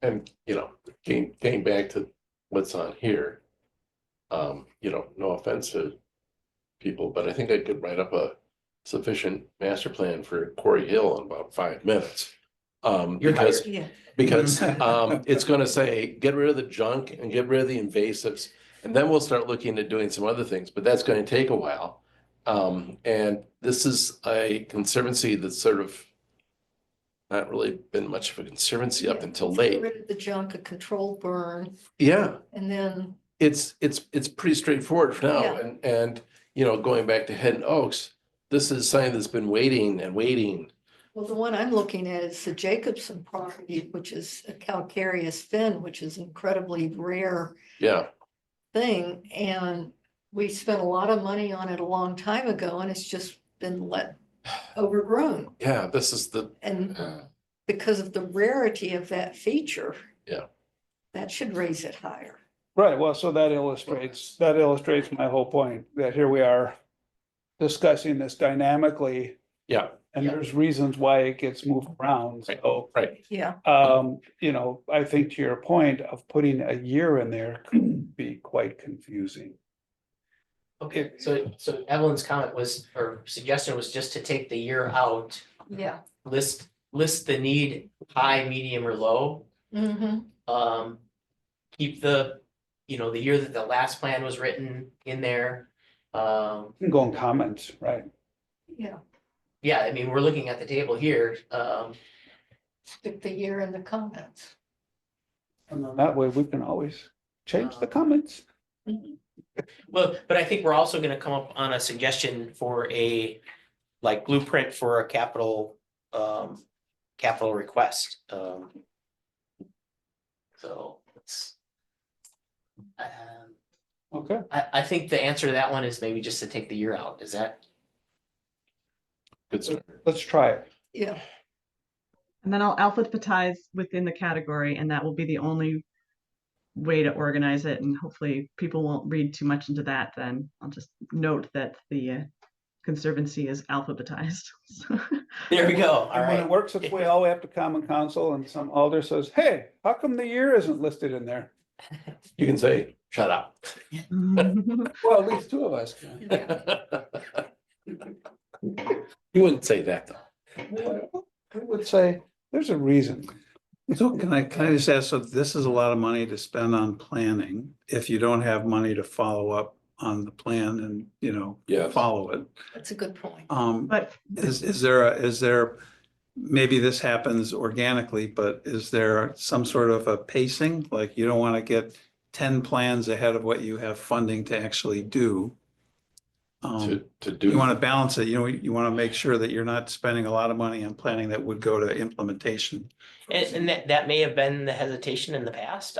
And, getting back to what's on here, no offense to people, but I think I could write up a sufficient master plan for Quarry Hill in about 5 minutes. You're Because hired. Yeah. it's gonna say, get rid of the junk and get rid of the invasives. And then we'll start looking at doing some other things, but that's gonna take a while. And this is a conservancy that's sort of not really been much of a conservancy up until Get late. rid of the junk, a control burn, Yeah, and then it's pretty straightforward for now. Yeah. And going back to Hidden Oaks, this is something that's been waiting and waiting. well, the one I'm looking at is the Jacobson property, which is a calcareous fin, which is incredibly rare Yeah, thing. And we spent a lot of money on it a long time ago and it's just been overgrown. Yeah, this is the, And because of the rarity of that feature. Yeah. That should raise it higher. Right, well, so that illustrates my whole point, that here we are discussing this dynamically, yeah, and Yeah. there's reasons why it gets moved around, so. right. Yeah. You know, I think to your point of putting a year in there could be quite confusing. Okay, so Evelyn's comment was, or suggestion was just to take the year out, Yeah. list the need high, medium, or low. Mm-hmm. Keep the, the year that the last plan was written in there. You can go in comments, right? Yeah. Yeah, I mean, we're looking at the table here. Stick the year in the comments. And then that way we can always change the comments. Well, but I think we're also gonna come up on a suggestion for a, like, blueprint for a capital request. So it's. Okay. I think the answer to that one is maybe just to take the year out. Is that? Good start. Let's try it. Yeah. And then I'll alphabetize within the category, and that will be the only way to organize it. And hopefully people won't read too much into that. Then I'll just note that the Conservancy is alphabetized. There we go. All And when it right. works its way all the way up to common council and some alder says, hey, how come the year isn't listed in there? You can say, shut up. Well, at least two of us can. You wouldn't say that though. I would say, there's a reason. So can I just ask, so this is a lot of money to spend on planning, if you don't have money to follow up on the plan and, Yes. follow it. That's a good point. But Is there, maybe this happens organically, but is there some sort of a pacing? Like you don't want to get 10 plans ahead of what you have funding to actually do. To do. You want to balance it, you want to make sure that you're not spending a lot of money on planning that would go to implementation. And that may have been the hesitation in the past.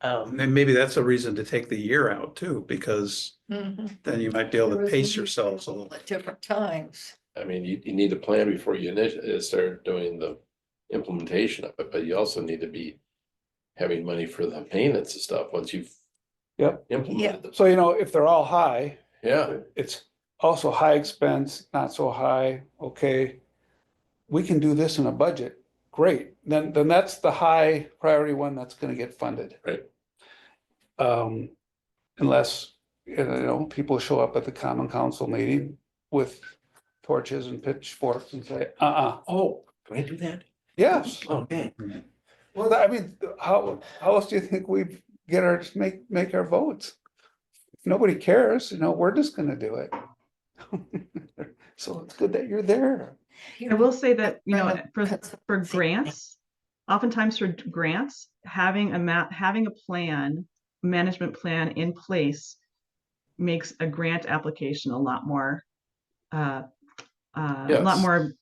And maybe that's a reason to take the year out too, because Mhm. then you might be able There to is pace a- yourselves a little. At different times. I mean, you need a plan before you start doing the implementation of it, but you also need to be having money for the maintenance and stuff once you've. Yep. Implemented them. So, if they're all high, Yeah, it's also high expense, not so high, okay. We can do this in a budget, great, then that's the high priority one that's gonna get funded. Right. Unless, people show up at the common council meeting with torches and pitchforks and say, oh, can I do that? yes. Okay. Well, I mean, how else do you think we get make our votes? If nobody cares, we're just gonna do it. So it's good that you're there. I will say that, for grants, oftentimes for grants, having a management plan in place makes a grant application a lot more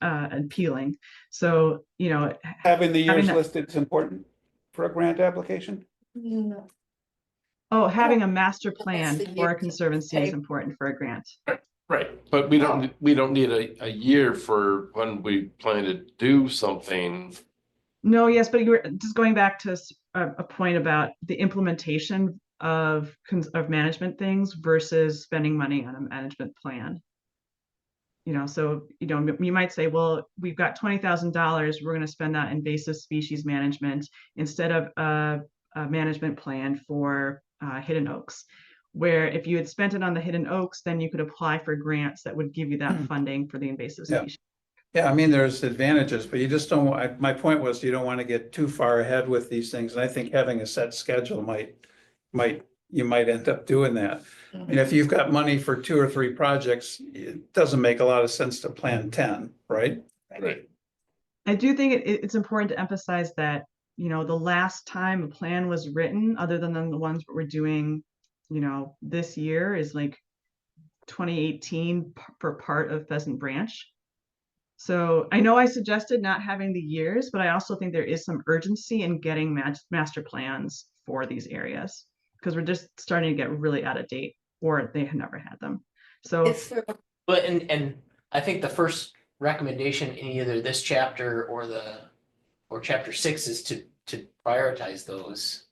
appealing. So, Having the years that- listed is important for a grant application? No. having a master plan the for a year conservancy is take. important for a grant. Right, but we don't need a year for when we plan to do something. No, yes, but you were just going back to a point about the implementation of management things versus spending money on a management plan. So, you might say, well, we've got $20,000, we're going to spend that invasive species management instead of a management plan for hidden oaks. Where if you had spent it on the hidden oaks, then you could apply for grants that would give you that funding for the invasive Yeah. species. Yeah, I mean, there's advantages, but you just don't, my point was you don't want to get too far ahead with these things. And I think having a set schedule you might end up doing that. I mean, if you've got money for 2 or 3 projects, it doesn't make a lot of sense to plan 10, right? Right. I do think it's important to emphasize that, the last time a plan was written, other than the ones that we're doing, this year is like 2018 for part of Pheasant Branch. So I know I suggested not having the years, but I also think there is some urgency in getting master plans for these areas because we're just starting to get really out of date. or they had never had them. So If there But, and I think the first recommendation in either this chapter or chapter 6 is to prioritize those.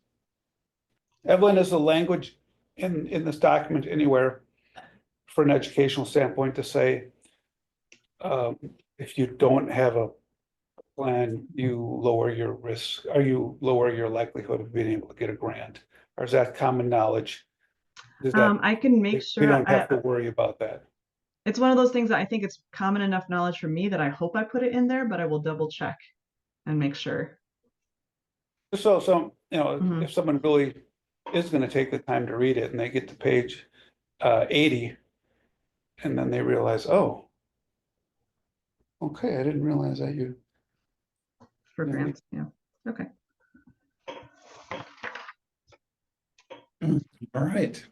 Evelyn, is the language in this document anywhere for an educational standpoint to say, if you don't have a plan, you lower your risk, or you lower your likelihood of being able to get a grant? Or is that common knowledge? Does that, I can make we sure, don't have to worry about that? it's one of those things that I think it's common enough knowledge for me that I hope I put it in there, but I will double check and make sure. So, you know, Mhm. if someone really is gonna take the time to read it and they get to page 80, and then they realize, oh, okay, I didn't realize that you, For Yeah, we- grants, yeah, okay. all right.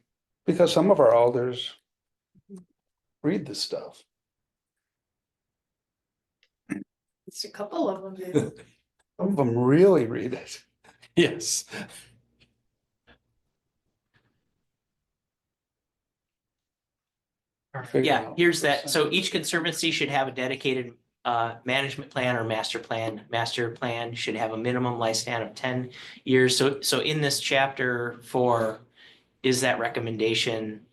Because some of our alders read this stuff. it's a couple of them do. Some of them really read it. Yes. Figure Yeah, out here's what that. So percentage. each conservancy should have a dedicated management plan or master plan. Master plan should have a minimum lifespan of 10 years. So in this chapter 4 is that recommendation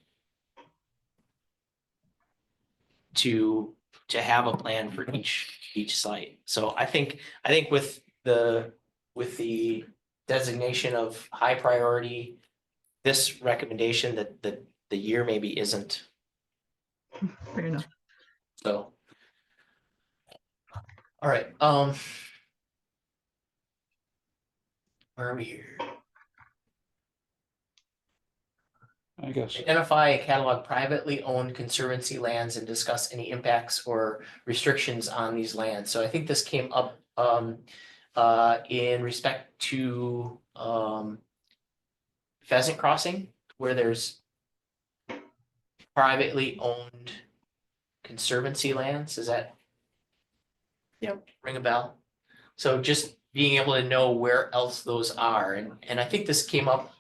to have a plan for each site. So I think with the designation of high priority, this recommendation that the year maybe isn't, Fair enough. so. All right, where are we here? I guess. Identify and catalog privately owned conservancy lands and discuss any impacts or restrictions on these lands. So I think this came up in respect to Pheasant Crossing, where there's privately owned conservancy lands. Does that ring a bell? So just being able to know where else those are, and I think this came up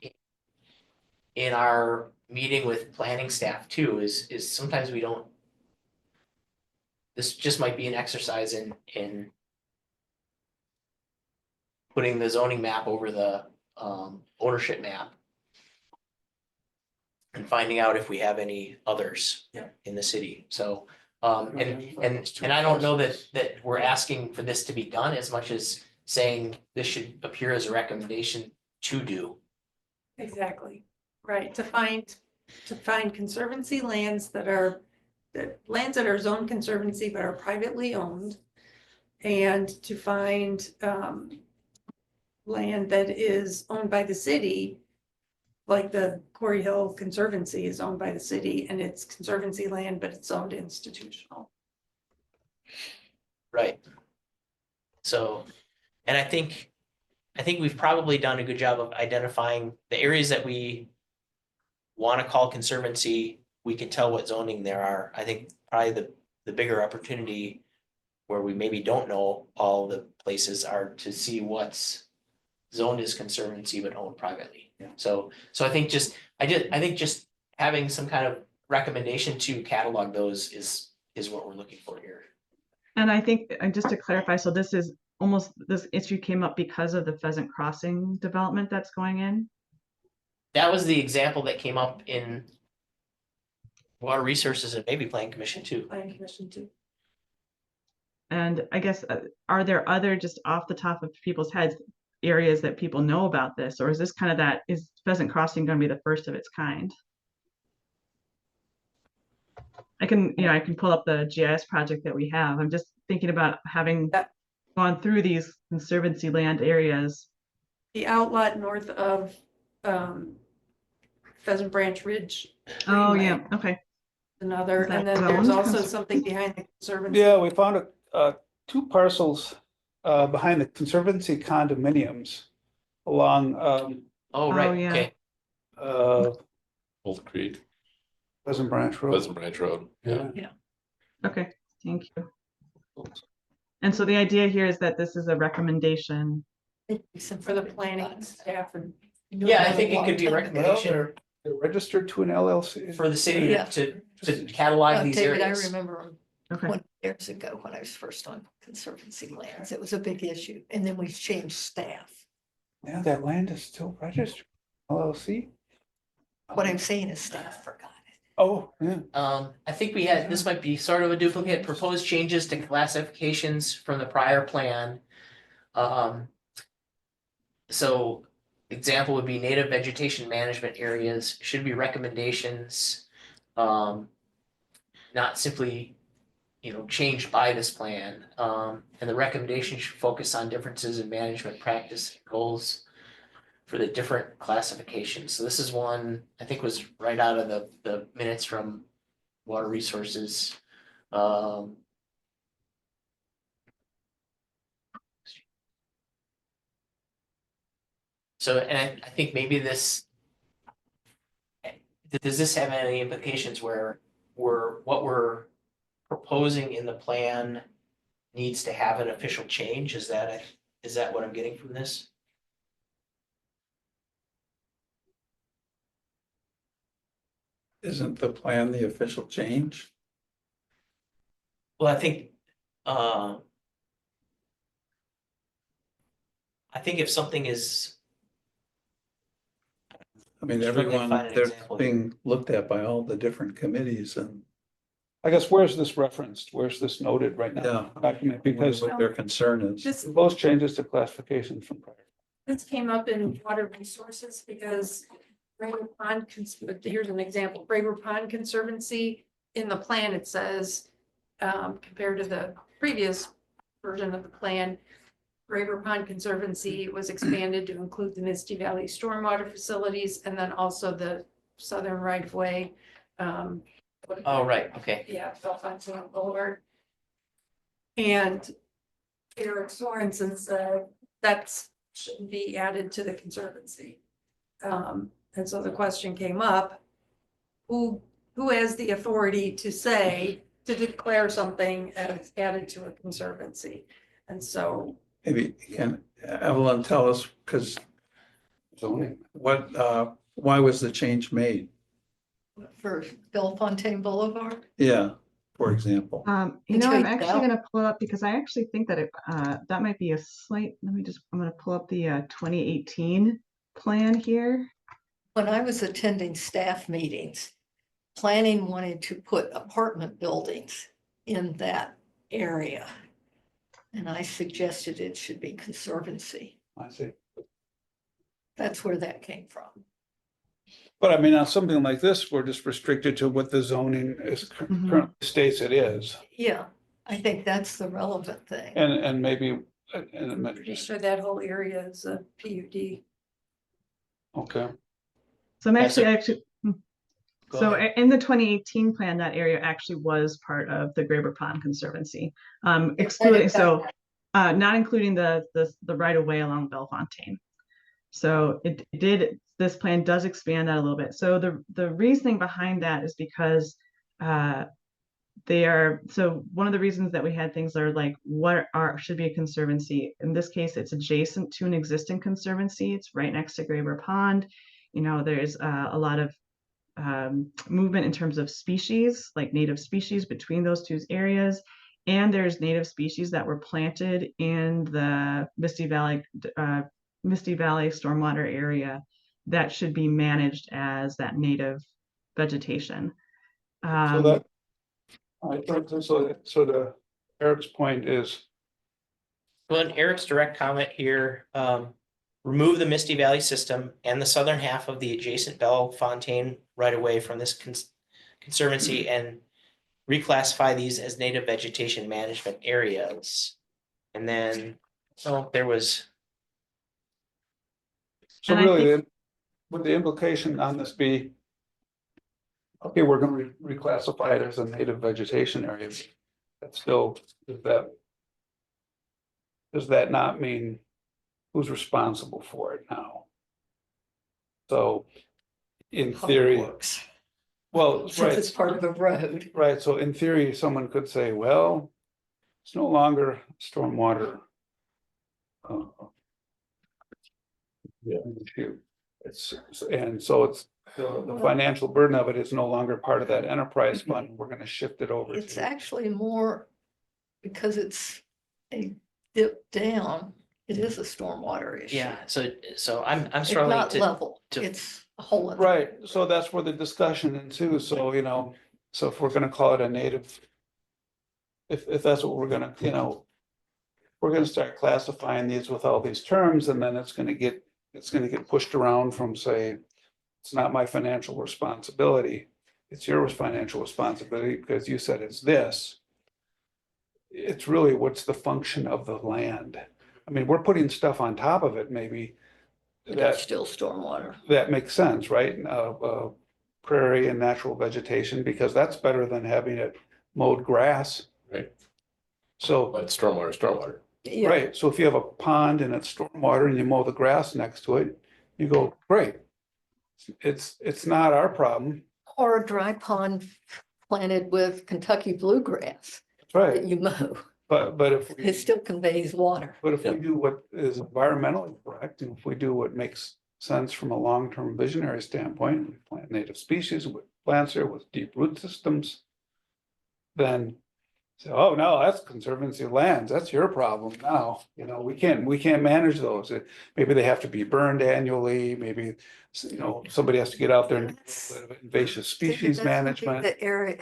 in our meeting with planning staff too, is sometimes we don't. This just might be an exercise in putting the zoning map over the ownership map. And finding out if we have any others in the city, so. And I don't know that we're asking for this to be done as much as saying this should appear as a recommendation to do. Exactly, right, to find conservancy lands that are zoned conservancy but are privately owned. And to find land that is owned by the city, like the Quarry Hill Conservancy is owned by the city and it's conservancy land, but it's owned institutional. Right. So, and I think we've probably done a good job of identifying the areas that we want to call conservancy. We can tell what zoning there are. I think probably the bigger opportunity where we maybe don't know all the places are to see what's zoned as conservancy but owned privately. Yeah. So I think just having some kind of recommendation to catalog those is what we're looking for here. And I think, and just to clarify, so this issue came up because of the Pheasant Crossing development that's going in? That was the example that came up in Water Resources and maybe Plan Commission too. Planning Commission too. And I guess, are there other, just off the top of people's heads, areas that people know about this? Or is this kind of is Pheasant Crossing going to be the first of its kind? I can pull up the GIS project that we have. I'm just thinking about having gone through these conservancy land areas. The outlot north of Pheasant Branch Ridge. Oh, Greenway, yeah, okay. Another, Is that and then zoned there's also conservancy? something behind the Conservancy. Yeah, we found two parcels behind the Conservancy condominiums along Oh, right, yeah. okay. Old Creek, Pleasant Branch Road. Pleasant Branch Road. Yeah. Okay, thank you. And so the idea here is that this is a recommendation. For the planning staff and. Yeah, I think it could be a recommendation They're registered to an LLC? for the city Yeah. to catalog these David, I areas. remember 'em Okay. 20 years ago when I was first on Conservancy lands. It was a big issue. And then we changed staff. Yeah, that land is still registered, LLC? What I'm saying is staff forgot it. Oh, yeah. I think we had, this might be sort of a duplicate, proposed changes to classifications from the prior plan. So example would be native vegetation management areas should be recommendations. Not simply, changed by this plan. And the recommendation should focus on differences in management practice and goals for the different classifications. So this is one, I think was right out of the minutes from Water Resources. So, and I think maybe this, does this have any implications where what we're proposing in the plan needs to have an official change? Is that what I'm getting from this? Isn't the plan the official change? Well, I think if something is, I mean, Struggling to everyone, find an they're example. being looked at by all the different committees and. I guess where's this referenced? Where's this noted right now? Document, because What their concern is. those changes to classifications from prior. This came up in Water Resources because here's an example, Braver Pond Conservancy, in the plan, it says, compared to the previous version of the plan, Braver Pond Conservancy was expanded to include the Misty Valley stormwater facilities and then also the southern right of way. oh, right, okay. Yeah, Bellefontaine Boulevard. And Eric Sorensen said that shouldn't be added to the Conservancy. And so the question came up, who has the authority to declare something as added to a Conservancy? And so. Maybe can Evelyn tell us, because Zoning. why was the change made? For Bellefontaine Boulevard. Yeah, for example. I'm Change actually out. gonna pull it up because I actually think that that might be a slight, I'm gonna pull up the 2018 plan here. When I was attending staff meetings, planning wanted to put apartment buildings in that area. And I suggested it should be Conservancy. I see. That's where that came from. But I mean, on something like this, we're just restricted to what the zoning is Mhm. currently states it is. Yeah, I think that's the relevant thing. And maybe, I'm pretty sure that whole area is a PUD. okay. So I'm Yeah, so- actually, Go so ahead. in the 2018 plan, that area actually was part of the Graber Pond Conservancy. Excluding, so not including the right of way along Bellefontaine. So this plan does expand that a little bit. So the reasoning behind that is because so one of the reasons that we had things are like, should be a conservancy. In this case, it's adjacent to an existing conservancy. It's right next to Graber Pond. There's a lot of movement in terms of species, like native species between those two areas. And there's native species that were planted in the Misty Valley stormwater area that should be managed as that native vegetation. So to Eric's point is, Well, in Eric's direct comment here, remove the Misty Valley system and the southern half of the adjacent Bellefontaine right away from this conservancy and reclassify these as native vegetation management areas. And then, there was, so And I really, would the implication on this be, okay, we're gonna reclassify it as a native vegetation area. That's still, does that not mean who's responsible for it now? So in Public theory, Works, well, since it's right, part of a road. right, so in theory, someone could say, well, it's no longer stormwater. Yeah. Issue. And so it's, the financial burden of it is no longer part of that enterprise fund. We're gonna shift it over It's to. actually more because it's a dip down. It is a stormwater issue. Yeah, so I'm It's struggling not to, level. to- It's a whole. other- Right, so that's where the discussion ensues, so, so if we're gonna call it a native. If that's what we're gonna, we're gonna start classifying these with all these terms, and then it's gonna get pushed around from, say. It's not my financial responsibility, it's your financial responsibility, because you said it's this. It's really what's the function of the land. I mean, we're putting stuff on top of it, maybe. But That it's still stormwater. that makes sense, right? Prairie and natural vegetation, because that's better than having it mowed grass. Right. So, But stormwater. Yeah. right, so if you have a pond and it's stormwater and you mow the grass next to it, you go, great. It's not our problem, Or a dry pond planted with Kentucky bluegrass that's right, that you mow. but if It we, still conveys water. but if we do what is environmentally correct, and if we do what makes sense from a long-term visionary standpoint, we plant native species with plants here with deep root systems. Then say, oh, no, that's conservancy lands, that's your problem now, we can't manage those. Maybe they have to be burned annually, maybe, somebody has to get out there and do a little bit of invasive species That's gonna be management. the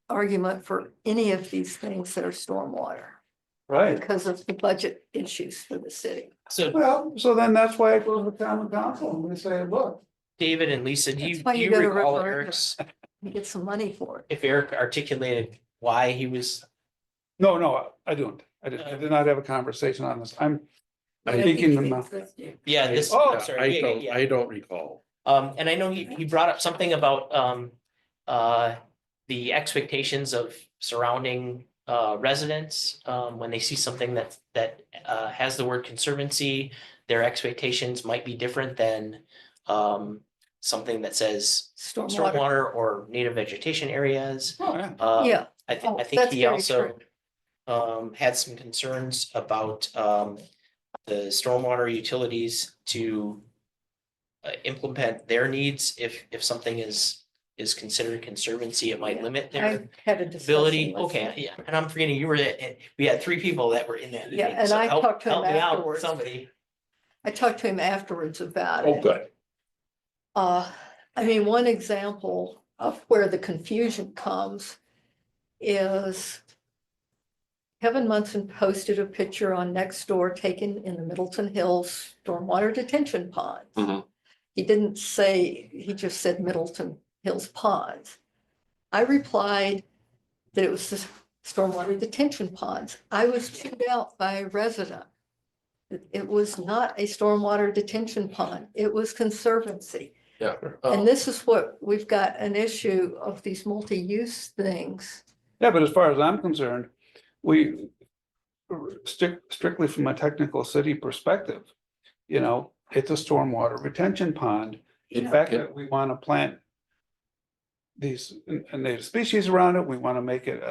argument for any of these things that are stormwater Right, because of the budget issues for the city. so well, so then that's why it goes with common council, and we say, look, David and Lisa, do That's why you you go to recall referendum. Eric's, You get some money for it. if Eric articulated why he was, no, I did not have a conversation on this, I'm speaking in the. yeah, this, Oh, I'm sorry, yeah. I don't recall. And I know he brought up something about, the expectations of surrounding, residents, when they see something that has the word conservancy, their expectations might be different than, something that says Stormwater. stormwater or native vegetation areas. Oh, yeah. Yeah. I Oh, think that's he very also, had some concerns about, the stormwater utilities to implement their needs. If something is considered conservancy, it might Yeah, limit I their had a discussion ability. with Okay, him. yeah, and I'm forgetting you were there, we had 3 people that were in that Yeah, meeting. and so I help- talked to him help me out, afterwards. Somebody. I talked to him afterwards about Oh, it. good. I mean, one example of where the confusion comes is Kevin Munson posted a picture on Nextdoor taken in the Middleton Hills stormwater detention ponds. Mhm. He didn't say, he just said Middleton Hills ponds. I replied that it was the stormwater detention ponds. I was chewed out by a resident. It was not a stormwater detention pond. It was Conservancy. Yeah. And this is what, we've got an issue of these multi-use things. Yeah, but as far as I'm concerned, we strictly from a technical city perspective, it's a stormwater retention pond. The Yeah. fact that we want to plant these native species around it, we want to make it,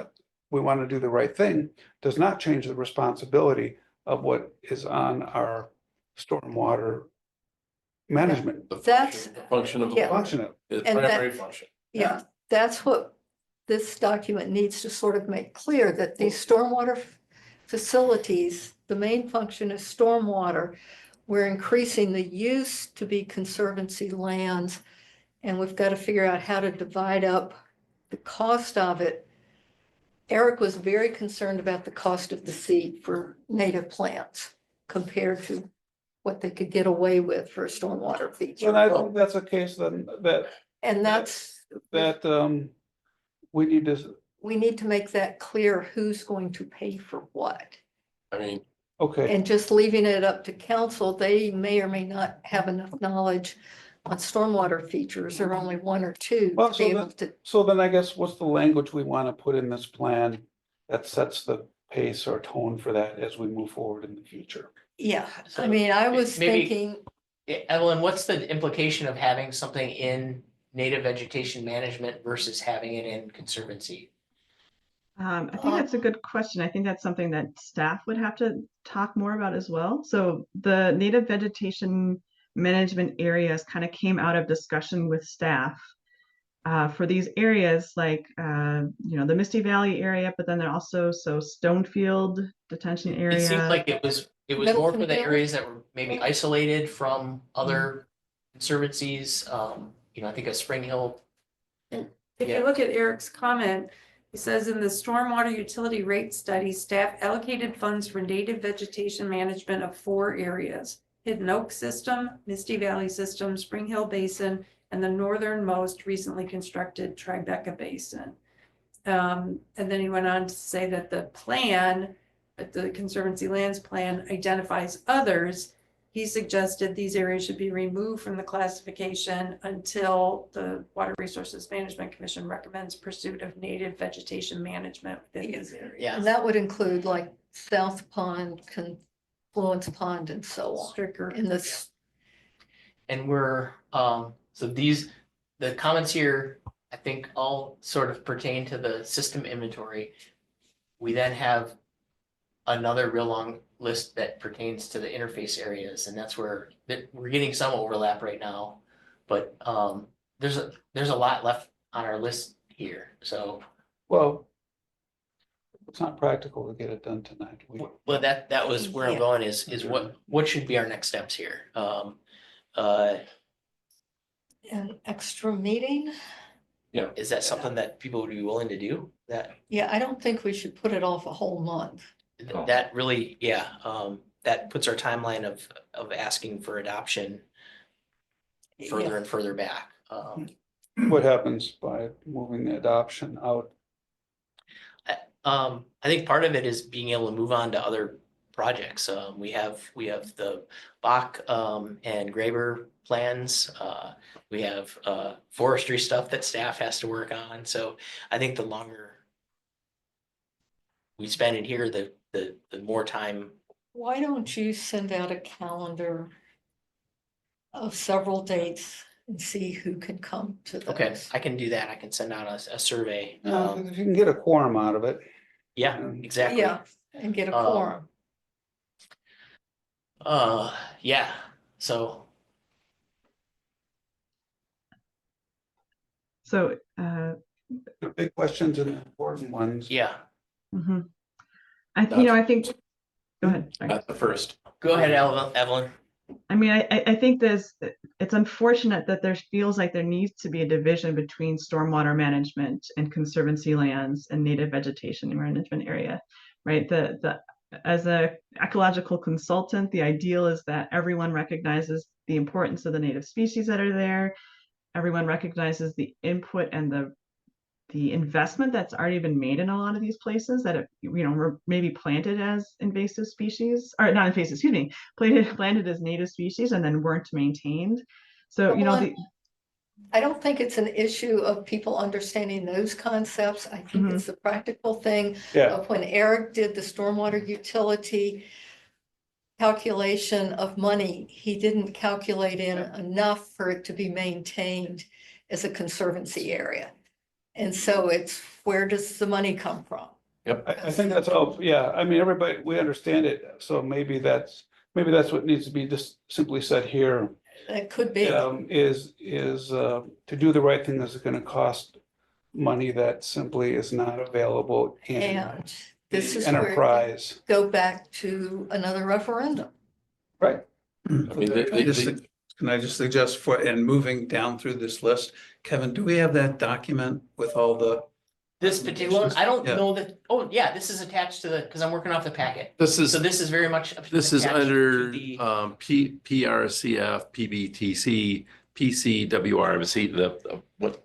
we want to do the right thing, does not change the responsibility of what is on our stormwater management That's, The function of the Yeah. function of. the And that- primary function. yeah, that's what this document needs to sort of make clear, that these stormwater facilities, the main function is stormwater. We're increasing the use to be conservancy lands, and we've got to figure out how to divide up the cost of it. Eric was very concerned about the cost of the seed for native plants compared to what they could get away with for a stormwater feature. And I think that's a case then And that's, we need to, we need to make that clear, who's going to pay for what. I mean, okay, And just leaving it up to council, they may or may not have enough knowledge on stormwater features, or only 1 or 2 Well, to be so able to. so then I guess what's the language we want to put in this plan that sets the pace or tone for that as we move forward in the future? Yeah, I So mean, I was maybe- thinking, Evelyn, what's the implication of having something in native vegetation management versus having it in conservancy? I think that's a good question. I think that's something that staff would have to talk more about as well. So the native vegetation management areas kind of came out of discussion with staff. For these areas like, the Misty Valley area, but then there also, Stonefield Detention It seemed Area. like it was more Middleton for the Village? areas that were maybe isolated from other conservancies. I think of Spring Hill. If Yeah. you look at Eric's comment, he says in the stormwater utility rate study, staff allocated funds for native vegetation management of 4 areas: Hidden Oak System, Misty Valley System, Spring Hill Basin, and the northernmost recently constructed Tribeca Basin. And then he went on to say that the plan, that the Conservancy Lands Plan identifies others. He suggested these areas should be removed from the classification until the Water Resources Management Commission recommends pursuit of native vegetation management within these areas. Yeah. And that would include like South Pond, Confluence Pond, and so on. Stricker. In this, And we're, so the comments here, I think all sort of pertain to the system inventory. We then have another real long list that pertains to the interface areas, and that's where we're getting some overlap right now. But there's a lot left on our list here, so. Well, it's not practical to get it done tonight. Well, that was where I'm Yeah. going is what should be our next steps here? an extra meeting. Is that something that people would be willing to do? Yeah, I don't think we should put it off a whole month. That really, that puts our timeline of asking for adoption further and further back. What happens by moving the adoption out? I think part of it is being able to move on to other projects. We have the Bach and Graber plans. We have forestry stuff that staff has to work on. So I think the longer we spend in here, the more time. Why don't you send out a calendar of several dates and see who can come to those? Okay, I can do that. I can send out a survey. If you can get a quorum out of it. Yeah, exactly. Yeah, and get a quorum. Yeah, so So, The big questions and the important ones. yeah, mhm. I think, go ahead. Sorry. That's the first. go ahead, Evelyn. I mean, I think it's unfortunate that there feels like there needs to be a division between stormwater management and conservancy lands and native vegetation management area, right? As a ecological consultant, the ideal is that everyone recognizes the importance of the native species that are there. Everyone recognizes the input and the investment that's already been made in a lot of these places that have, were maybe planted as invasive species, or not invasive, excuse me, planted as native species and then weren't maintained. So, I don't think it's an issue of people understanding those concepts. I think it's the practical thing of when Eric did the stormwater utility calculation of money, he didn't calculate in enough for it to be maintained as a conservancy area. And so it's, where does the money come from? Yep, I think that's all, I mean, everybody, we understand it, so maybe that's what needs to be just simply said here. It could be. Is to do the right thing is gonna cost money that simply is not available in And this the is where enterprise. go back to another referendum. Right. I mean, Can I just suggest and moving down through this list, Kevin, do we have that document with all the? This particular, I don't Yeah. know that, this is attached to because I'm working off the packet. This is, So this is very much. this is attached to under the- PRCF, PBTC, PCWR, what's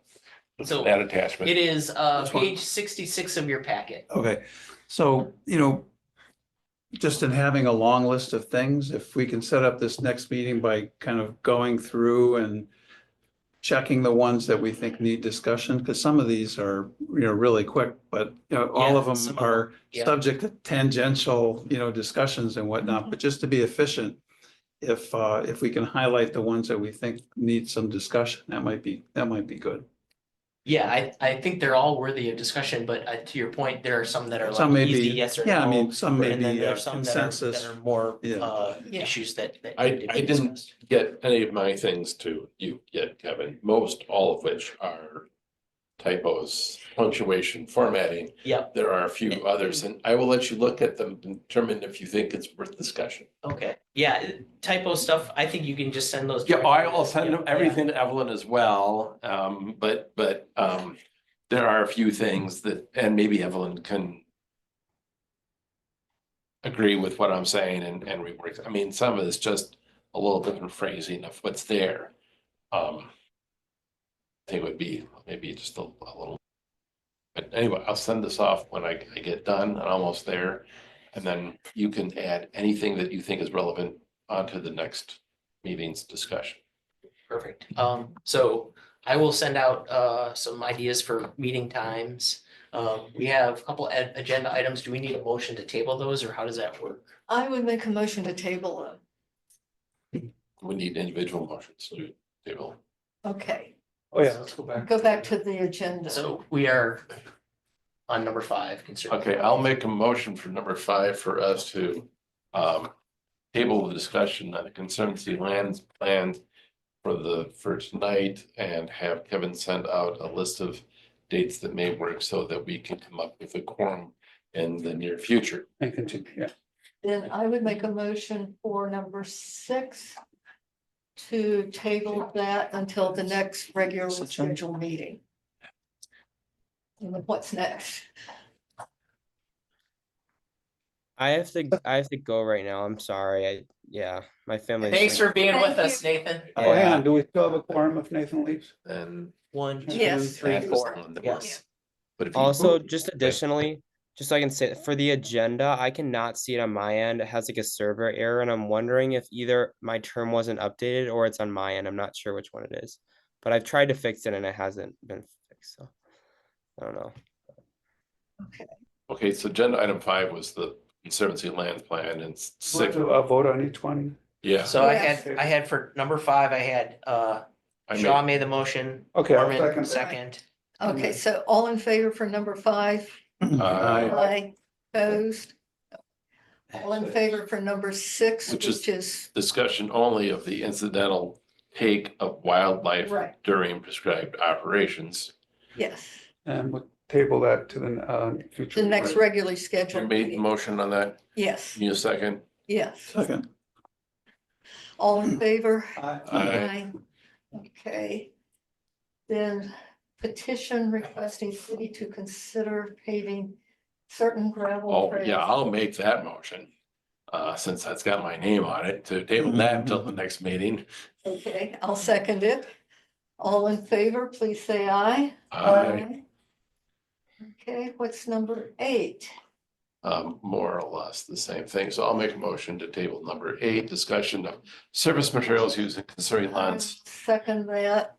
So that attachment? It is Which one? page 66 of your packet. Okay, so, just in having a long list of things, if we can set up this next meeting by kind of going through and checking the ones that we think need discussion, because some of these are, really quick, but, all of some them of are yeah. subject to tangential, discussions and whatnot, but just to be efficient, if we can highlight the ones that we think need some discussion, that might be good. Yeah, I think they're all worthy of discussion, but to your point, there are some that are Some like may easy, be, yes or yeah, I no. mean, some may And then be there's some that are consensus. more Yeah. Yeah. issues that. I need to be didn't discussed. get any of my things to you yet, Kevin, most all of which are typos, punctuation, formatting. Yep, There are a few others, and I will let you look at them and determine if you think it's worth discussion. okay, yeah, typo stuff, I think you can just send those. Yeah, I will send Yeah, everything to Evelyn as well, but there are a few things that, and maybe Evelyn can agree with what I'm saying and rework. I mean, some of it's just a little different phrasing of what's there. I think it would be maybe just a little. But anyway, I'll send this off when I get done and almost there. And then you can add anything that you think is relevant onto the next meeting's discussion. Perfect. So I will send out some ideas for meeting times. We have a couple agenda items. Do we need a motion to table those, or how does that work? I would make a motion to table them. We need individual motions to table. Okay, Oh, yeah, let's go back. go back to the agenda. So we are on number 5. Okay, I'll make a motion for number 5 for us to table the discussion on the Conservancy lands plan for tonight and have Kevin send out a list of dates that may work so that we can come up with a quorum in the near future. And continue, yeah. Then I would make a motion for number 6 to table that until the next regularly scheduled meeting. And then what's next? I have to go right now. I'm sorry. My family. Thanks for being with Thank us, Nathan. Oh, hang on, do we still have a quorum if Nathan leaves? And 1, 2, Yes. 3, 4. Yes. Yes. But if you Also, move- just additionally, just so I can say for the agenda, I cannot see it on my end. It has like a server error, and I'm wondering if either my term wasn't updated or it's on my end. I'm not sure which one it is, but I've tried to fix it and it hasn't been fixed. So I don't know. Okay, so agenda item 5 was the Conservancy land plan and 6. Vote on each one. Yeah. So Yes. I had for number 5, I had Shaw made the motion. Okay, I'll Norman second. Okay, so all in favor for number 5? Aye. Opposed? All in favor for number 6, Which which is, discussion only of the incidental take of wildlife right, during prescribed operations. yes, And we'll table that to the future. the next regularly You scheduled made the meeting. motion on that? Yes, Need a second? yes. Second. All in favor? Aye. Okay. Then petition requesting city to consider paving certain gravel Oh, trails. yeah, I'll make that motion. Since that's got my name on it, to table that until the next meeting. Okay, I'll second it. All in favor, please say aye. Aye. Okay, what's number 8? More or less the same thing. So I'll make a motion to table number 8, discussion of surface materials used in conserving lands. Second that.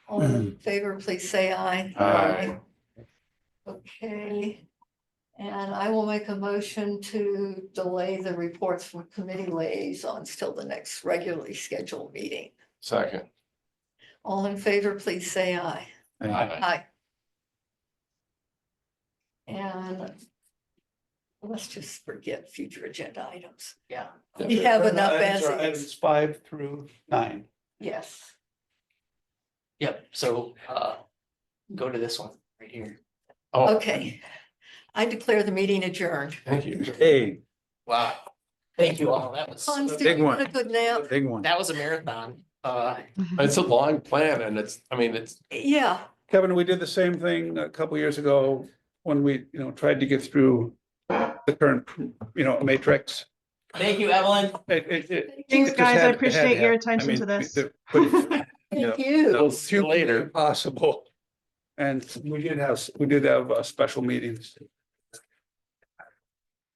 All in favor, please say aye. Aye. Okay. And I will make a motion to delay the reports from committee liaisons till the next regularly scheduled meeting. Second. All in favor, please say aye. Aye. Aye. And let's just forget future agenda items. Yeah. We have enough Items as are is. Items 5 through 9. Yes. Yep. So go to this one right here. Oh, Okay. I declare the meeting adjourned. thank you. Hey, Wow. Thank you all. That was Hans, did Big you one. get a good nap? big one. that was a marathon. It's a long plan and it's Yeah. Kevin, we did the same thing a couple years ago when we, tried to get through the current, matrix. Thank you, Evelyn. Thanks, It just guys. I had- it had appreciate your happen. I attention mean, to this. but it- Thank you. Those few later possible. And we did have special meetings.